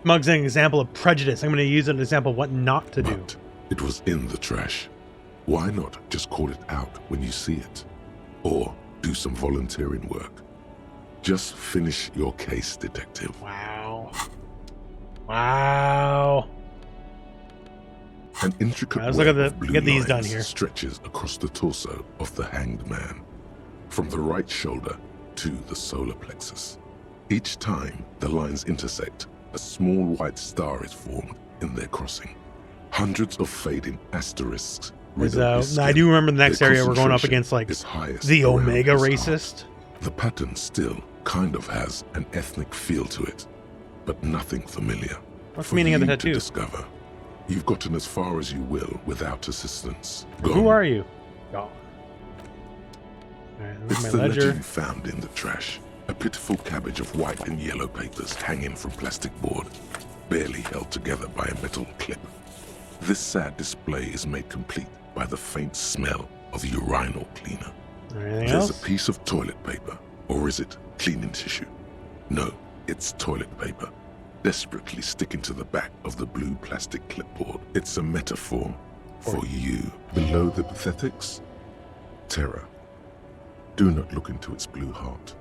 Mug's an example of prejudice. I'm going to use it as an example of what not to do. It was in the trash. Why not just call it out when you see it? Or do some volunteering work. Just finish your case, detective. Wow. Wow. An intricate let's look at web of blue get these done lines here. stretches across the torso of the hanged man, from the right shoulder to the solar plexus. Each time the lines intersect, a small white star is formed in their crossing. Hundreds of fading asterisks. I do remember the next area we're going up against, like, the Omega racist. The pattern still kind of has an ethnic feel to it, but nothing familiar. What's the meaning of the tattoo? To discover. You've gotten as far as you will without assistance. Who are you? God. Alright, It's my the ledger. legend found in the trash. A pitiful cabbage of white and yellow papers hanging from plastic board, barely held together by a metal clip. This sad display is made complete by the faint smell of urinal cleaner. Anything There's else? a piece of toilet paper, or is it cleaning tissue? No, it's toilet paper, desperately sticking to the back of the blue plastic clipboard. It's a metaphor for you. Below the pathetics, terror. Do not look into its blue heart.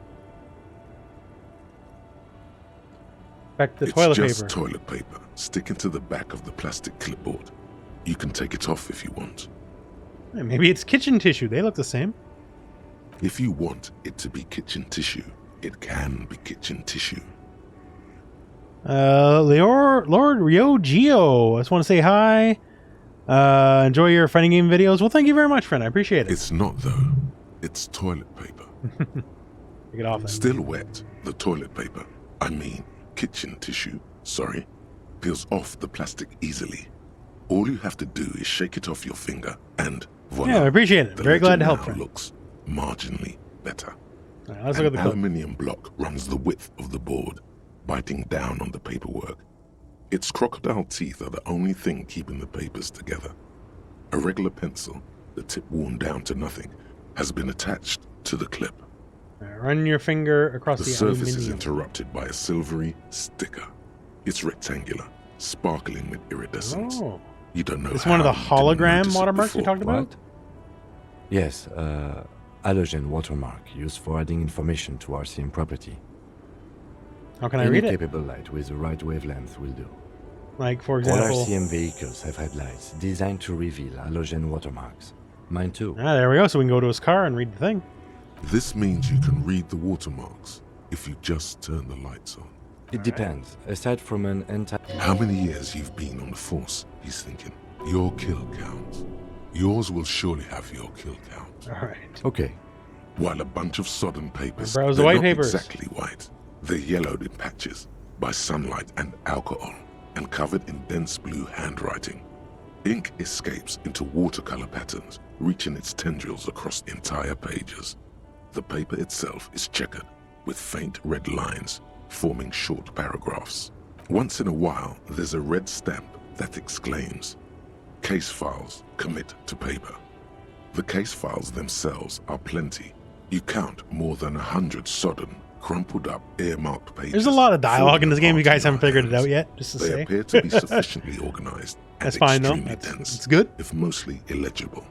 Back to the It's toilet just paper. toilet paper sticking to the back of the plastic clipboard. You can take it off if you want. Yeah, maybe it's kitchen tissue. They look the same. If you want it to be kitchen tissue, it can be kitchen tissue. Lord Rio Geo. I just want to say hi. Enjoy your fighting game videos. Well, thank you very much, friend. I appreciate it. It's not, though. It's toilet paper. Take it off then. Still wet, the toilet paper, I mean kitchen tissue, sorry, peels off the plastic easily. All you have to do is shake it off your finger and voila. Yeah, I appreciate it. The Very glad to letter help, now friend. looks marginally better. All right, let's look at the code. Aluminium block runs the width of the board, biting down on the paperwork. Its crocodile teeth are the only thing keeping the papers together. A regular pencil, the tip worn down to nothing, has been attached to the clip. Run your finger across the surface is aluminium. interrupted by a silvery sticker. It's rectangular, sparkling with iridescence. Oh. You don't know It's how one of the you didn't hologram notice it watermarks we before. talked about? Yes, halogen watermark used for adding information to RCM property. How can I Any read it? capable light with the right wavelength will do. Like, for All example... RCM vehicles have headlights designed to reveal halogen watermarks. Mine too. Ah, there we go. So we can go to his car and read the thing. This means you can read the watermarks if you just turn the lights on. It depends. Aside from an anti... How many years you've been on the force, he's thinking. Your kill count. Yours will surely have your kill count. All right. Okay. While a bunch of sodden papers, Browse the they're white not papers. exactly white. They're yellowed in patches by sunlight and alcohol and covered in dense blue handwriting. Ink escapes into watercolor patterns, reaching its tendrils across entire pages. The paper itself is checkered with faint red lines, forming short paragraphs. Once in a while, there's a red stamp that exclaims, "Case files commit to paper." The case files themselves are plenty. You count more than 100 sodden, crumpled up, earmarked pages. There's a lot of dialogue in this game. You guys falling haven't figured it out yet, just to They say. appear to be sufficiently organized and That's fine, though. extremely That's dense, it's good. if mostly illegible.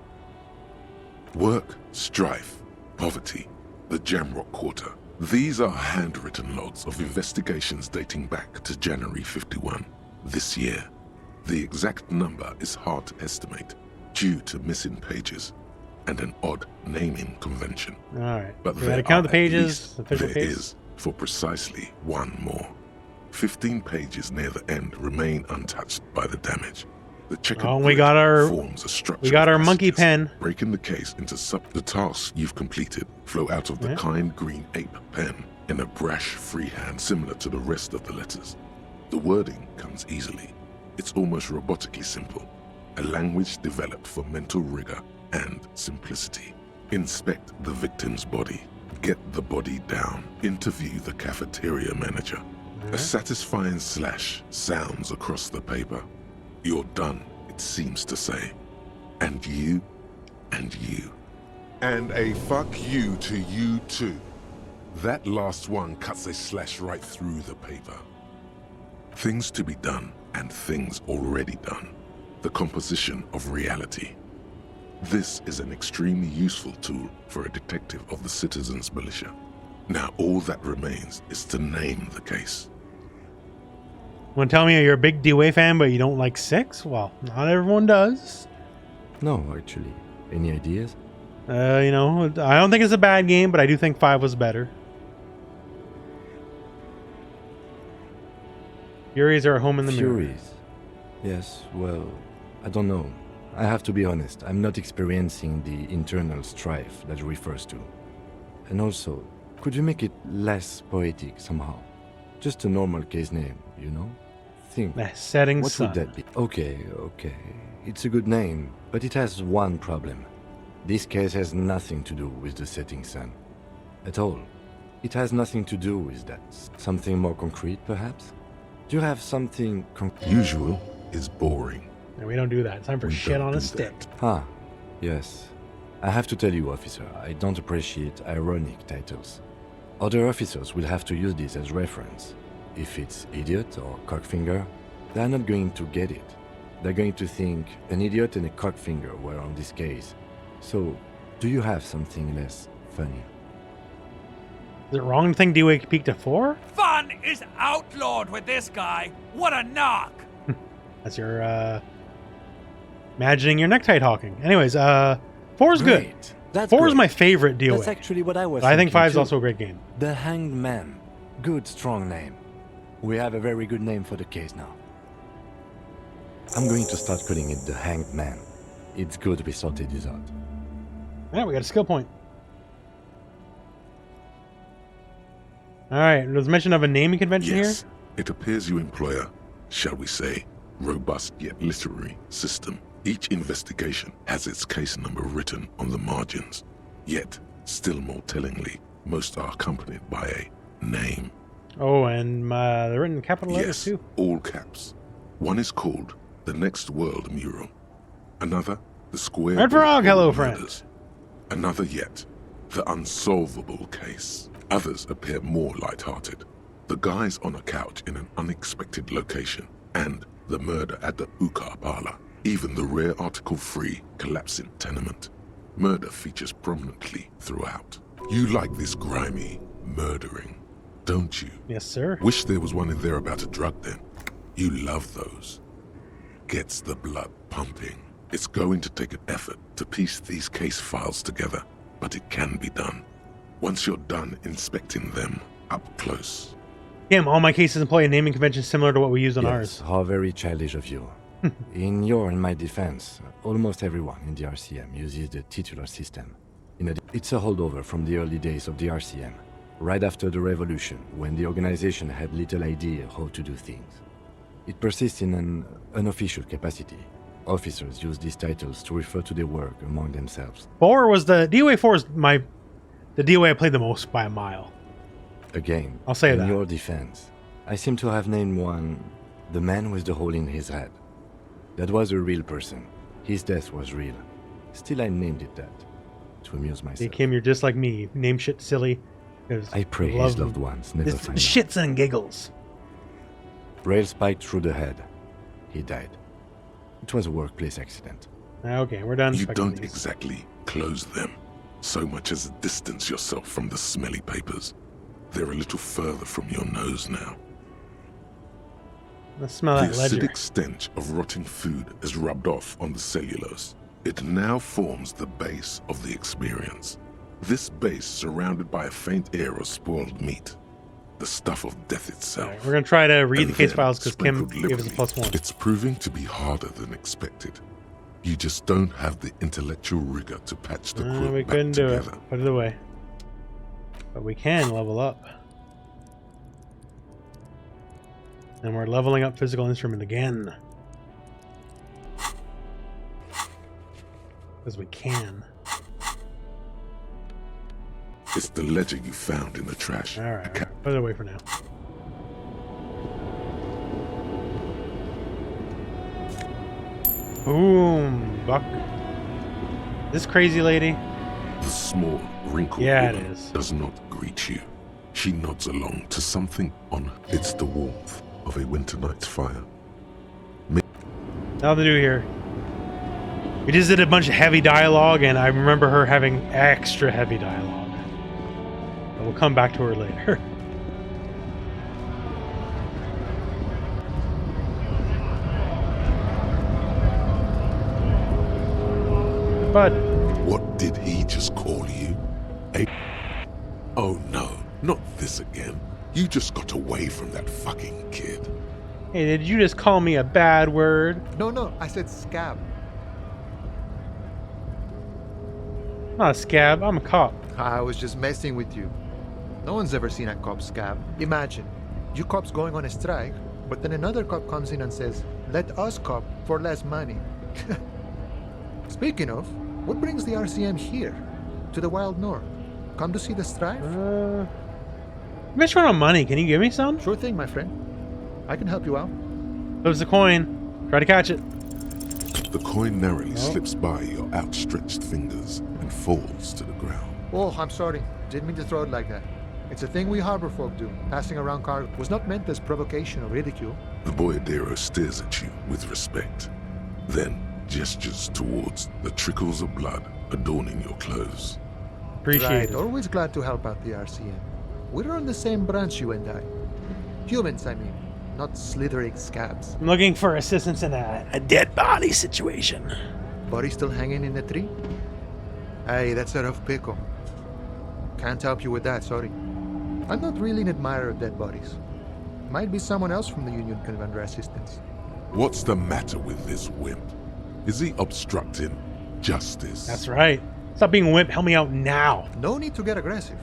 Work, strife, poverty, the Jamrock Quarter. These are handwritten logs of investigations dating back to January 51, this year. The exact number is hard to estimate due to missing pages and an odd naming convention. All right. But We there gotta count are the at pages, least- official there case. is for precisely one more. 15 pages near the end remain untouched by the damage. The checkered Oh, we grid got our forms a structure we got of our monkey passages, pen. breaking the case into the tasks you've completed flow out of the Yeah. kind green ape pen in a brash freehand similar to the rest of the letters. The wording comes easily. It's almost robotically simple, a language developed for mental rigor and simplicity. Inspect the victim's body. Get the body down. Interview the cafeteria manager. A satisfying slash sounds across the paper. You're done, it seems to say. And you, and you. And a fuck you to you too. That last one cuts a slash right through the paper. Things to be done and things already done. The composition of reality. This is an extremely useful tool for a detective of the Citizens Militia. Now all that remains is to name the case. Want to tell me you're a big DOA fan, but you don't like 6? Well, not everyone does. No, actually. Any ideas? You know, I don't think it's a bad game, but I do think 5 was better. Furies are a home in the mirror. Furies. Yes, well, I don't know. I have to be honest, I'm not experiencing the internal strife that refers to. And also, could you make it less poetic somehow? Just a normal case name, you know? Think. Setting What sun. would that be? Okay. It's a good name, but it has one problem. This case has nothing to do with the setting sun. At all. It has nothing to do with that. Something more concrete, perhaps? Do you have something Usual is boring. No, we don't do that. It's time for We shit don't on a do stick. Ah, yes. I have to tell you, officer, I don't appreciate ironic titles. Other officers will have to use this as reference. If it's idiot or cockfinger, they're not going to get it. They're going to think an idiot and a cockfinger were on this case. So, do you have something less funny? Is it wrong to think DOA peaked at 4? Fun is outlawed with this guy. What a knock! That's your, imagining your necktie hawking. Anyways, 4's good. Great. That's 4 is great. my favorite DOA. That's actually what I was But I think thinking 5 is too. also a great game. The Hanged Man. Good, strong name. We have a very good name for the case now. I'm going to start calling it the Hanged Man. It's good we sorted this out. Yeah, we got a skill point. Alright, there's mention of a naming convention Yes, here? it appears you employ a, shall we say, robust yet literary system. Each investigation has its case number written on the margins. Yet, still more tellingly, most are accompanied by a name. Oh, and they're written in capital letters Yes, too. all caps. One is called the Next World Mural. Another, the Square Red Frog, Bullet hello, Murders. friend. Another yet, the Unsolvable Case. Others appear more light-hearted. The guys on a couch in an unexpected location, and the murder at the Ukar Parlor. Even the rare article-free collapsing tenement. Murder features prominently throughout. You like this grimy murdering, don't you? Yes, sir. Wish there was one in there about a drug then. You love those. Gets the blood pumping. It's going to take an effort to piece these case files together, but it can be done. Once you're done inspecting them up close. Kim, all my cases employ a naming convention similar to what we use on Yes, ours. how very childish of you. In your and my defense, almost everyone in the RCM uses the titular system. It's a holdover from the early days of the RCM, right after the revolution, when the organization had little idea how to do things. It persists in an unofficial capacity. Officers use these titles to refer to their work among themselves. 4 was the DOA 4 is the DOA I played the most by a mile. Again, I'll say in that. your defense, I seem to have named one the man with the hole in his head. That was a real person. His death was real. Still, I named it that, to amuse See, myself. Kim, you're just like me. You name shit silly. 'Cause I pray love his loved ones never this find out. shits and giggles. Rail spiked through the head. He died. It was a workplace accident. Okay, we're done. You inspecting don't these. exactly close them, so much as distance yourself from the smelly papers. They're a little further from your nose now. Let's smell The that ledger. acidic stench of rotting food is rubbed off on the cellulose. It now forms the base of the experience. This base surrounded by a faint air of spoiled meat. The stuff of death itself. Alright, we're going to try to read And the case then, files because Kim sprinkled gave us a liberally, +1. It's proving to be harder than expected. You just don't have the intellectual rigor to patch the quilt We back couldn't do together. it. Put it away. But we can level up. And we're leveling up physical instrument again. Because we can. It's the ledger you found in the trash. Alright, put it away for now. Boom, Buck. This crazy lady. The small, wrinkled Yeah, it woman is. does not greet you. She nods along to something on her. It's the warmth of a winter night's fire. Nothing to do here. We just did a bunch of heavy dialogue, and I remember her having extra heavy dialogue. But we'll come back to her later. Bud. What did he just call you? Oh no, not this again. You just got away from that fucking kid. Hey, did you just call me a bad word? No, I said scab. I'm not a scab, I'm a cop. I was just messing with you. No one's ever seen a cop scab. Imagine, you cops going on a strike, but then another cop comes in and says, let us cop for less money. Speaking of, what brings the RCM here? To the Wild North? Come to see the strife? I'm just running on money. Can you give me some? Sure thing, my friend. I can help you out. There's a coin. Try to catch it. The coin narrowly slips by your outstretched fingers and falls to the ground. Oh, I'm sorry. Didn't mean to throw it like that. It's a thing we harbor folk do. Passing around cargo was not meant as provocation or ridicule. The boyadero stares at you with respect, then gestures towards the trickles of blood adorning your clothes. Appreciate Right. it. Always glad to help out the RCM. We're on the same branch, you and I. Humans, I mean. Not slithering scabs. I'm looking for assistance in a dead body situation. Body still hanging in the tree? Hey, that's a rough pickle. Can't help you with that, sorry. I'm not really an admirer of dead bodies. Might be someone else from the Union can render assistance. What's the matter with this wimp? Is he obstructing justice? That's right. Stop being a wimp. Help me out now. No need to get aggressive.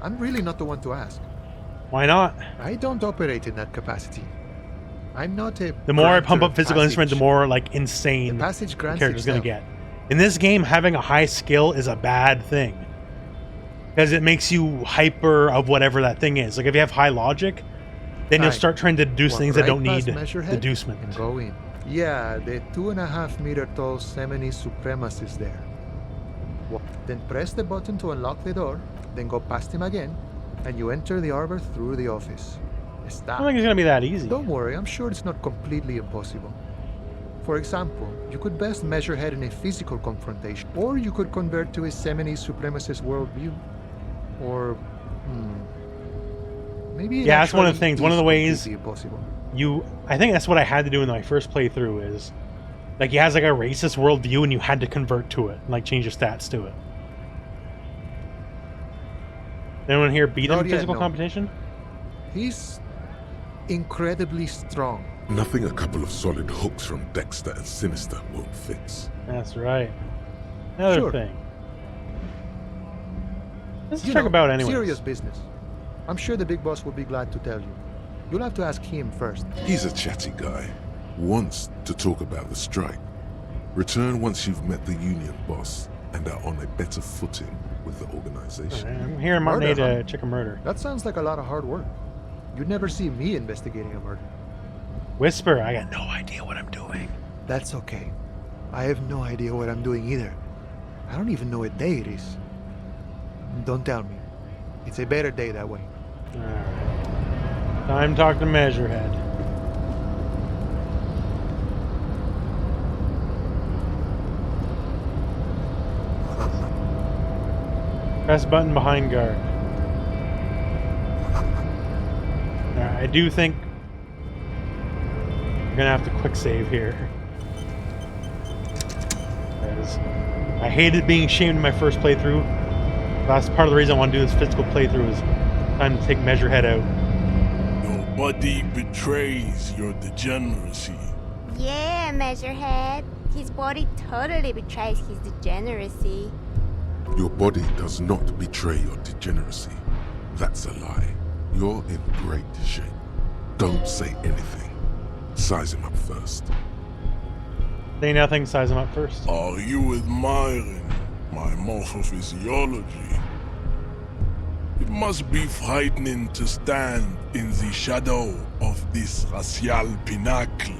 I'm really not the one to ask. Why not? I don't operate in that capacity. I'm not a. The more I pump grantor up of physical passage. instrument, the more like insane The passage the grants character's gonna itself. get. In this game, having a high skill is a bad thing because it makes you hyper of whatever that thing is. Like if you have high logic, then you'll Fine. start trying to deduce Walk things that right don't need past Measurehead deducement. and go in. Yeah, the 2.5 meter tall Semini Supremus is there. Then press the button to unlock the door, then go past him again, and you enter the arbor through the office. I don't think it's gonna be that easy. Don't worry, I'm sure it's not completely impossible. For example, you could best measure head in a physical confrontation, or you could convert to a Semini Supremacist worldview. Or, maybe it Yeah, that's one of the actually things. One of the is ways completely impossible. I think that's what I had to do in my first playthrough is, like, he has like a racist worldview and you had to convert to it, and, like change your stats to it. Anyone here beat him Not in yet, physical no. competition? He's incredibly strong. Nothing a couple of solid hooks from Dexter and Sinister won't fix. That's right. Another Sure. thing. Let's You check know, about anyways. Serious business. I'm sure the big boss will be glad to tell you. You'll have to ask him first. He's a chatty guy. Wants to talk about the strike. Return once you've met the union boss and are on a better footing with the organization. Alright, I'm here in Martin Murder, to huh? check a murder. That sounds like a lot of hard work. You'd never see me investigating a murder. Whisper, I got no idea what I'm doing. That's okay. I have no idea what I'm doing either. I don't even know what day it is. Don't tell me. It's a better day that way. Alright. Time to talk to Measurehead. Press button behind guard. Alright, I do think we're gonna have to quick save here. Because I hated being shamed in my first playthrough. That's part of the reason I want to do this physical playthrough is time to take Measurehead out. Nobody betrays your degeneracy. Yeah, Measurehead. His body totally betrays his degeneracy. Your body does not betray your degeneracy. That's a lie. You're in great shape. Don't say anything. Size him up first. Say nothing, size him up first. Are you admiring my morphophysiology? It must be frightening to stand in the shadow of this racial pinnacle.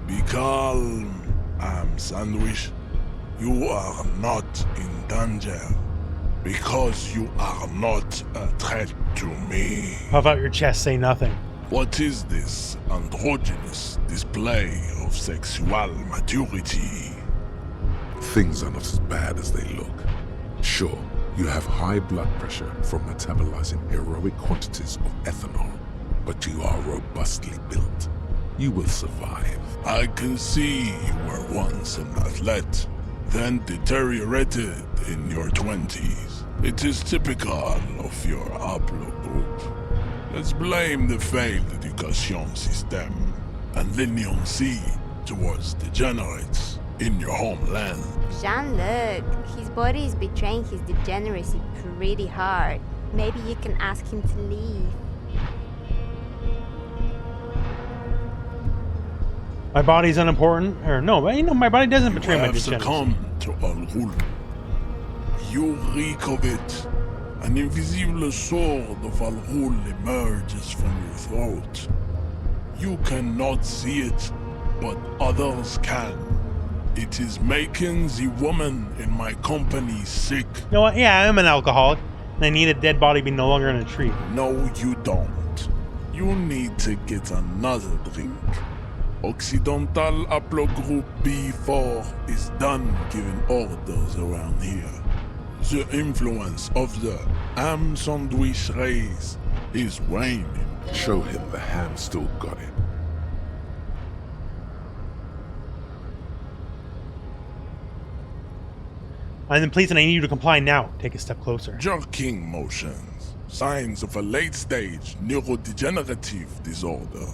Be calm, I'm Sandwich. You are not in danger because you are not a threat to me. Puff out your chest, say nothing. What is this androgynous display of sexual maturity? Things are not as bad as they look. Sure, you have high blood pressure from metabolizing heroic quantities of ethanol, but you are robustly built. You will survive. I can see you were once an athlete, then deteriorated in your 20s. It is typical of your haplogroup. Let's blame the failed education system and leniency towards degenerates in your homeland. Jean-Luc, his body is betraying his degeneracy pretty hard. Maybe you can ask him to leave. My body's unimportant, or no, but my body doesn't betray my You have degeneracy. succumbed to Al-Ghul. You reek of it. An invisible sword of Al-Ghul emerges from your throat. You cannot see it, but others can. It is making the woman in my company sick. You know what? Yeah, I'm an alcoholic. And I need a dead body to be no longer in a tree. No, you don't. You need to get another drink. Occidental Haplogroup B4 is done giving orders around here. The influence of the ham sandwich race is waning. Show him the ham still got it. And then please, and I need you to comply now. Take a step closer. Jerking motions. Signs of a late-stage neurodegenerative disorder.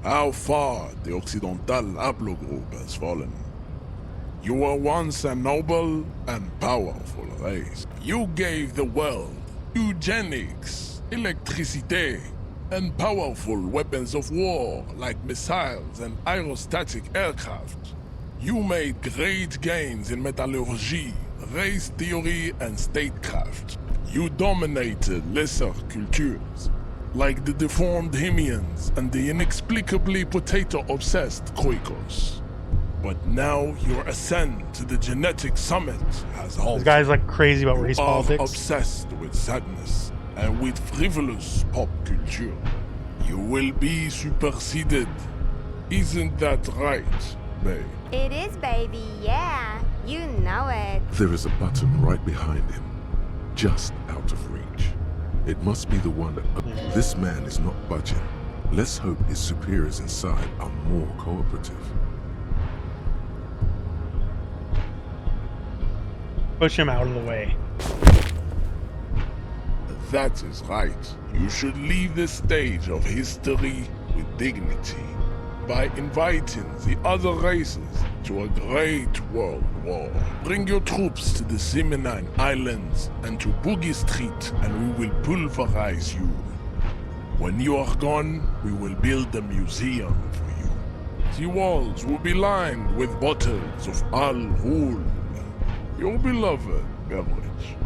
how far the Occidental Hablo group has fallen. You were once a noble and powerful race. You gave the world eugenics, electricity, and powerful weapons of war like missiles and aerostatic aircraft. You made great gains in metallurgy, race theory, and statecraft. You dominated lesser cultures, like the deformed Himians and the inexplicably potato-obsessed Quakers. But now your ascent to the genetic summit has halted. This guy's like crazy about race You are politics. obsessed with sadness and with frivolous pop culture. You will be superseded. Isn't that right, babe? It is, baby, yeah. You know it. There is a button right behind him, just out of reach. It must be the one that... This man is not budging. Let's hope his superiors inside are more cooperative. Push him out of the way. That is right. You should leave the stage of history with dignity by inviting the other races to a great world war. Bring your troops to the Seminine Islands and to Boogie Street, and we will pulverize you. When you are gone, we will build a museum for you. The walls will be lined with bottles of Al Ghul, your beloved beverage.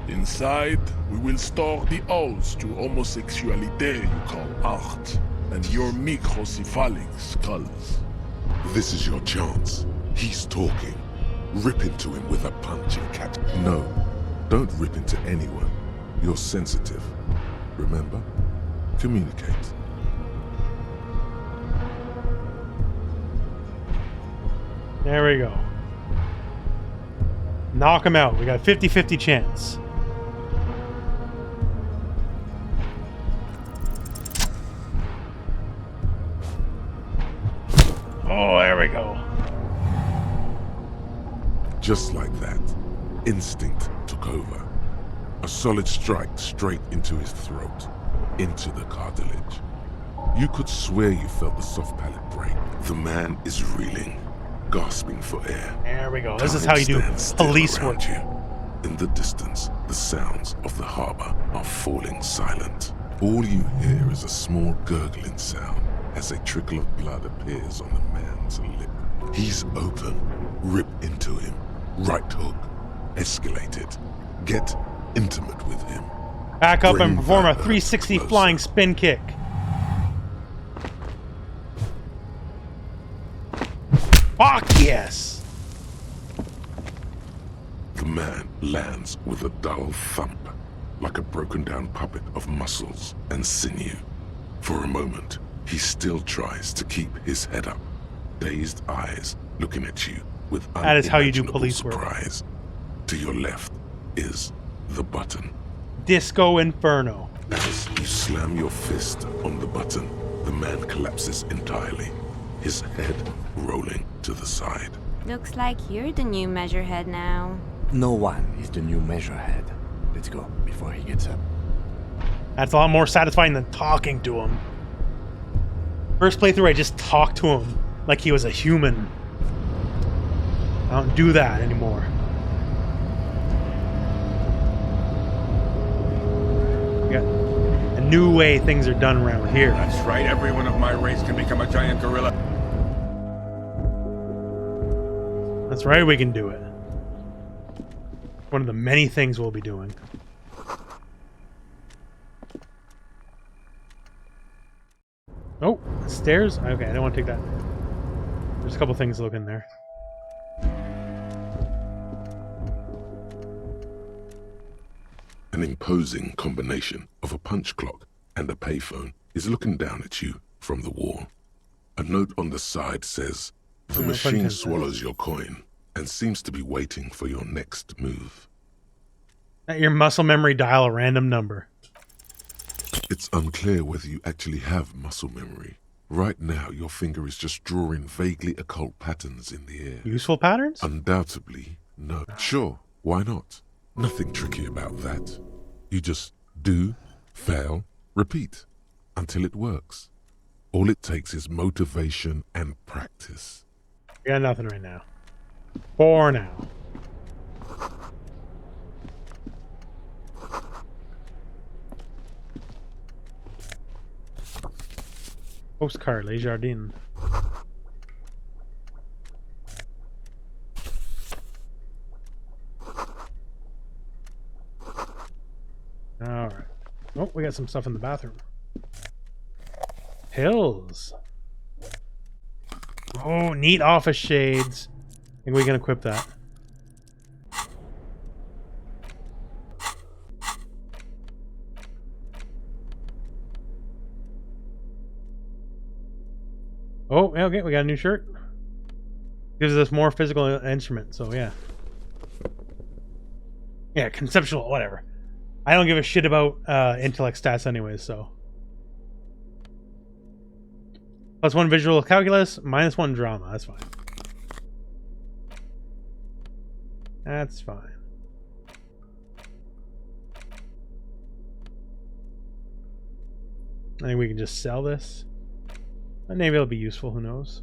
Inside, we will store the odes to homosexuality you call art, and your microcephalic skulls. This is your chance. He's talking. Rip into him with a punch and catch. No, don't rip into anyone. You're sensitive. Remember? Communicate. There we go. Knock him out. We got a 50-50 chance. Oh, there we go. Just like that, instinct took over. A solid strike straight into his throat, into the cartilage. You could swear you felt the soft palate break. The man is reeling, gasping for air. There we go. This is how you do police work. In the distance, the sounds of the harbor are falling silent. All you hear is a small gurgling sound as a trickle of blood appears on the man's lip. He's open. Rip into him. Right hook. Escalate it. Get intimate with him. Back up and Bring perform a that 360 closer. flying spin kick. Fuck yes! The man lands with a dull thump, like a broken down puppet of muscles and sinew. For a moment, he still tries to keep his head up, dazed eyes looking at you with That is how you do unimaginable police work. surprise. To your left is the button. Disco Inferno. As you slam your fist on the button, the man collapses entirely, his head rolling to the side. Looks like you're the new measurehead now. No one is the new measurehead. Let's go before he gets up. That's a lot more satisfying than talking to him. First playthrough, I just talked to him like he was a human. I don't do that anymore. We got a new way things are done around here. That's right, everyone of my race can become a giant gorilla. That's right, we can do it. One of the many things we'll be doing. Oh, stairs? Okay, I don't want to take that. There's a couple things to look in there. An imposing combination of a punch clock and a payphone is looking down at you from the wall. A note on the side says, "The machine swallows your coin and seems to be waiting for your next move." At your muscle memory, dial a random number. It's unclear whether you actually have muscle memory. Right now, your finger is just drawing vaguely occult patterns in the air. Useful patterns? Undoubtedly, no. Sure, why not? Nothing tricky about that. You just do, fail, repeat, until it works. All it takes is motivation and practice. We got nothing right now. For now. Postcard, Les Jardins. Alright. Oh, we got some stuff in the bathroom. Pills. Oh, neat office shades. I think we can equip that. Oh, okay, we got a new shirt. Gives us more physical instrument, so yeah. Yeah, conceptual, whatever. I don't give a shit about intellect stats anyways, so. +1 visual calculus, -1 drama, that's fine. That's fine. I think we can just sell this. Maybe it'll be useful, who knows.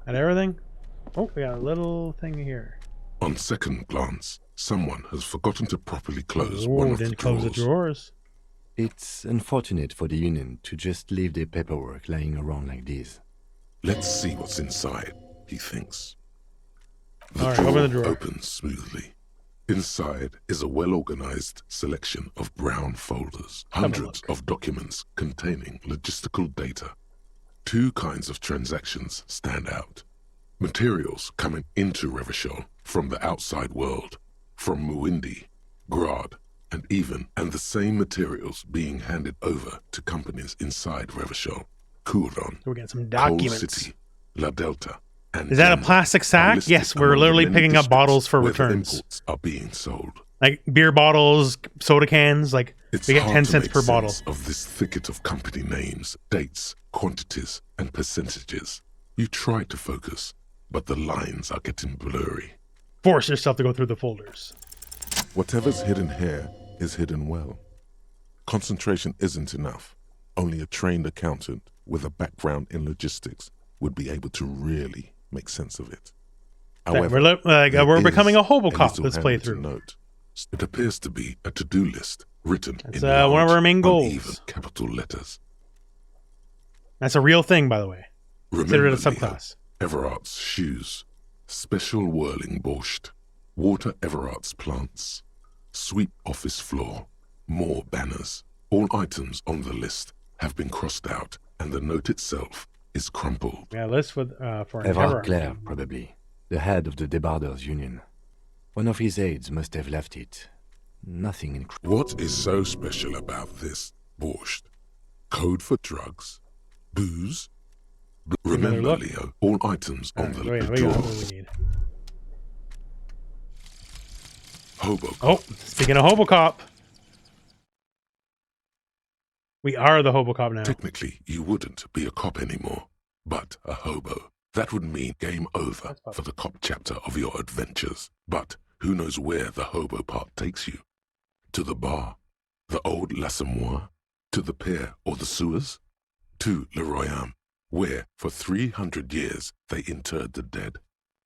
Got everything? Oh, we got a little thing here. On second glance, someone has forgotten to properly close one of the didn't close the drawers. It's unfortunate for the Union to just leave their paperwork lying around like this. Let's see what's inside, he thinks. All right, open the drawer. Opens smoothly. Inside is a well-organized selection of brown folders, hundreds of documents containing logistical data. 2 kinds of transactions stand out. Materials coming into Revachol from the outside world, from Muindi, Grad, and the same materials being handed over to companies inside Revachol, Couron, So we got some Coal documents. City, La Delta, and Is that a Denmark plastic sack? listed Yes, we're among the literally many picking up districts bottles for where the returns. imports are being sold. Like beer bottles, soda cans, like It's we get hard 10 to cents make per bottle. sense of this thicket of company names, dates, quantities, and percentages. You try to focus, but the lines are getting blurry. Force yourself to go through the folders. Whatever's hidden here is hidden well. Concentration isn't enough. Only a trained accountant with a background in logistics would be able to really make sense of it. However, we're becoming a hobo little cop this handy to playthrough. note. It appears to be a to-do list written That's in one of large, our main goals. uneven capital letters. That's a real thing, by the way. Consider it a Remember, Leo, subclass. Everart's shoes, special whirling borscht, water Everart's plants, sweep office floor, more banners. All items on the list have been crossed out, and the note itself is crumpled. Yeah, list with for an Evrart Evrart. Clare, probably. The head of the Debarders Union. One of his aides must have left it. Nothing incredible. What is so special about this borscht? Code for drugs? Booze? Remember, look. Leo, all items on the We got drawer. what we need. Hobo. Oh, speaking of Hobocop. We are the Hobocop now. Technically, you wouldn't be a cop anymore, but a hobo. That would mean game over for the cop chapter of your adventures. But who knows where the hobo part takes you? To the bar? The old L'Assommoir? To the pier or the sewers? To Le Royaume, where for 300 years they interred the dead.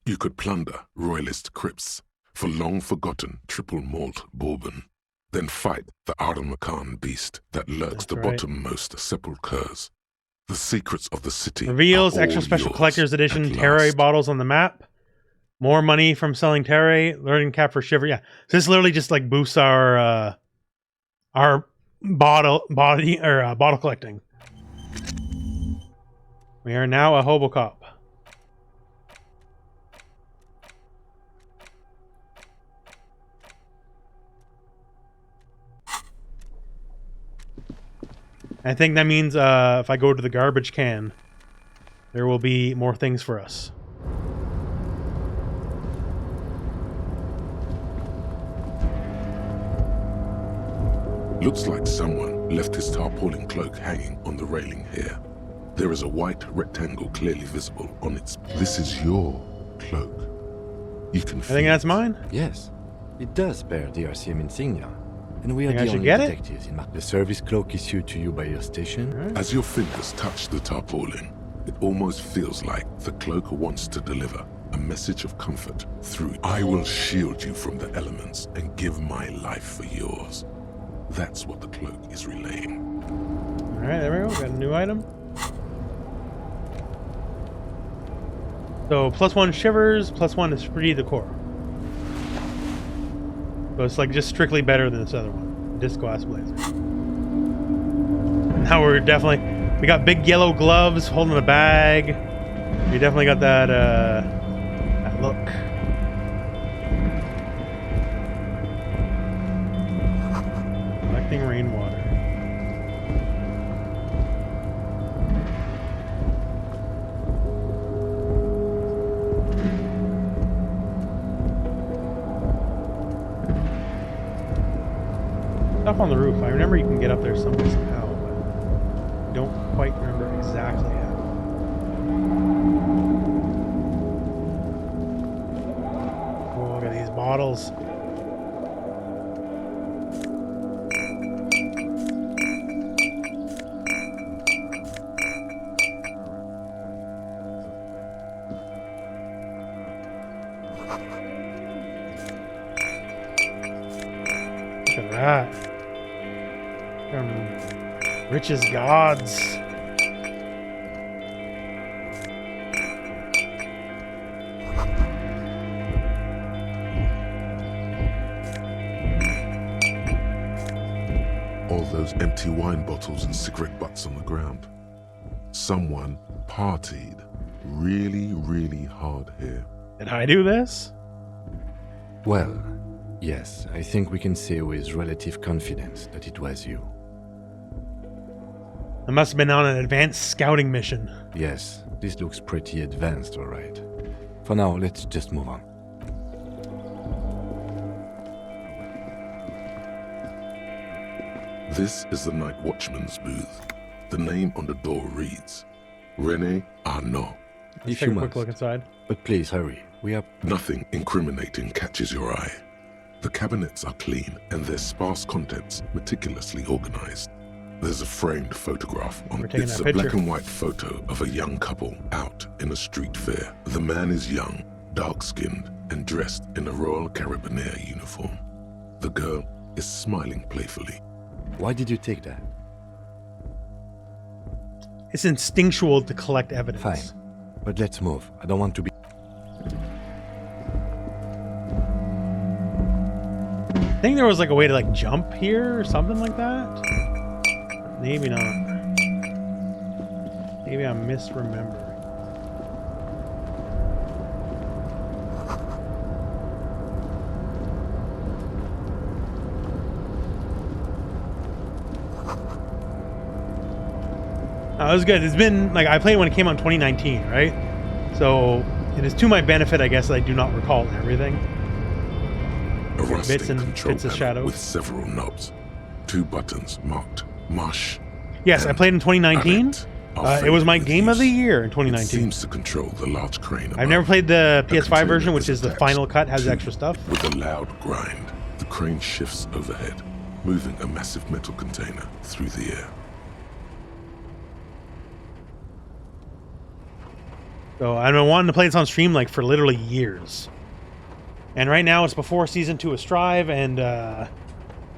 You could plunder royalist crypts for long-forgotten triple malt bourbon, then fight the Aramakan beast that lurks the bottommost sepulchres. The secrets of the city Reveals are extra all special yours collector's edition at Terray last. bottles on the map. More money from selling Terray. Learning cap for Shiver. Yeah, so this literally just like boosts our bottle collecting. We are now a Hobocop. I think that means if I go to the garbage can, there will be more things for us. Looks like someone left his tarpaulin cloak hanging on the railing here. There is a white rectangle clearly visible on its... This is your cloak. You can I think that's mine. Yes, it does bear the RCM insignia. And we are Think I the should only get it? detectives in the service cloak issued to you by your station. As your fingers touch the tarpaulin, it almost feels like the cloak wants to deliver a message of comfort through. I will shield you from the elements and give my life for yours. That's what the cloak is relaying. Alright, there we go. Got a new item. So +1 shivers, +1 is free the core. So it's like just strictly better than this other one, Disco Elysium. Now we're definitely, we got big yellow gloves holding a bag. We definitely got that that look. Collecting rainwater. Up on the roof. I remember you can get up there somehow, but I don't quite remember exactly how. Oh, look at these bottles. Look at that. Rich as gods. All those empty wine bottles and cigarette butts on the ground. Someone partied really, really hard here. Did I do this? Well, yes, I think we can say with relative confidence that it was you. I must have been on an advanced scouting mission. Yes, this looks pretty advanced, all right. For now, let's just move on. This is the night watchman's booth. The name on the door reads, René Arnaud. Let's take a quick look inside. But please hurry. We are... Nothing incriminating catches your eye. The cabinets are clean and their sparse contents meticulously organized. There's a framed photograph on it. It's a black and white photo of a young couple out in a street fair. The man is young, dark-skinned, and dressed in a Royal Carabinieri uniform. The girl is smiling playfully. Why did you take that? It's instinctual to collect evidence. Fine, but let's move. I don't want to be... I think there was like a way to like jump here or something like that. Maybe not. Maybe I'm misremembering. Oh, it was good. It's been like I played when it came out in 2019, right? So it is to my benefit, I guess, that I do not recall everything. A rustic Bits and control bits of panel shadows. with several knobs. 2 buttons marked Mush. Yes, I played in 2019. It was my game of the year in It 2019. seems to control the large crane. I've never played the PS5 container version, which is is the attached final cut, has to- extra stuff. With a loud grind, the crane shifts overhead, moving a massive metal container through the air. So I've been wanting to play this on stream like for literally years. And right now it's before Season 2 of Strive and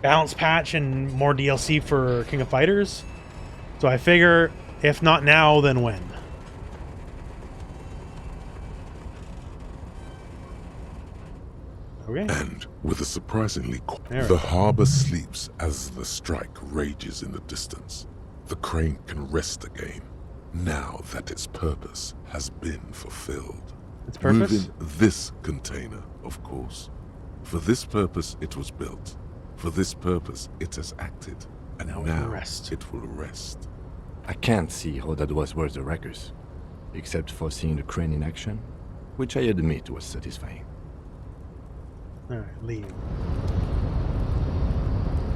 Balance Patch and more DLC for King of Fighters. So I figure, if not now, then when? Okay. And with a surprisingly There we the go. harbor sleeps as the strike rages in the distance. The crane can rest again, now that its purpose has been fulfilled. Its purpose? Moving this container, of course. For this purpose it was built. For this purpose it has acted. And now it will rest. I can't see how that was worth the ruckus, except for seeing the crane in action, which I admit was satisfying. Alright, leave.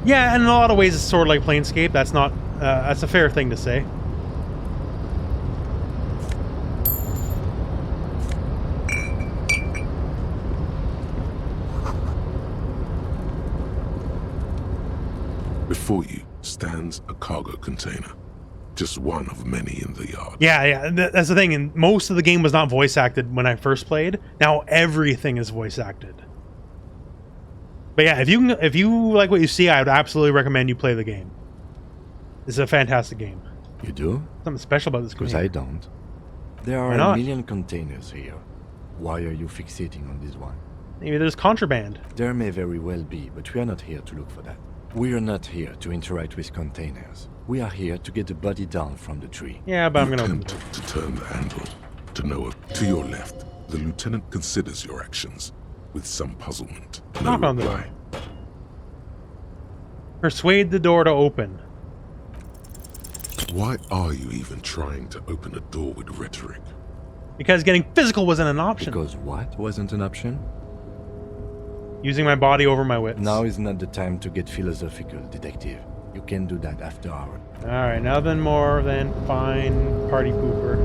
Yeah, and in a lot of ways it's sort of like Planescape. That's not, that's a fair thing to say. Before you stands a cargo container. Just one of many in the yard. Yeah, that's the thing. And most of the game was not voice acted when I first played. Now everything is voice acted. But yeah, if you like what you see, I would absolutely recommend you play the game. It's a fantastic game. You do? Something special about this game. Because I don't. There are a million containers here. Why are you fixating on this one? Maybe there's contraband. There may very well be, but we are not here to look for that. We are not here to interact with containers. We are here to get the body down from the tree. Yeah, but I'm gonna open attempt to turn the handle. To Noah, to your left, the lieutenant considers your actions with some puzzlement. Knock on the door. Persuade the door to open. Why are you even trying to open a door with rhetoric? Because getting physical wasn't an option. Because what wasn't an option? Using my body over my wits. Now is not the time to get philosophical, detective. You can do that after hours. Alright, nothing more than fine party pooper.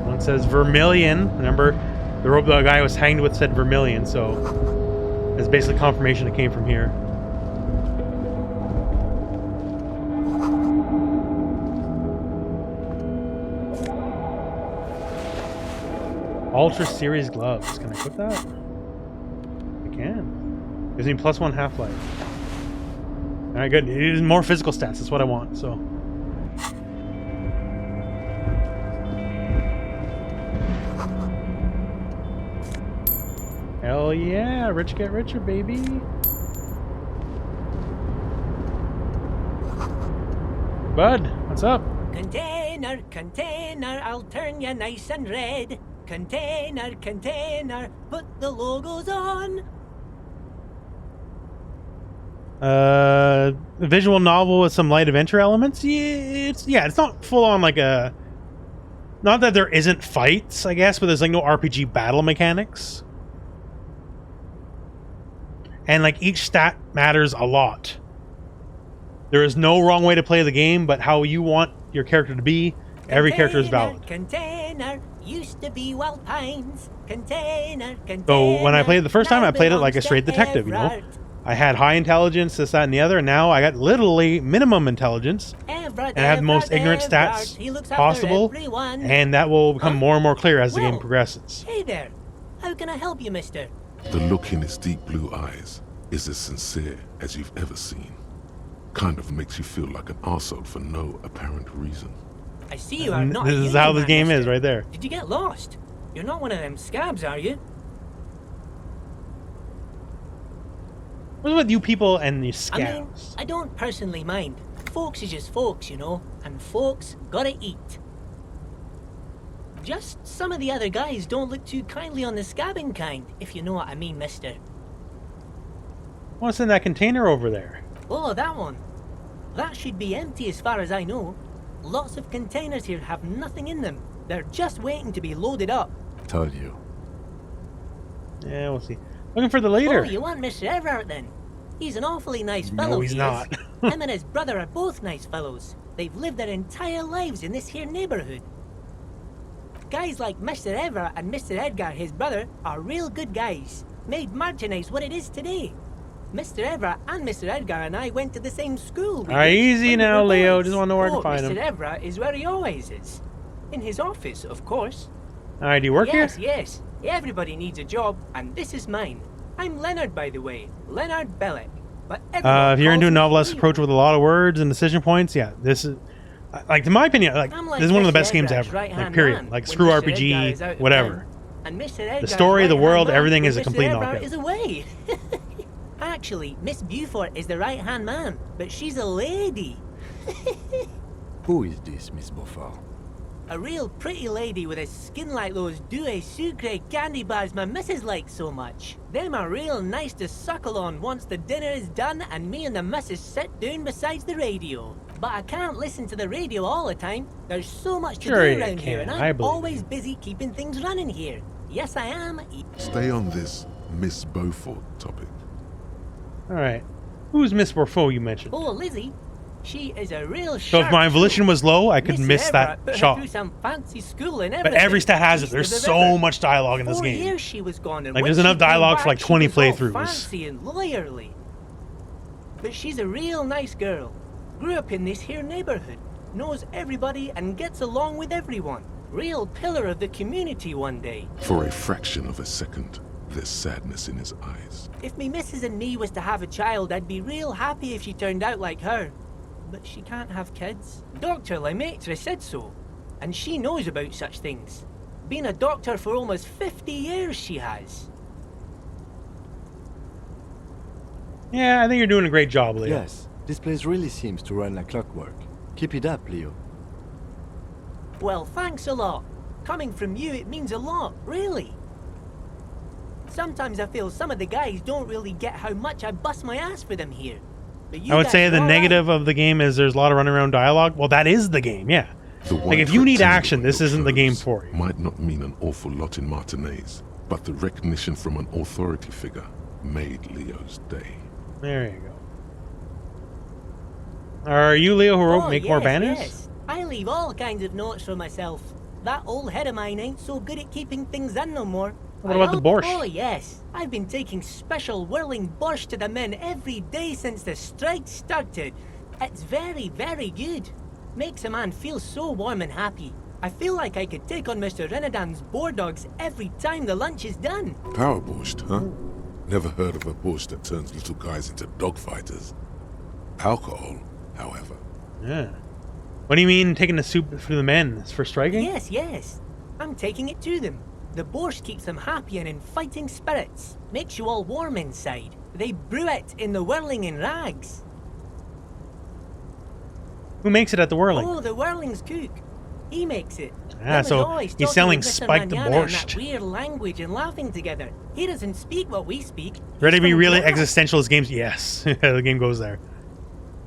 One says Vermilion. Remember, the rope the guy was hanged with said Vermilion, so that's basically confirmation it came from here. Ultra Series gloves. Can I equip that? I can. Gives me +1 half-life. Alright, good. It is more physical stats. That's what I want, so. Hell yeah. Rich get richer, baby. Bud, what's up? Container, container, I'll turn you nice and red. Container, container, put the logos on. A visual novel with some light adventure elements. It's not full on like a. Not that there isn't fights, I guess, but there's like no RPG battle mechanics. And like each stat matters a lot. There is no wrong way to play the game, but how you want your character to be, every character is valid. Container, used to be Wild Pines. Container, container. So when I played it the first time, I played it like a straight detective, you know? I had high intelligence, this, that, and the other, and now I got literally minimum intelligence. And I have the most ignorant stats possible, and that will become more and more clear as the game progresses. Hey there. How can I help you, mister? The look in his deep blue eyes is as sincere as you've ever seen. Kind of makes you feel like an arsehole for no apparent reason. I see you are not. This is how the game is right there. Did you get lost? You're not one of them scabs, are you? What's with you people and these scabs? I mean, I don't personally mind. Folks is just folks, you know, and folks gotta eat. Just some of the other guys don't look too kindly on the scabbing kind, if you know what I mean, mister. What's in that container over there? Oh, that one. That should be empty as far as I know. Lots of containers here have nothing in them. They're just waiting to be loaded up. Told you. Yeah, we'll see. Looking for the leader. Oh, you want Mr. Evrart then? He's an awfully nice fellow. No, he's not. Him and his brother are both nice fellows. They've lived their entire lives in this here neighborhood. Guys like Mr. Evrart and Mr. Edgar, his brother, are real good guys. Made Martinez what it is today. Mr. Evrart and Mr. Edgar and I went to the same school. Alright, easy now, Leo. Just want to know where to find him. Mr. Evrart is where he always is. In his office, of course. Alright, do you work here? Yes. Everybody needs a job, and this is mine. I'm Leonard, by the way. Leonard Bellick. But if you're into a novelesque approach with a lot of words and decision points, yeah, this is, like, in my opinion, like this is one of the best games ever. Like, period. Like, screw RPG, whatever. And Mr. Edgar The story, the world, everything is a complete knockout. Is away. Actually, Miss Beaufort is the right-hand man, but she's a lady. Who is this, Miss Beaufort? A real pretty lady with a skin like those Douai Sucre candy bars my missus likes so much. Them are real nice to suckle on once the dinner is done and me and the missus sit down beside the radio. But I can't listen to the radio all the time. There's so much to do around here, and I'm always busy keeping things running here. Yes, I am. Stay on this Miss Beaufort topic. Alright. Who's Miss Beaufort you mentioned? Oh, Lizzie. She is a real So if my volition was low, I could Mr. miss that Evrart put her shot. through some fancy school and But everything. every stat has it. East There's of the so river. much dialogue in this 4 game. years she was gone, and Like, when there's she enough came dialogue back, for like she 20 was all playthroughs. fancy and lawyerly. But she's a real nice girl. Grew up in this here neighborhood. Knows everybody and gets along with everyone. Real pillar of the community one day. For a fraction of a second, there's sadness in his eyes. If me missus and me was to have a child, I'd be real happy if she turned out like her. But she can't have kids. Dr. Lemaitre said so. And she knows about such things. Been a doctor for almost 50 years, she has. Yeah, I think you're doing a great job, Leo. Yes, this place really seems to run like clockwork. Keep it up, Leo. Well, thanks a lot. Coming from you, it means a lot, really. Sometimes I feel some of the guys don't really get how much I bust my ass for them here. But you I would guys say are the all negative of the game is there's a lot of running around dialogue. Well, that is the game, yeah. Like, if you need action, this isn't the game for you. Might not mean an awful lot in Martinez, but the recognition from an authority figure made Leo's day. There you go. Are you Leo who wrote Oh, Make More yes, Banners? Yes. I leave all kinds of notes for myself. That old head of mine ain't so good at keeping things in no more. What about the borscht? Oh, yes. I've been taking special whirling borscht to the men every day since the strike started. It's very, very good. Makes a man feel so warm and happy. I feel like I could take on Mr. Renadan's boar dogs every time the lunch is done. Power borscht, huh? Never heard of a borscht that turns little guys into dogfighters. Alcohol, however. Yeah. What do you mean taking the soup for the men? It's for striking? Yes, yes. I'm taking it to them. The borscht keeps them happy and in fighting spirits. Makes you all warm inside. They brew it in the whirling in rags. Who makes it at the Whirling? Oh, the whirling's cook. He makes it. Ah, Them so is always he's talking selling with Mr. Spike the Manana in borscht. that weird language and laughing together. He doesn't speak what we speak. Ready to be He's really from Evrart. existentialist games? Yes. The game goes there.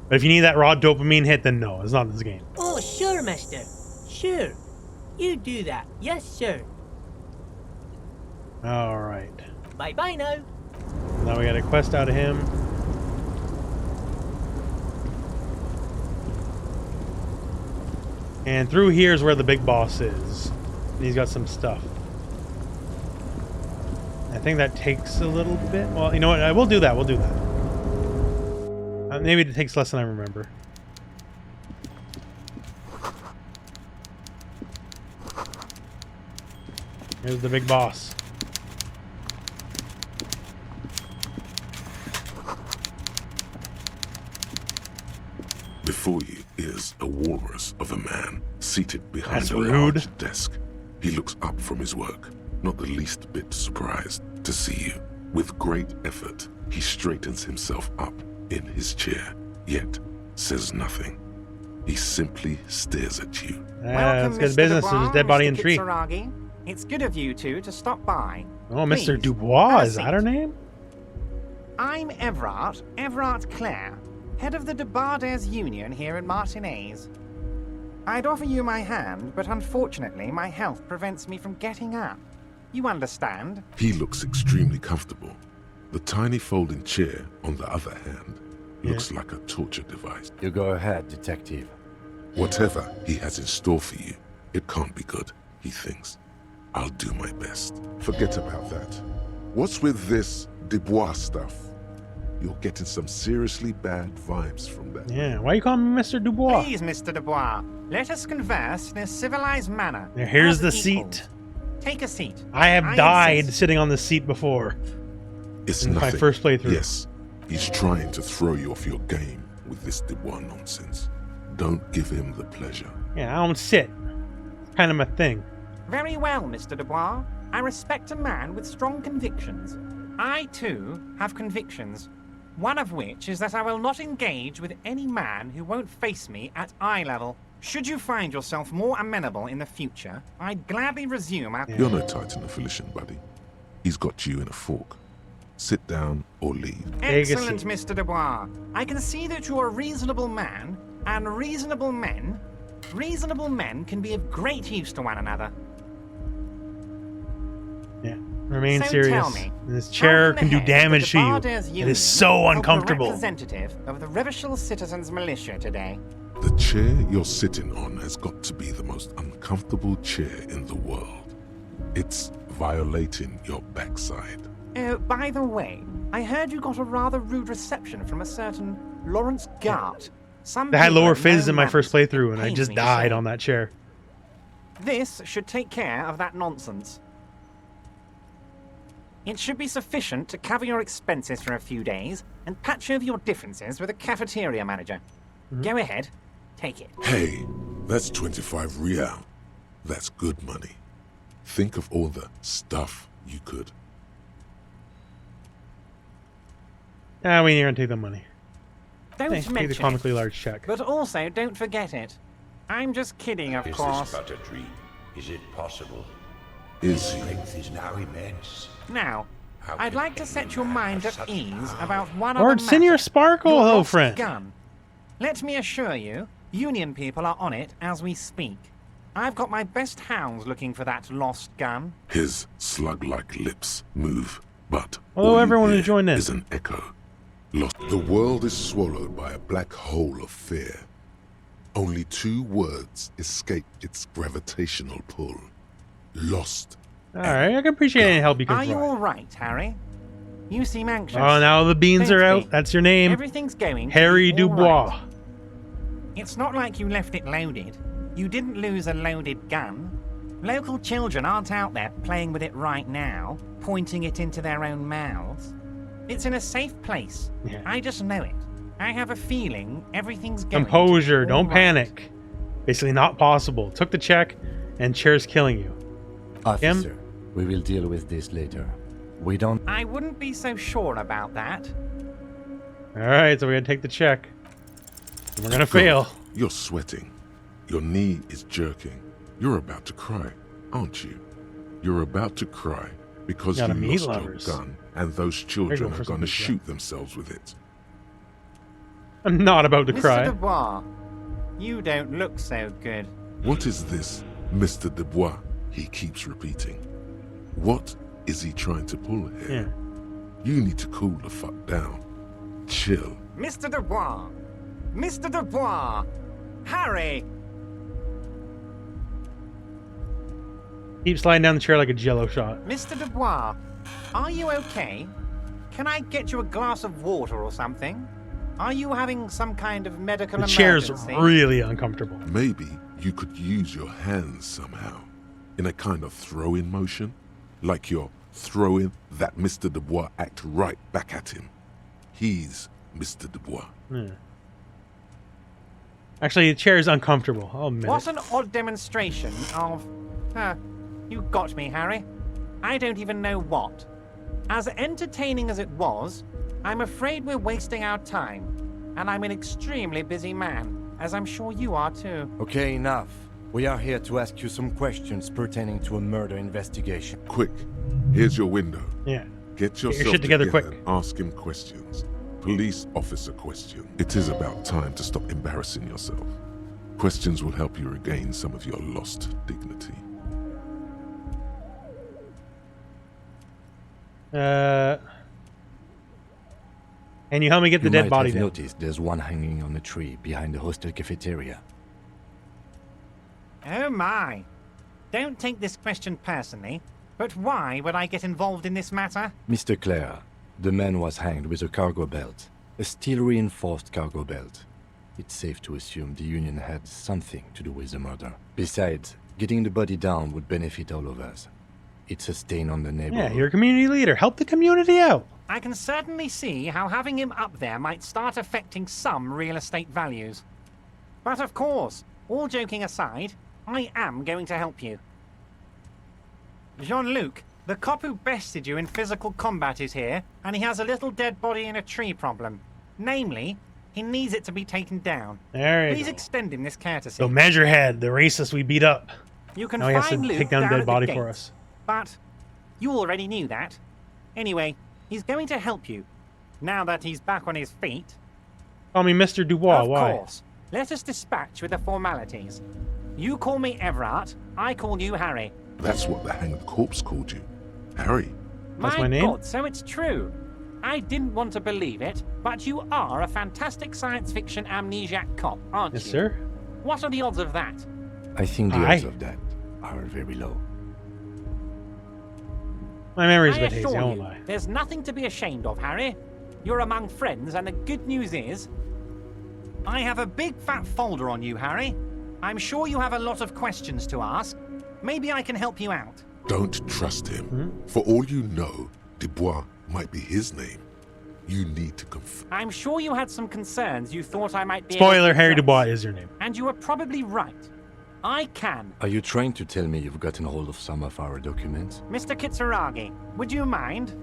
But if you need that raw dopamine hit, then no, it's not this game. Oh, sure, mister. Sure. You do that. Yes, sir. Alright. Bye-bye now. Now we got a quest out of him. And through here is where the big boss is. And he's got some stuff. I think that takes a little bit. Well, you know what? We'll do that. We'll do that. Maybe it takes less than I remember. Here's the big boss. Before you is a walrus of a man seated behind That's a rude. large desk. He looks up from his work, not the least bit surprised to see you. With great effort, he straightens himself up in his chair, yet says nothing. He simply stares at you. That's good business. There's a dead body in the tree. Kitsuragi. It's good of you two to stop by. Oh, Mr. Please, Dubois, have a is that her seat. name? I'm Evrart, Evrart Clare, head of the Debarders Union here in Martinez. I'd offer you my hand, but unfortunately my health prevents me from getting up. You understand? He looks extremely comfortable. The tiny folding chair, on the other hand, looks like a torture device. You go ahead, detective. Whatever he has in store for you, it can't be good, he thinks. I'll do my best. Forget about that. What's with this Dubois stuff? You're getting some seriously bad vibes from that. Yeah, why are you calling me Mr. Dubois? Please, Mr. Dubois, let us converse in a civilized manner. Now, here's as the equals. seat. Take a seat. I have died insist. sitting on the seat before. It's in nothing. my first playthrough. Yes, he's trying to throw you off your game with this Dubois nonsense. Don't give him the pleasure. Yeah, I don't sit. It's kind of my thing. Very well, Mr. Dubois. I respect a man with strong convictions. I, too, have convictions. One of which is that I will not engage with any man who won't face me at eye level. Should you find yourself more amenable in the future, I'd gladly resume our... You're no Titan affiliation, buddy. He's got you in a fork. Sit down or leave. Excellent, Mr. Dubois. I can see that you're a reasonable man, and reasonable men can be of great use to one another. Yeah. Remain So serious. tell me, This chair how can do in the heck damage did to the you. Barders It Union is so help the uncomfortable. representative of the Revachol Citizens Militia today? The chair you're sitting on has got to be the most uncomfortable chair in the world. It's violating your backside. Oh, by the way, I heard you got a rather rude reception from a certain Lawrence Gart. Some I had people lower have no fizz in my manners. first playthrough, and I Pains just me to died say. on that chair. This should take care of that nonsense. It should be sufficient to cover your expenses for a few days and patch over your differences with a cafeteria manager. Go ahead, take it. Hey, that's 25 real. That's good money. Think of all the stuff you could. We ain't gonna take the money. Don't Hey, take the mention comically it. large check. But also, don't forget it. I'm just kidding, of Is course. this but a dream? Is it possible? Is strength is now immense. Now, How I'd could like to set your anyone mind have at such ease power? about one Lord other Senior matter. Sparkle, Your hello, lost friend. gun. Let me assure you, Union people are on it as we speak. I've got my best hounds looking for that lost gun. His slug-like lips move, but Hello, all you everyone who hear joined in. is an echo. Lost. The world is swallowed by a black hole of fear. Only two words escape its gravitational pull. Lost. Alright, I can appreciate any help you can Are you provide. all right, Harry? You seem anxious. Oh, now the beans Don't are out. be. That's your name. Everything's going to Harry be all Dubois. right. It's not like you left it loaded. You didn't lose a loaded gun. Local children aren't out there playing with it right now, pointing it into their own mouths. It's in a safe place. Yeah. I just know it. I have a feeling everything's going Composure, all don't right. panic. Basically not possible. Took the check, and chair's killing you. Officer, we will deal with this later. We don't... I wouldn't be so sure about that. Alright, so we're gonna take the check. And we're gonna Good. fail. You're sweating. Your knee is jerking. You're about to cry, aren't you? You're about to cry because Gotta you meet lost lovers. your gun and those There you children go for are some going to pizza. shoot themselves with it. I'm not about to Mr. cry. Dubois, you don't look so good. What is this, Mr. Dubois? He keeps repeating. What is he trying to pull here? You need to cool the fuck down. Chill. Mr. Dubois! Mr. Dubois! Harry! Keep sliding down the chair like a jello shot. Mr. Dubois, are you okay? Can I get you a glass of water or something? Are you having some kind of medical The chair's emergency? really uncomfortable. Maybe you could use your hands somehow, in a kind of throw-in motion, like you're throwing that Mr. Dubois act right back at him. He's Mr. Dubois. Yeah. Actually, the chair is uncomfortable. I'll admit What it. an odd demonstration of... you got me, Harry. I don't even know what. As entertaining as it was, I'm afraid we're wasting our time. And I'm an extremely busy man, as I'm sure you are too. Okay, enough. We are here to ask you some questions pertaining to a murder investigation. Quick, here's your window. Yeah. Get your yourself shit together quick. and ask him questions. Police officer question. It is about time to stop embarrassing yourself. Questions will help you regain some of your lost dignity. Can you help me get the You dead might body have down? noticed there's one hanging on a tree behind the hostel cafeteria. Oh my. Don't take this question personally, but why would I get involved in this matter? Mr. Clare, the man was hanged with a cargo belt. A steel-reinforced cargo belt. It's safe to assume the Union had something to do with the murder. Besides, getting the body down would benefit all of us. It's a stain on the neighborhood. Yeah, you're a community leader. Help the community out. I can certainly see how having him up there might start affecting some real estate values. But of course, all joking aside, I am going to help you. Jean-Luc, the cop who bested you in physical combat is here, and he has a little dead body in a tree problem. Namely, he needs it to be taken down. There you Please go. extend him this courtesy. So Measurehead, the racist we beat up. You can Now he has to find Luke take down the down dead at body the for gate. us. But you already knew that. Anyway, he's going to help you. Now that he's back on his feet. Call me Mr. Dubois. Of Why? course. Let us dispatch with the formalities. You call me Evrart, I call you Harry. That's what the hanged corpse called you. Harry. That's my name? God, so it's true. I didn't want to believe it, but you are a fantastic science fiction amnesiac cop, aren't you? Yes, sir. What are the odds of that? I think the odds of that are very low. My memory's a I bit hazy, I assure won't you, lie. there's nothing to be ashamed of, Harry. You're among friends, and the good news is, I have a big fat folder on you, Harry. I'm sure you have a lot of questions to ask. Maybe I can help you out. Don't trust him. For all you know, Dubois might be his name. You need to confirm. I'm sure you had some concerns you thought I might be Spoiler, able to Harry address. Dubois is your name. And you were probably right. I can. Are you trying to tell me you've gotten hold of some of our documents? Mr. Kitsuragi, would you mind?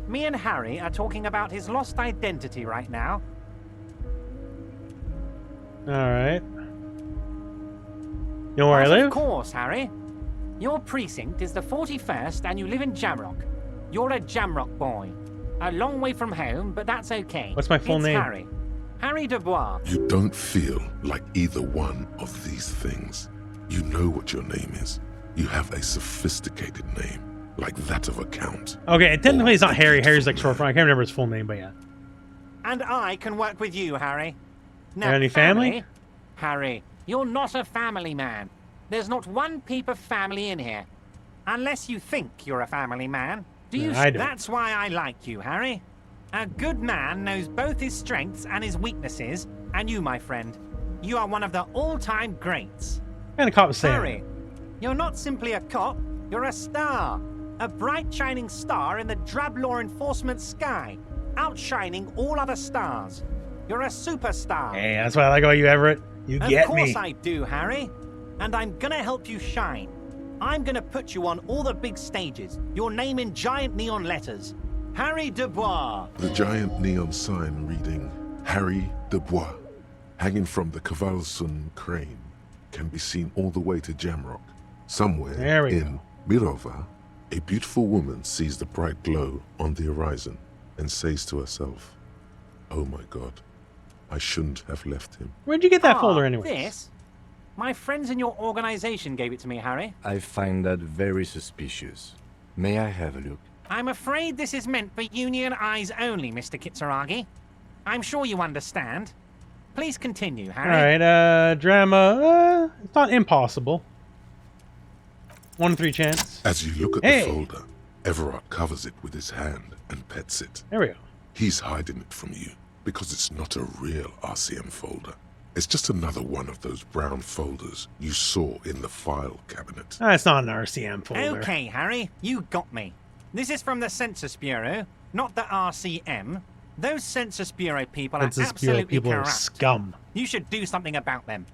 Me and Harry are talking about his lost identity right now. Alright. You know where I live? Of course, Harry. Your precinct is the 41st and you live in Jamrock. You're a Jamrock boy. A long way from home, but that's okay. What's my full It's name? Harry. Harry Dubois. You don't feel like either one of these things. You know what your name is. You have a sophisticated name, like that of a count. Okay, technically it's not Harry. Harry's like short form. I can't remember his full name, but yeah. And I can work with you, Harry. Now, Got any family? Harry, you're not a family man. There's not one peep of family in here. Unless you think you're a family man. Do you? No, I don't. That's why I like you, Harry. A good man knows both his strengths and his weaknesses, and you, my friend, you are one of the all-time greats. What kind of cop is Sam? Harry, you're not simply a cop, you're a star. A bright shining star in the drab law enforcement sky, outshining all other stars. You're a superstar. Hey, that's what I like about you, Everett. You get me. Of course I do, Harry. And I'm gonna help you shine. I'm gonna put you on all the big stages. Your name in giant neon letters. Harry Dubois. The giant neon sign reading Harry Dubois, hanging from the Cavalson crane, can be seen all the way to Jamrock. Somewhere There we in Mirova, a beautiful woman sees the bright glow on the horizon and says to herself, "Oh my God, I shouldn't have left him." Where'd you get that folder anyway? This? My friends in your organization gave it to me, Harry. I find that very suspicious. May I have a look? I'm afraid this is meant for Union eyes only, Mr. Kitsuragi. I'm sure you understand. Please continue, Harry. Alright, drama. It's not impossible. 1 in 3 chance. As you look at Hey. the folder, Evrart covers it with his hand and pets it. There we go. He's hiding it from you because it's not a real RCM folder. It's just another one of those brown folders you saw in the file cabinet. It's not an RCM folder. Okay, Harry, you got me. This is from the Census Bureau, not the RCM. Those Census Bureau people are Census Bureau absolutely people are corrupt. scum. You should do something about them.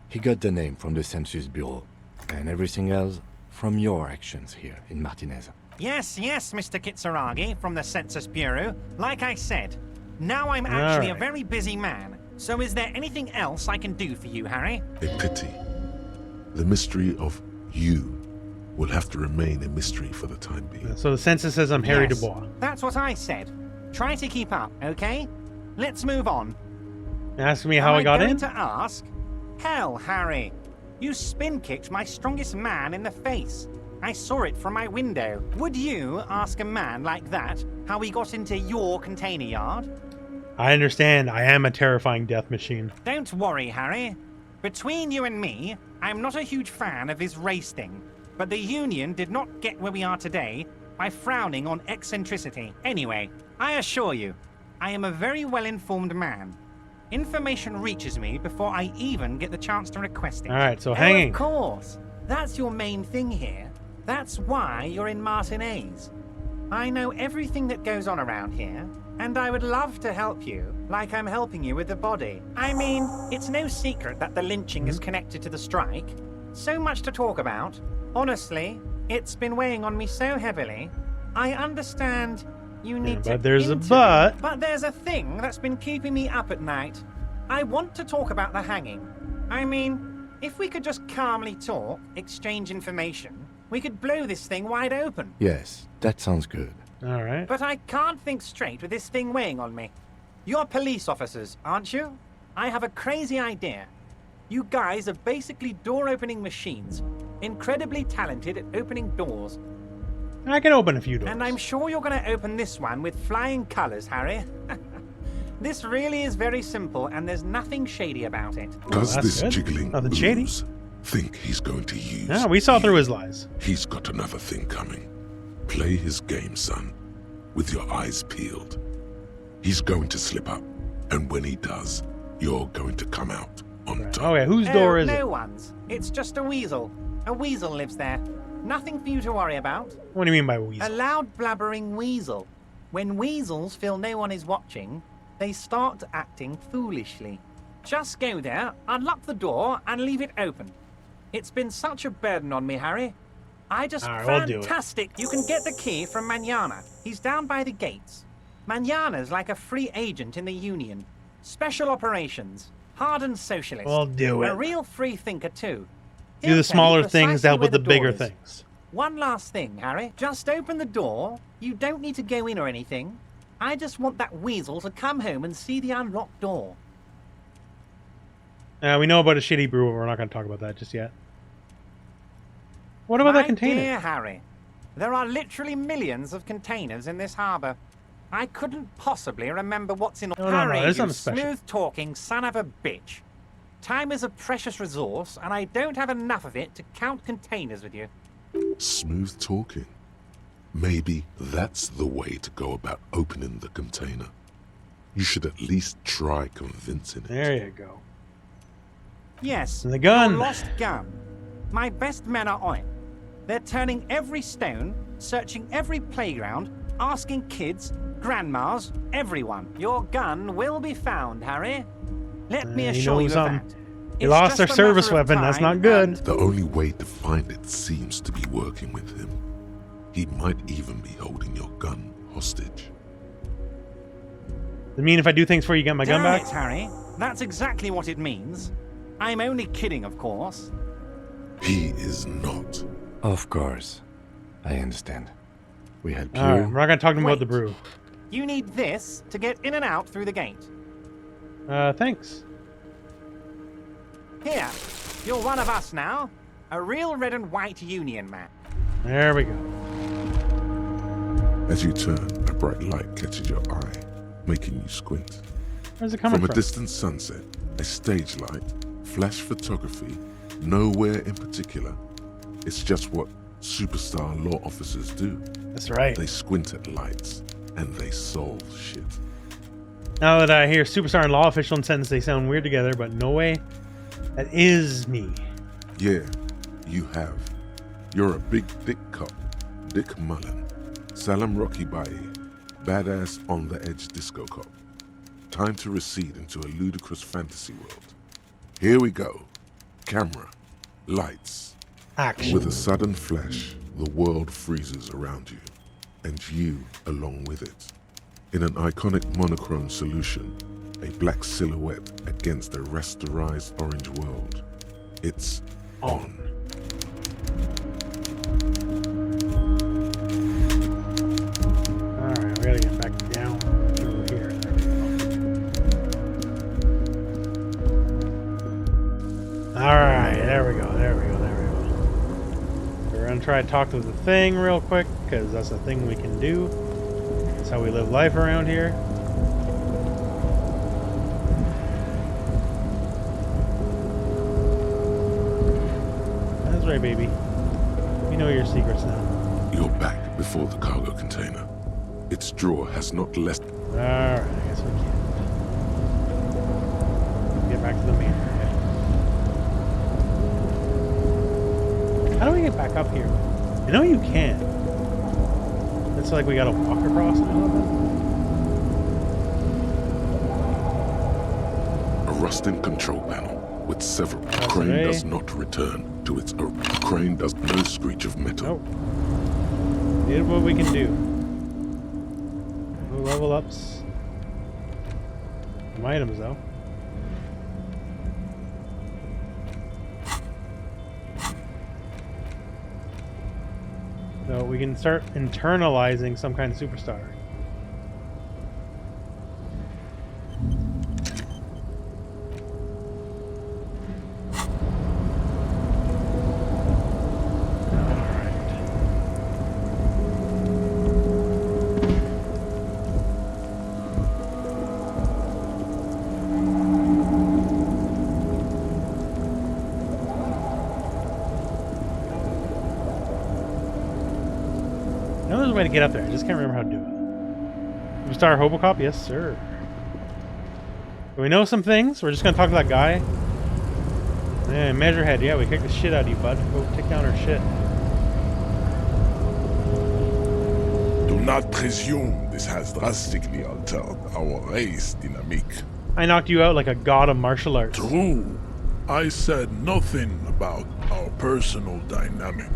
He got the name from the Census Bureau, and everything else from your actions here in Martinez. Yes, Mr. Kitsuragi from the Census Bureau. Like I said, now I'm actually a Alright. very busy man. So is there anything else I can do for you, Harry? A pity. The mystery of you will have to remain a mystery for the time being. So the census says I'm Harry Yes, Dubois. That's what I said. Try to keep up, okay? Let's move on. Ask me how Am I got going in? to ask? Hell, Harry. You spin-kicked my strongest man in the face. I saw it from my window. Would you ask a man like that how he got into your container yard? I understand. I am a terrifying death machine. Don't worry, Harry. Between you and me, I'm not a huge fan of his race thing, but the Union did not get where we are today by frowning on eccentricity. Anyway, I assure you, I am a very well-informed man. Information reaches me before I even get the chance to request it. Alright, so Oh, hanging. of course. That's your main thing here. That's why you're in Martinez. I know everything that goes on around here, and I would love to help you, like I'm helping you with the body. I mean, it's no secret that the lynching is connected to the strike. So much to talk about. Honestly, it's been weighing on me so heavily. I understand you need to but there's a interview, but. But there's a thing that's been keeping me up at night. I want to talk about the hanging. I mean, if we could just calmly talk, exchange information, we could blow this thing wide open. Yes, that sounds good. Alright. But I can't think straight with this thing weighing on me. You're police officers, aren't you? I have a crazy idea. You guys are basically door-opening machines, incredibly talented at opening doors. I can open a few doors. And I'm sure you're going to open this one with flying colours, Harry. This really is very simple, and there's nothing shady about it. Does this good. jiggling Nothing shady. ooze think he's going to use? No, we saw through his lies. He's got another thing coming. Play his game, son, with your eyes peeled. He's going to slip up, and when he does, you're going to come out on top. Okay, whose door is no it? No one's. It's just a weasel. A weasel lives there. Nothing for you to worry about. What do you mean by weasel? A loud blabbering weasel. When weasels feel no one is watching, they start acting foolishly. Just go there, unlock the door, and leave it open. It's been such a burden on me, Harry. Fantastic! You can get the key from Manana. He's down by the gates. Manana's like a free agent in the Union. Special operations. Hardened socialist. We'll do it. A real free thinker, too. Do He'll the tell you smaller things to precisely help with where the bigger door is. things. One last thing, Harry. Just open the door. You don't need to go in or anything. I just want that weasel to come home and see the unlocked door. We know about a shitty brew, but we're not going to talk about that just yet. What about that container? Dear Harry, there are literally millions of containers in this harbour. I couldn't possibly remember what's in Harry, there's you something special. smooth-talking son of a bitch. Time is a precious resource, and I don't have enough of it to count containers with you. Smooth talking. Maybe that's the way to go about opening the container. You should at least try convincing it. There you go. Yes, the gun. your lost gun. My best men are on it. They're turning every stone, searching every playground, asking kids, grandmas, everyone. Your gun will be found, Harry. Let me assure you of that. He lost their just a service matter of weapon. That's time not good. The only way to find it seems to be working with him. He might even be holding your gun hostage. Does it mean if I do things for you, get my gun Damn back? it, Harry. That's exactly what it means. I'm only kidding, of course. He is not. Of course. I understand. We help you. All right, we're not going to talk to him about the brew. You need this to get in and out through the gate. Thanks. Here, you're one of us now. A real red and white Union man. There we go. As you turn, a bright light catches your eye, making you squint. Where's it coming from? from? A distant sunset, a stage light, flash photography, nowhere in particular. It's just what superstar law officers do. That's right. They squint at lights, and they solve shit. Now that I hear superstar and law official and sentence, they sound weird together, but no way. That is me. Yeah, you have. You're a big dick cop, Dick Mullen. Salam Rocky Baye, badass on the edge disco cop. Time to recede into a ludicrous fantasy world. Here we go. Camera, lights. Action. With a sudden flash, the world freezes around you, and you along with it. In an iconic monochrome solution, a black silhouette against a rasterized orange world. It's on. Alright, we gotta get back down through here. Alright, there we go. We're gonna try to talk to the thing real quick, because that's a thing we can do. That's how we live life around here. That's right, baby. We know your secrets now. You're back before the cargo container. Its drawer has not left. Alright, I guess we can't. Get back to the main area. How do we get back up here? I know you can. It's like we gotta walk across it a little bit. A rusting control panel with several. The crane does not return to its own. The crane does no screech of metal. Did what we can do. No level ups. Some items though. So we can start internalizing some kind of superstar. to get up there. I just can't remember how to do it. Superstar Hobocop? Yes, sir. Do we know some things? We're just gonna talk to that guy. Yeah, Measurehead. Yeah, we kicked the shit out of you, bud. Go take down our shit. Do not presume this has drastically altered our race dynamique. I knocked you out like a god of martial arts. True. I said nothing about our personal dynamic.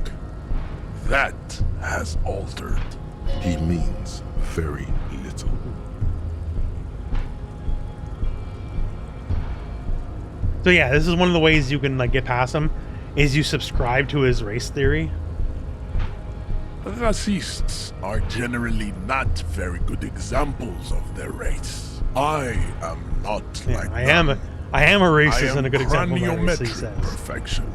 That has altered. He means very little. So yeah, this is one of the ways you can like get past him, is you subscribe to his race theory. Racists are generally not very good examples of their race. I am not like I am a racist and a good example of my race, he craniometric says. perfection.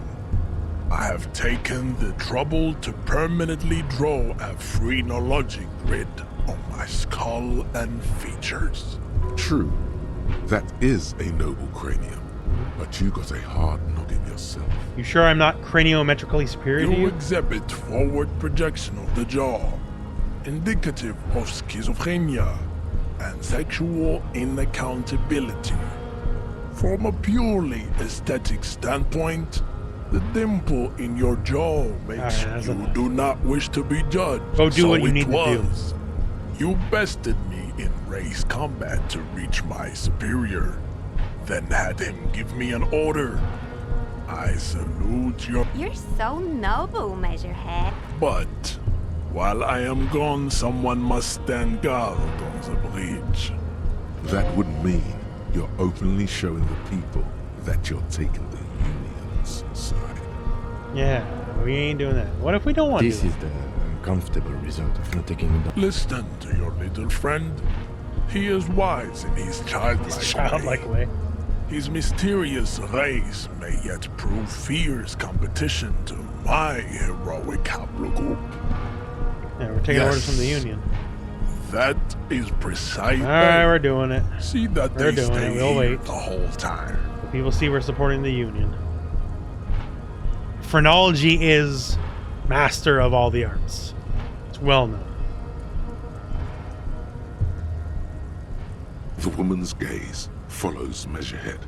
I have taken the trouble to permanently draw a phrenologic grid on my skull and features. True, that is a noble cranium, but you got a hard noggin yourself. You sure I'm not craniometrically superior to You you? exhibit forward projection of the jaw, indicative of schizophrenia and sexual inaccountability. From a purely aesthetic standpoint, the dimple in your jaw makes you do not wish to be judged. Go do so what you it need to do. was. You bested me in race combat to reach my superior, then had him give me an order. I salute your... You're so noble, Measurehead. But while I am gone, someone must stand guard on the bridge. That would mean you're openly showing the people that you're taking the Union's side. Yeah, we ain't doing that. What if we don't want to? This is the uncomfortable result of not taking it down. Listen to your little friend. He is wise in his childlike way. His mysterious race may yet prove fierce competition to my heroic haplogroup. Yeah, we're taking orders from the Union. That is precise. Alright, we're doing it. See that we're they doing stay it. We'll here wait. the whole time. So people see we're supporting the Union. Phrenology is master of all the arts. It's well known. The woman's gaze follows Measurehead.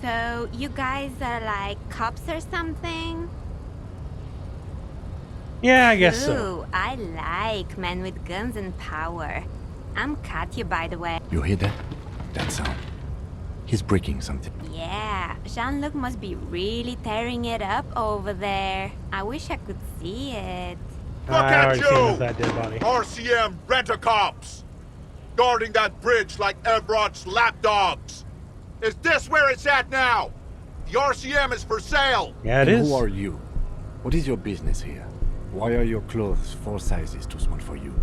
So, you guys are like cops or something? Yeah, I guess so. Ooh, I like men with guns and power. I'm Katya, by the way. You hear that? That sound. He's breaking something. Yeah, Jean-Luc must be really tearing it up over there. I wish I could see it. Look at you! That dead body. RCM rent-a-cops! Guarding that bridge like Evrat's lapdogs! Is this where it's at now? The RCM is for sale! Yeah, it And is. Who are you? What is your business here? Why are your clothes 4 sizes too small for you?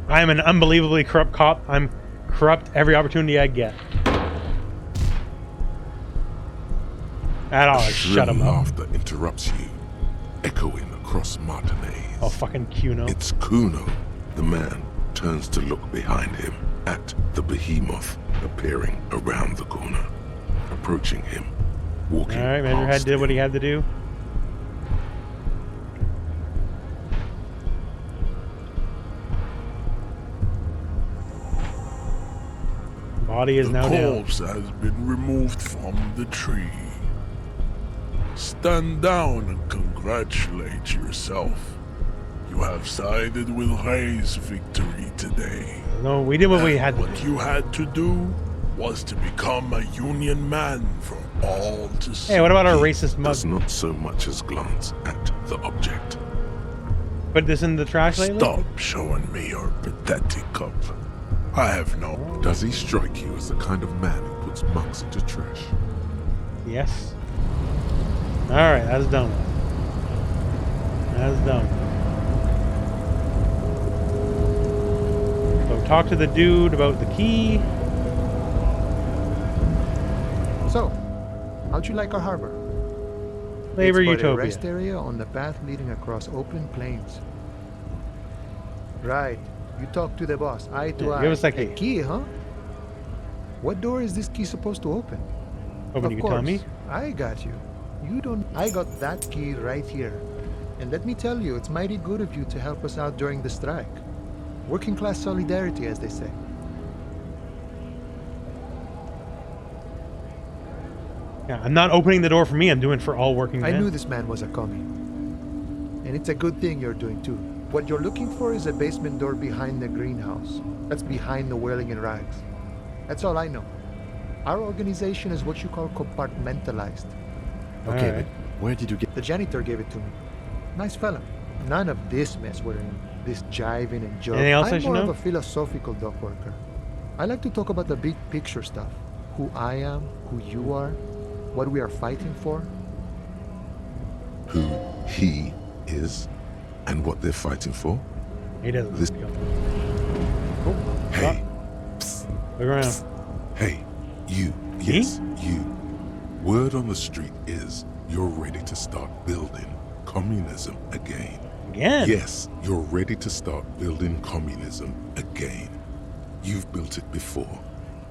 I am an unbelievably corrupt cop. I'm corrupt every opportunity I get. At all, shut him up. Laughter interrupts you, echoing across Martinez. Oh, fucking Kuno. It's Kuno. The man turns to look behind him at the behemoth appearing around the corner, approaching him, walking Alright, Measurehead did what he had to do. Body is now The down. corpse has been removed from the tree. Stand down and congratulate yourself. You have sided with Ray's victory today. No, we did what we had to What you had to do was to become a Union man for all to see. Hey, what about our racist mug? Does not so much as glance at the object. Put this in the trash lately? Stop showing me your pathetic cup. I have no... Does he strike you as the kind of man who puts mugs into trash? Yes. Alright, that's done. That's done. So talk to the dude about the key. So, how'd you like our harbor? Labor It's but a Utopia. rest area on the path leading across open plains. Right. You talk to the boss, eye to eye. give us that A key. key, huh? What door is this key supposed to open? Hoping Of you can tell me. I got you. You don't... I got that key right here. And let me tell you, it's mighty good of you to help us out during the strike. Working class solidarity, as they say. Yeah, I'm not opening the door for me. I'm doing it for all working men. I knew this man was a commie. And it's a good thing you're doing too. What you're looking for is a basement door behind the greenhouse. That's behind the whirling in rags. That's all I know. Our organization is what you call compartmentalized. Okay, but where did you get... The janitor gave it to me. Nice fella. None of this mess we're in. This jiving and joking. Anything else I I'm should more of know? a philosophical dock worker. I like to talk about the big picture stuff. Who I am, who you are, what we are fighting for. Who he is and what they're fighting for? He doesn't. This... Hey. Look around. Hey, you. Yes, you. Word on the street is you're ready to start building communism again. Again? Yes, you're ready to start building communism again. You've built it before.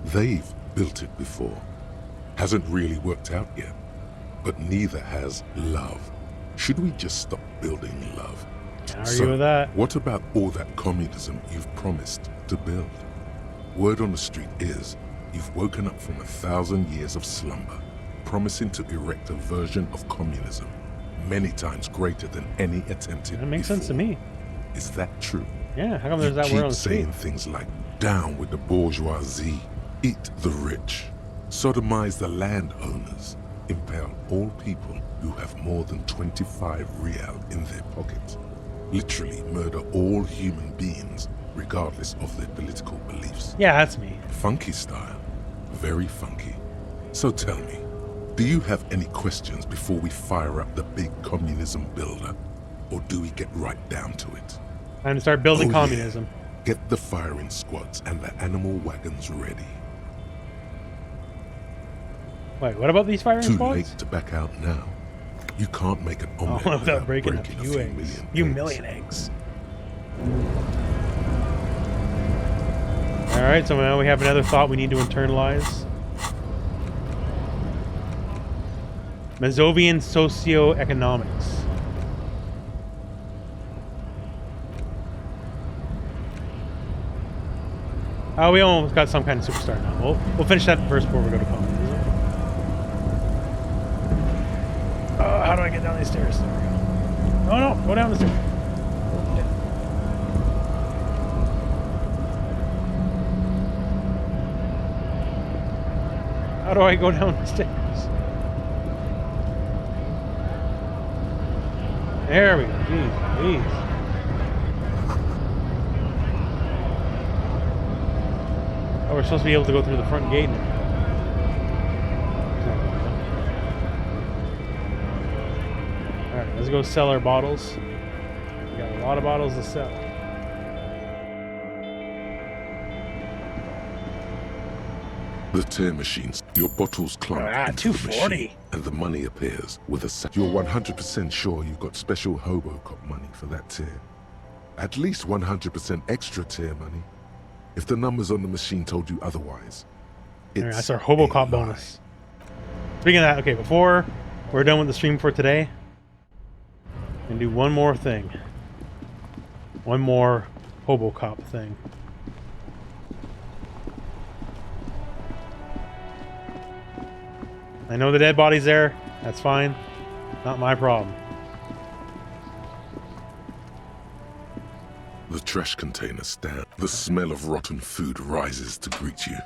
They've built it before. Hasn't really worked out yet. But neither has love. Should we just stop building love? Can't argue with that. What about all that communism you've promised to build? Word on the street is you've woken up from 1,000 years of slumber, promising to erect a version of communism many times greater than any attempted That makes sense to me. Is that true? Yeah, how come there's that word on the street? Keep saying things like, down with the bourgeoisie, eat the rich, sodomize the landowners, impale all people who have more than 25 real in their pockets, literally murder all human beings regardless of their political beliefs. Yeah, that's me. Funky style. Very funky. So tell me, do you have any questions before we fire up the big communism builder? Or do we get right down to it? Time to start building communism. Yeah. Get the firing squads and the animal wagons ready. Wait, what about these firing Too squads? late to back out now. You can't make an omelet without breaking a few eggs. Million eggs. Alright, so now we have another thought we need to internalize. Mazovian socioeconomics. Oh, we almost got some kind of superstar now. We'll finish that first before we go to communism. How do I get down these stairs? There we go. Oh no, go down the stairs. How do I go down the stairs? There we go. Jeez. Oh, we're supposed to be able to go through the front gate now. Alright, let's go sell our bottles. We got a lot of bottles to sell. The tear machines. Your bottles clunk into the machine, and the money appears with a set. You're 100% sure you've got special Hobocop money for that tier. At least 100% extra tier money. If the numbers on the machine told you otherwise, Alright, that's our Hobocop bonus. Speaking of that, okay, before we're done with the stream for today, I'm gonna do one more thing. One more Hobocop thing. I know the dead body's there. That's fine. Not my problem. The trash container stand. The smell of rotten food rises to greet you.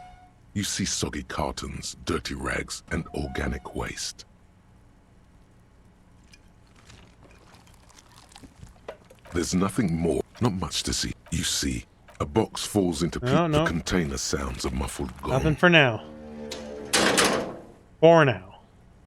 You see soggy cartons, dirty rags, and organic waste. There's nothing more, not much to see. You see, a box falls into the container sounds a muffled gong. Nothing for now. For now.